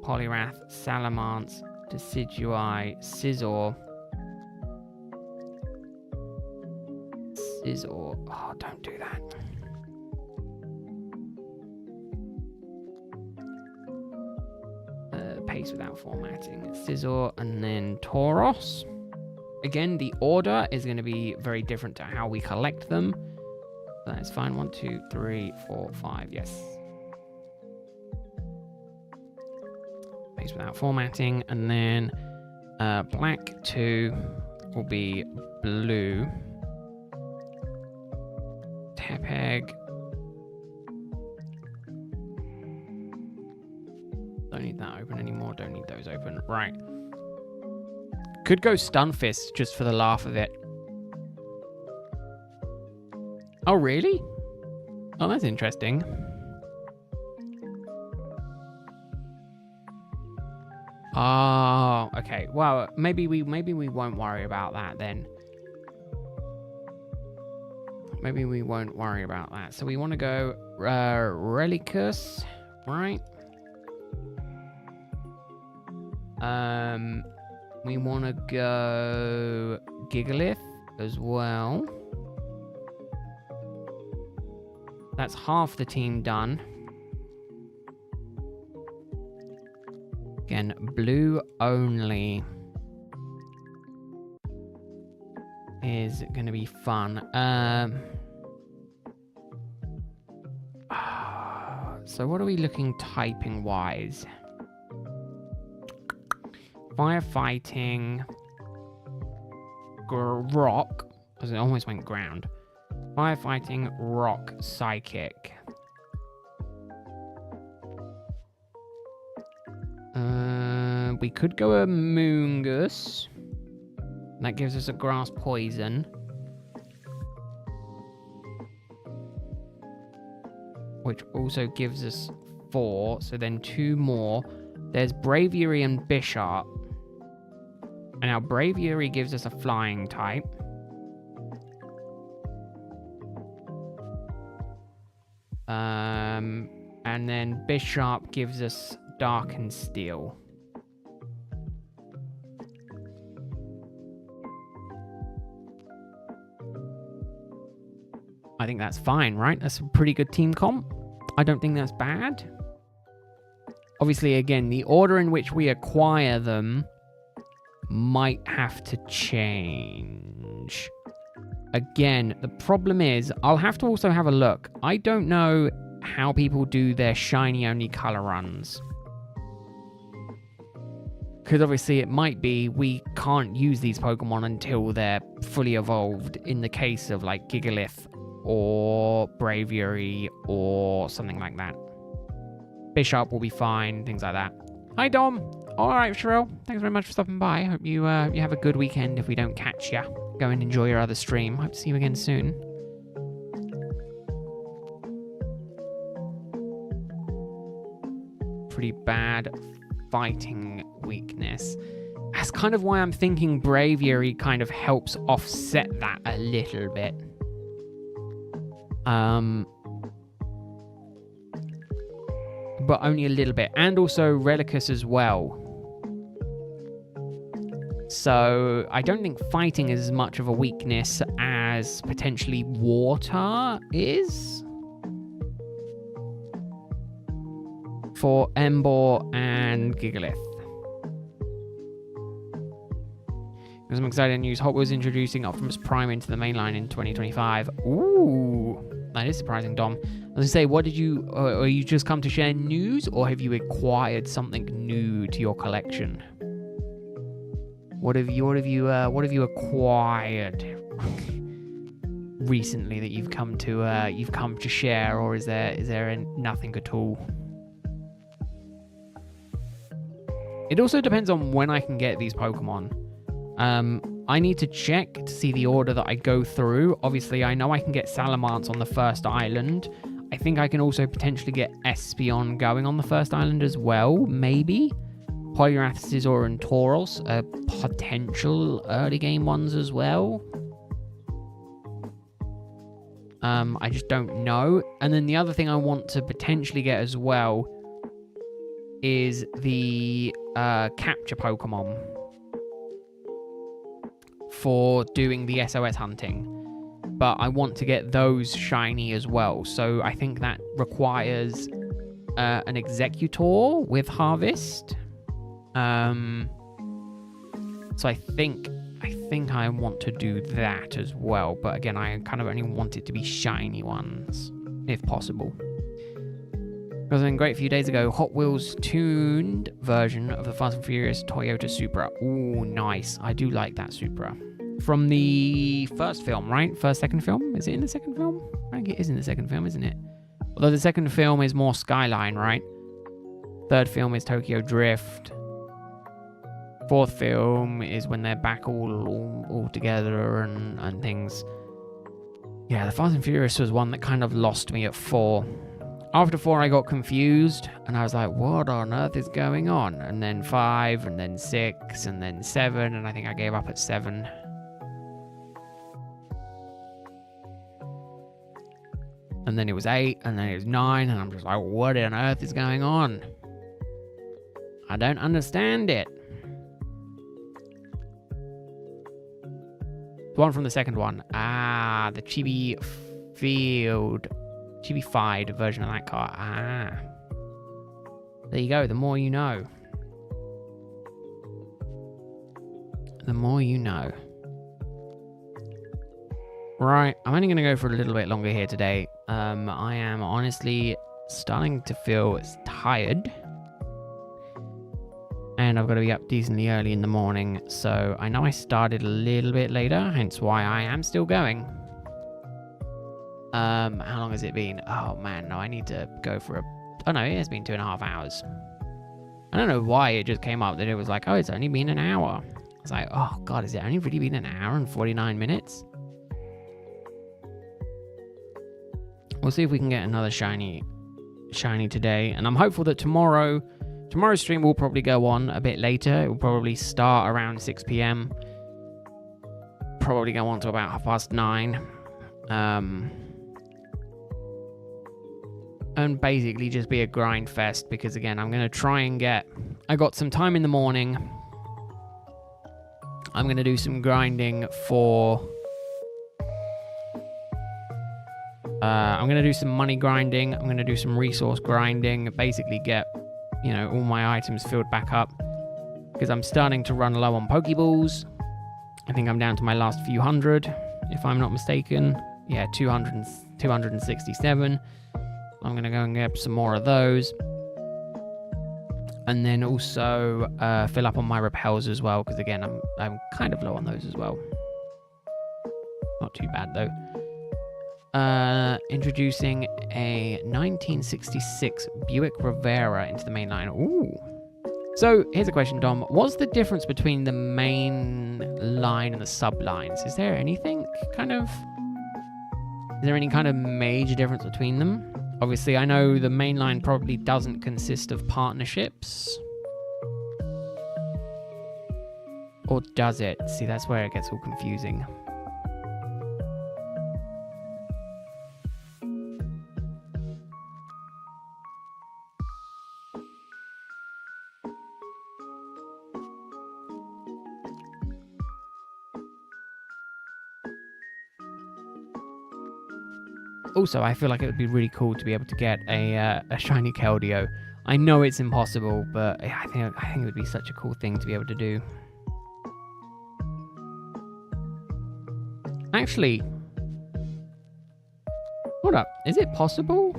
Poliwrath, Salamence, Decidueye, Scizor. Oh, don't do that. Paste without formatting. Scizor and then Tauros. Again, the order is going to be very different to how we collect them. That's fine. 1, 2, 3, 4, 5. Yes. Paste without formatting. And then black 2 will be blue. Tepeg. Don't need that open anymore. Don't need those open. Right. Could go Stunfisk just for the laugh of it. Oh, really? Oh, that's interesting. Oh, okay. Well, maybe we won't worry about that then. Maybe we won't worry about that. So we want to go Relicus, right? We want to go Gigalith as well. That's half the team done. Again, blue only is going to be fun. So what are we looking typing wise? Firefighting, rock, because it almost went ground. Firefighting, rock, psychic. We could go a Moongus. That gives us a grass poison. Which also gives us 4. So then 2 more. There's Braviary and Bisharp. And now Braviary gives us a flying type. And then Bisharp gives us Dark and Steel. I think that's fine, right? That's a pretty good team comp. I don't think that's bad. Obviously, again, the order in which we acquire them might have to change. Again, the problem is, I'll have to also have a look. I don't know how people do their shiny-only color runs. Because obviously it might be we can't use these Pokemon until they're fully evolved in the case of like Gigalith or Braviary or something like that. Bishop will be fine, things like that. Hi, Dom. All right, Sherelle. Thanks very much for stopping by. Hope you have a good weekend if we don't catch ya. Go and enjoy your other stream. Hope to see you again soon. Pretty bad fighting weakness. That's kind of why I'm thinking Braviary kind of helps offset that a little bit. But only a little bit. And also Relicus as well. So I don't think fighting is as much of a weakness as potentially water is. For Embor and Gigalith. Because I'm excited to news. Hot Wheels introducing Optimus Prime into the main line in 2025. Ooh, that is surprising, Dom. I was going to say, are you just come to share news, or have you acquired something new to your collection? What have you acquired recently that you've come to share, or is there nothing at all? It also depends on when I can get these Pokemon. I need to check to see the order that I go through. Obviously, I know I can get Salamence on the first island. I think I can also potentially get Espeon going on the first island as well, maybe. Polyrath, Scizor, and Tauros are potential early game ones as well. I just don't know. And then the other thing I want to potentially get as well is the capture Pokemon for doing the SOS hunting. But I want to get those shiny as well. So I think that requires an Executor with Harvest. So I think I want to do that as well. But again, I kind of only want it to be shiny ones, if possible. Because a great few days ago, Hot Wheels tuned version of the Fast and Furious Toyota Supra. Ooh, nice. I do like that Supra. From the first film, right? Second film? Is it in the second film? I think it is in the second film, isn't it? Although the second film is more Skyline, right? Third film is Tokyo Drift. Fourth film is when they're back all together and things. Yeah, the Fast and Furious was one that kind of lost me at 4. After 4, I got confused, and I was like, what on earth is going on? And then 5, and then 6, and then 7, and I think I gave up at 7. And then it was 8, and then it was 9, and I'm just like, what on earth is going on? I don't understand it. The one from the second one. Ah, the chibi-fied version of that car. Ah. There you go, the more you know. The more you know. Right, I'm only going to go for a little bit longer here today. I am honestly starting to feel tired. And I've got to be up decently early in the morning. So I know I started a little bit later, hence why I am still going. How long has it been? Oh man, no, I need to go for a... Oh no, it has been 2.5 hours. I don't know why it just came up that it was like, oh, it's only been an hour. I was like, oh god, has it only really been an hour and 49 minutes? We'll see if we can get another shiny today. And I'm hopeful that tomorrow's stream will probably go on a bit later. It will probably start around 6 p.m. Probably go on to about 9:30. And basically just be a grind fest, because again, I'm going to try and I got some time in the morning. I'm going to do some grinding for... I'm going to do some money grinding. I'm going to do some resource grinding. Basically get, all my items filled back up. Because I'm starting to run low on Pokeballs. I think I'm down to my last few hundred, if I'm not mistaken. Yeah, 267. I'm going to go and get some more of those. And then also fill up on my repels as well, because again, I'm kind of low on those as well. Not too bad though. Introducing a 1966 Buick Rivera into the main line. Ooh. So, here's a question, Dom. What's the difference between the main line and the sublines? Is there anything kind of... Is there any kind of major difference between them? Obviously, I know the main line probably doesn't consist of partnerships. Or does it? See, that's where it gets all confusing. Also, I feel like it would be really cool to be able to get a shiny Keldeo. I know it's impossible, but I think it would be such a cool thing to be able to do. Actually, hold up. Is it possible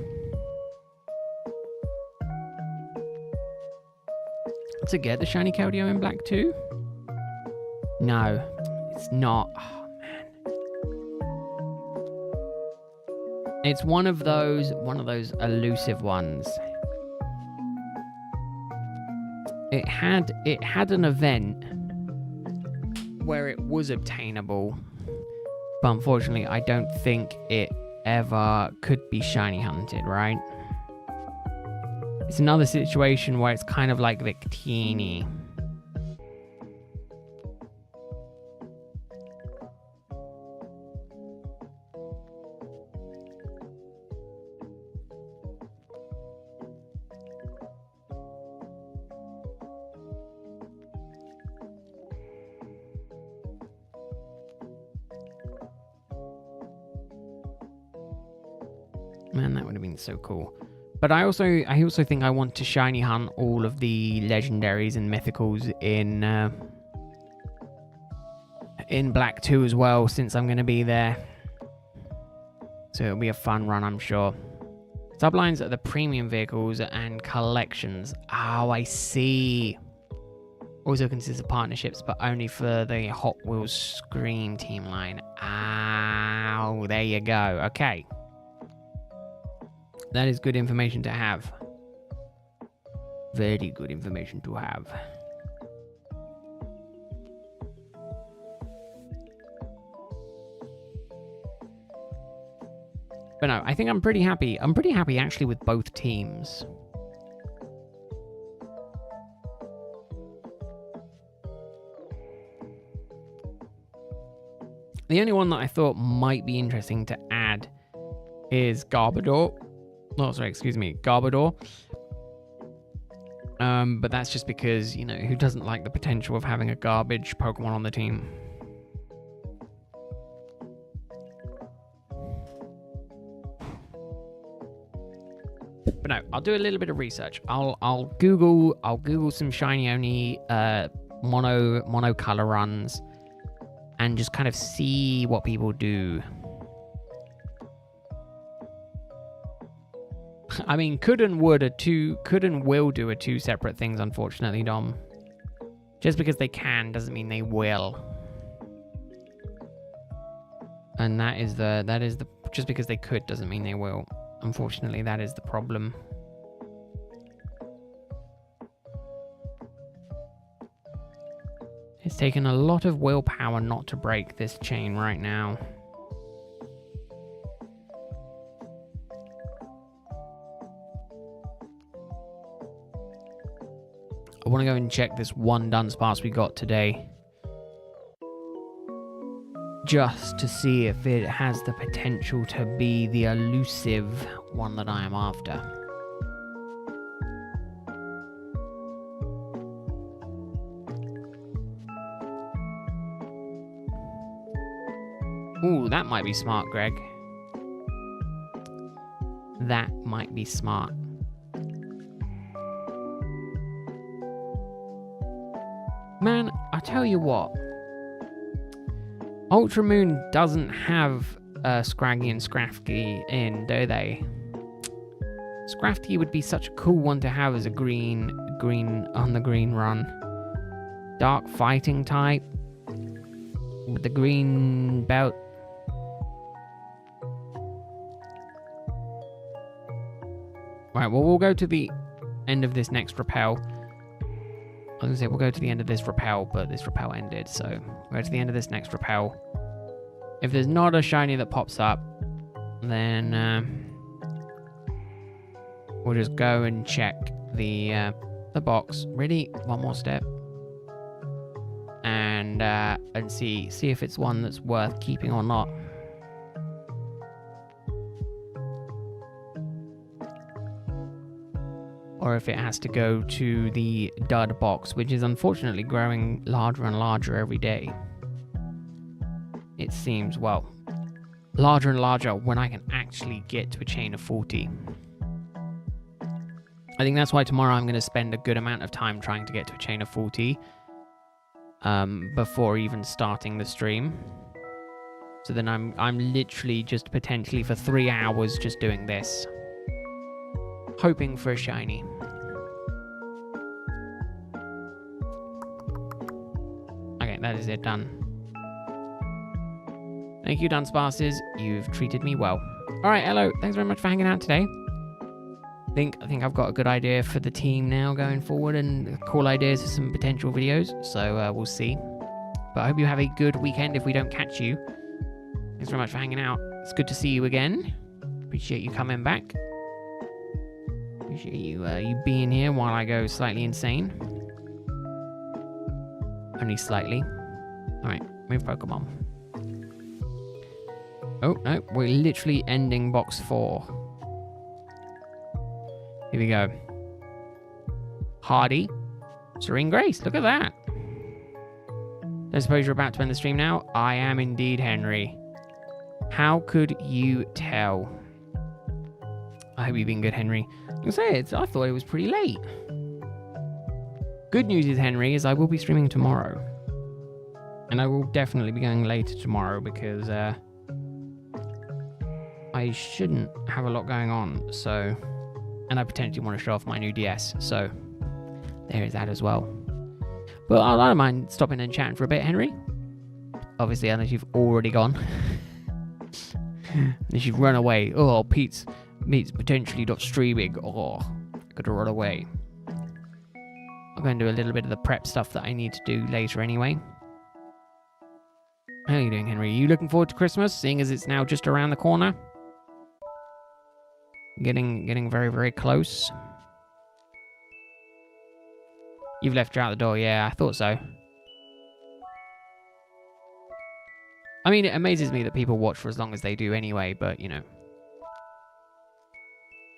to get the shiny Keldeo in black too? No, it's not. It's one of those elusive ones. It had an event where it was obtainable, but unfortunately I don't think it ever could be shiny hunted, right? It's another situation where it's kind of like Victini. Man, that would have been so cool. But I also think I want to shiny hunt all of the legendaries and mythicals in Black 2 as well, since I'm going to be there. So it'll be a fun run, I'm sure. Sublines are the premium vehicles and collections. Oh, I see. Also consists of partnerships, but only for the Hot Wheels Scream team line. Oh, there you go. Okay. That is good information to have. Very good information to have. But no, I think I'm pretty happy. I'm pretty happy actually with both teams. The only one that I thought might be interesting to add is Garbodor. Oh, sorry, excuse me, Garbodor. But that's just because, you know, who doesn't like the potential of having a garbage Pokemon on the team? But no, I'll do a little bit of research. I'll Google some shiny only mono color runs and just kind of see what people do. I mean, could and will do are two separate things, unfortunately, Dom. Just because they can doesn't mean they will. And that is the just because they could doesn't mean they will. Unfortunately, that is the problem. It's taken a lot of willpower not to break this chain right now. I want to go and check this one Dunsparce we got today. Just to see if it has the potential to be the elusive one that I am after. Ooh, that might be smart, Greg. That might be smart. Man, I tell you what. Ultra Moon doesn't have Scraggy and Scrafty in, do they? Scrafty would be such a cool one to have as a green on the green run. Dark fighting type with the green belt. Right, well, we'll go to the end of this next rappel. I was going to say, we'll go to the end of this rappel, but this rappel ended, so we'll go to the end of this next rappel. If there's not a shiny that pops up, then we'll just go and check the box. Really, one more step. And see if it's one that's worth keeping or not. Or if it has to go to the dud box, which is unfortunately growing larger and larger every day. It seems, well, larger and larger when I can actually get to a chain of 40. I think that's why tomorrow I'm going to spend a good amount of time trying to get to a chain of 40 before even starting the stream. So then I'm literally just potentially for 3 hours just doing this, hoping for a shiny. Okay, that is it, done. Thank you, Dunsparces. You've treated me well. All right, hello. Thanks very much for hanging out today. I think I've got a good idea for the team now going forward and cool ideas for some potential videos. So we'll see. But I hope you have a good weekend if we don't catch you. Thanks very much for hanging out. It's good to see you again. Appreciate you coming back. Appreciate you being here while I go slightly insane. Only slightly. All right, move Pokemon. Oh, no, we're literally ending box 4. Here we go. Hardy. Serene Grace, look at that. Don't suppose you're about to end the stream now? I am indeed, Henry. How could you tell? I hope you've been good, Henry. I thought it was pretty late. Good news is, Henry, is I will be streaming tomorrow. And I will definitely be going later tomorrow because I shouldn't have a lot going on, so... And I potentially want to show off my new DS, so there is that as well. But I don't mind stopping and chatting for a bit, Henry. Obviously, unless you've already gone. Unless you've run away. Oh, Pete's potentially not streaming. Oh, I gotta run away. I'm going to do a little bit of the prep stuff that I need to do later anyway. How are you doing, Henry? Are you looking forward to Christmas, seeing as it's now just around the corner? Getting very, very close. You've left her out the door. Yeah, I thought so. I mean, it amazes me that people watch for as long as they do anyway, but, you know.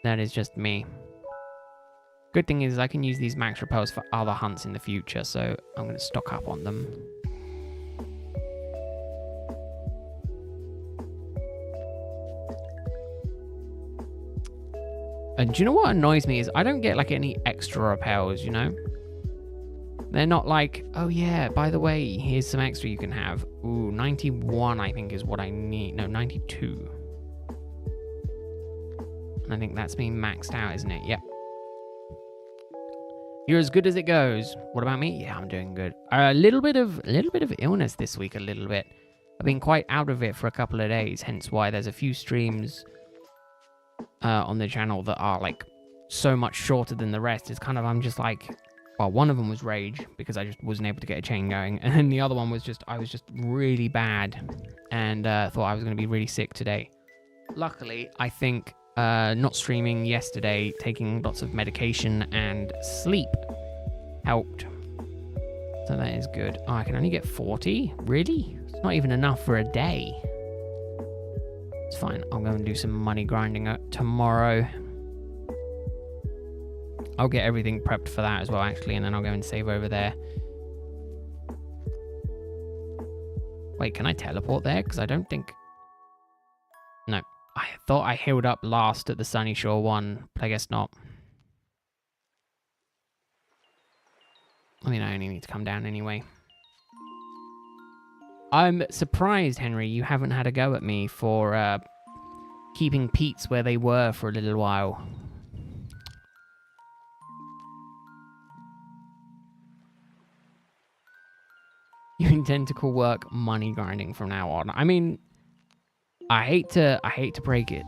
That is just me. Good thing is I can use these max repels for other hunts in the future, so I'm going to stock up on them. And do you know what annoys me is I don't get like any extra repels, you know? They're not like, oh yeah, by the way, here's some extra you can have. Ooh, 91 I think is what I need. No, 92. And I think that's being maxed out, isn't it? Yep. You're as good as it goes. What about me? Yeah, I'm doing good. A little bit of illness this week, a little bit. I've been quite out of it for a couple of days, hence why there's a few streams on the channel that are like so much shorter than the rest. It's kind of, I'm just like, well, one of them was rage because I just wasn't able to get a chain going, and then the other one was just, I was just really bad and thought I was going to be really sick today. Luckily, I think not streaming yesterday, taking lots of medication and sleep helped. So that is good. Oh, I can only get 40? Really? It's not even enough for a day. It's fine. I'll go and do some money grinding tomorrow. I'll get everything prepped for that as well, actually, and then I'll go and save over there. Wait, can I teleport there? Because I don't think... No. I thought I healed up last at the Sunny Shore one, but I guess not. I mean, I only need to come down anyway. I'm surprised, Henry, you haven't had a go at me for keeping Pete's where they were for a little while. You intend to call work money grinding from now on. I mean, I hate to break it,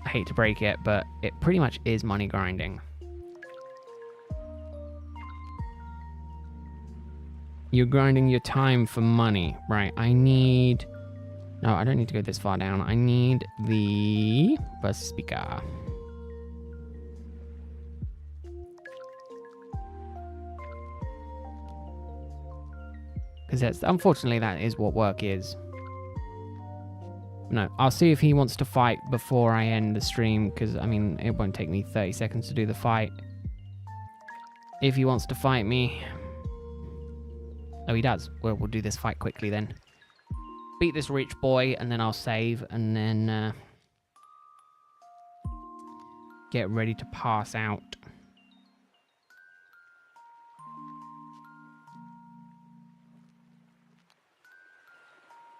I hate to break it, but it pretty much is money grinding. You're grinding your time for money. Right, I need... No, I don't need to go this far down. I need the bus speaker. Because that's... Unfortunately, that is what work is. No, I'll see if he wants to fight before I end the stream, because, I mean, it won't take me 30 seconds to do the fight. If he wants to fight me... Oh, he does. Well, we'll do this fight quickly then. Beat this rich boy, and then I'll save, and then... get ready to pass out.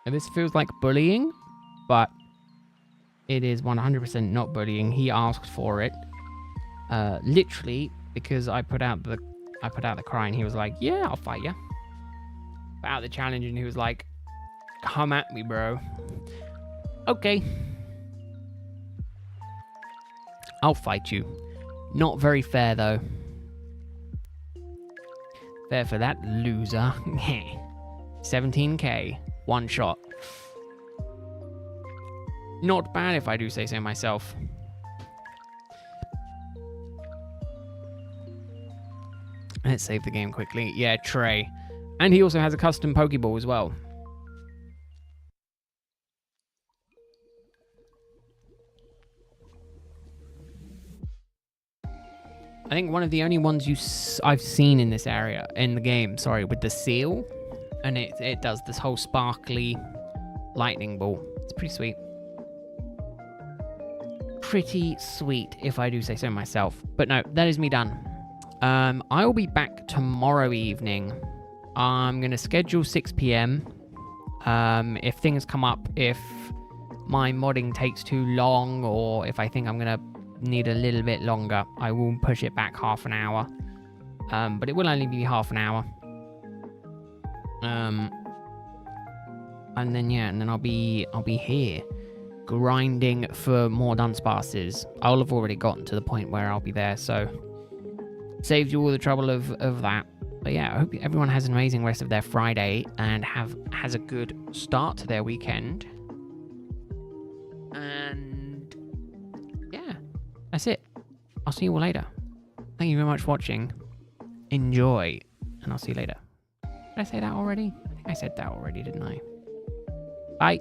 And this feels like bullying, but it is 100% not bullying. He asked for it, literally, because I put out the cry, and he was like, "Yeah, I'll fight you." Put out the challenge, and he was like, "Come at me, bro." Okay, I'll fight you. Not very fair though. Fair for that loser. 17k, one shot. Not bad if I do say so myself. Let's save the game quickly. Yeah, Trey. And he also has a custom Pokeball as well. I think one of the only ones I've seen in this area, in the game, sorry, with the seal. And it does this whole sparkly lightning ball. It's pretty sweet. Pretty sweet, if I do say so myself. But no, that is me done. I will be back tomorrow evening. I'm going to schedule 6 p.m. If things come up, if my modding takes too long, or if I think I'm going to need a little bit longer, I will push it back half an hour. But it will only be half an hour. And then, yeah, and then I'll be here. Grinding for more Dunsparces. I'll have already gotten to the point where I'll be there, so saves you all the trouble of that. But yeah, I hope everyone has an amazing rest of their Friday and has a good start to their weekend. And yeah, that's it. I'll see you all later. Thank you very much for watching. Enjoy, and I'll see you later. Did I say that already? I think I said that already, didn't I? Bye.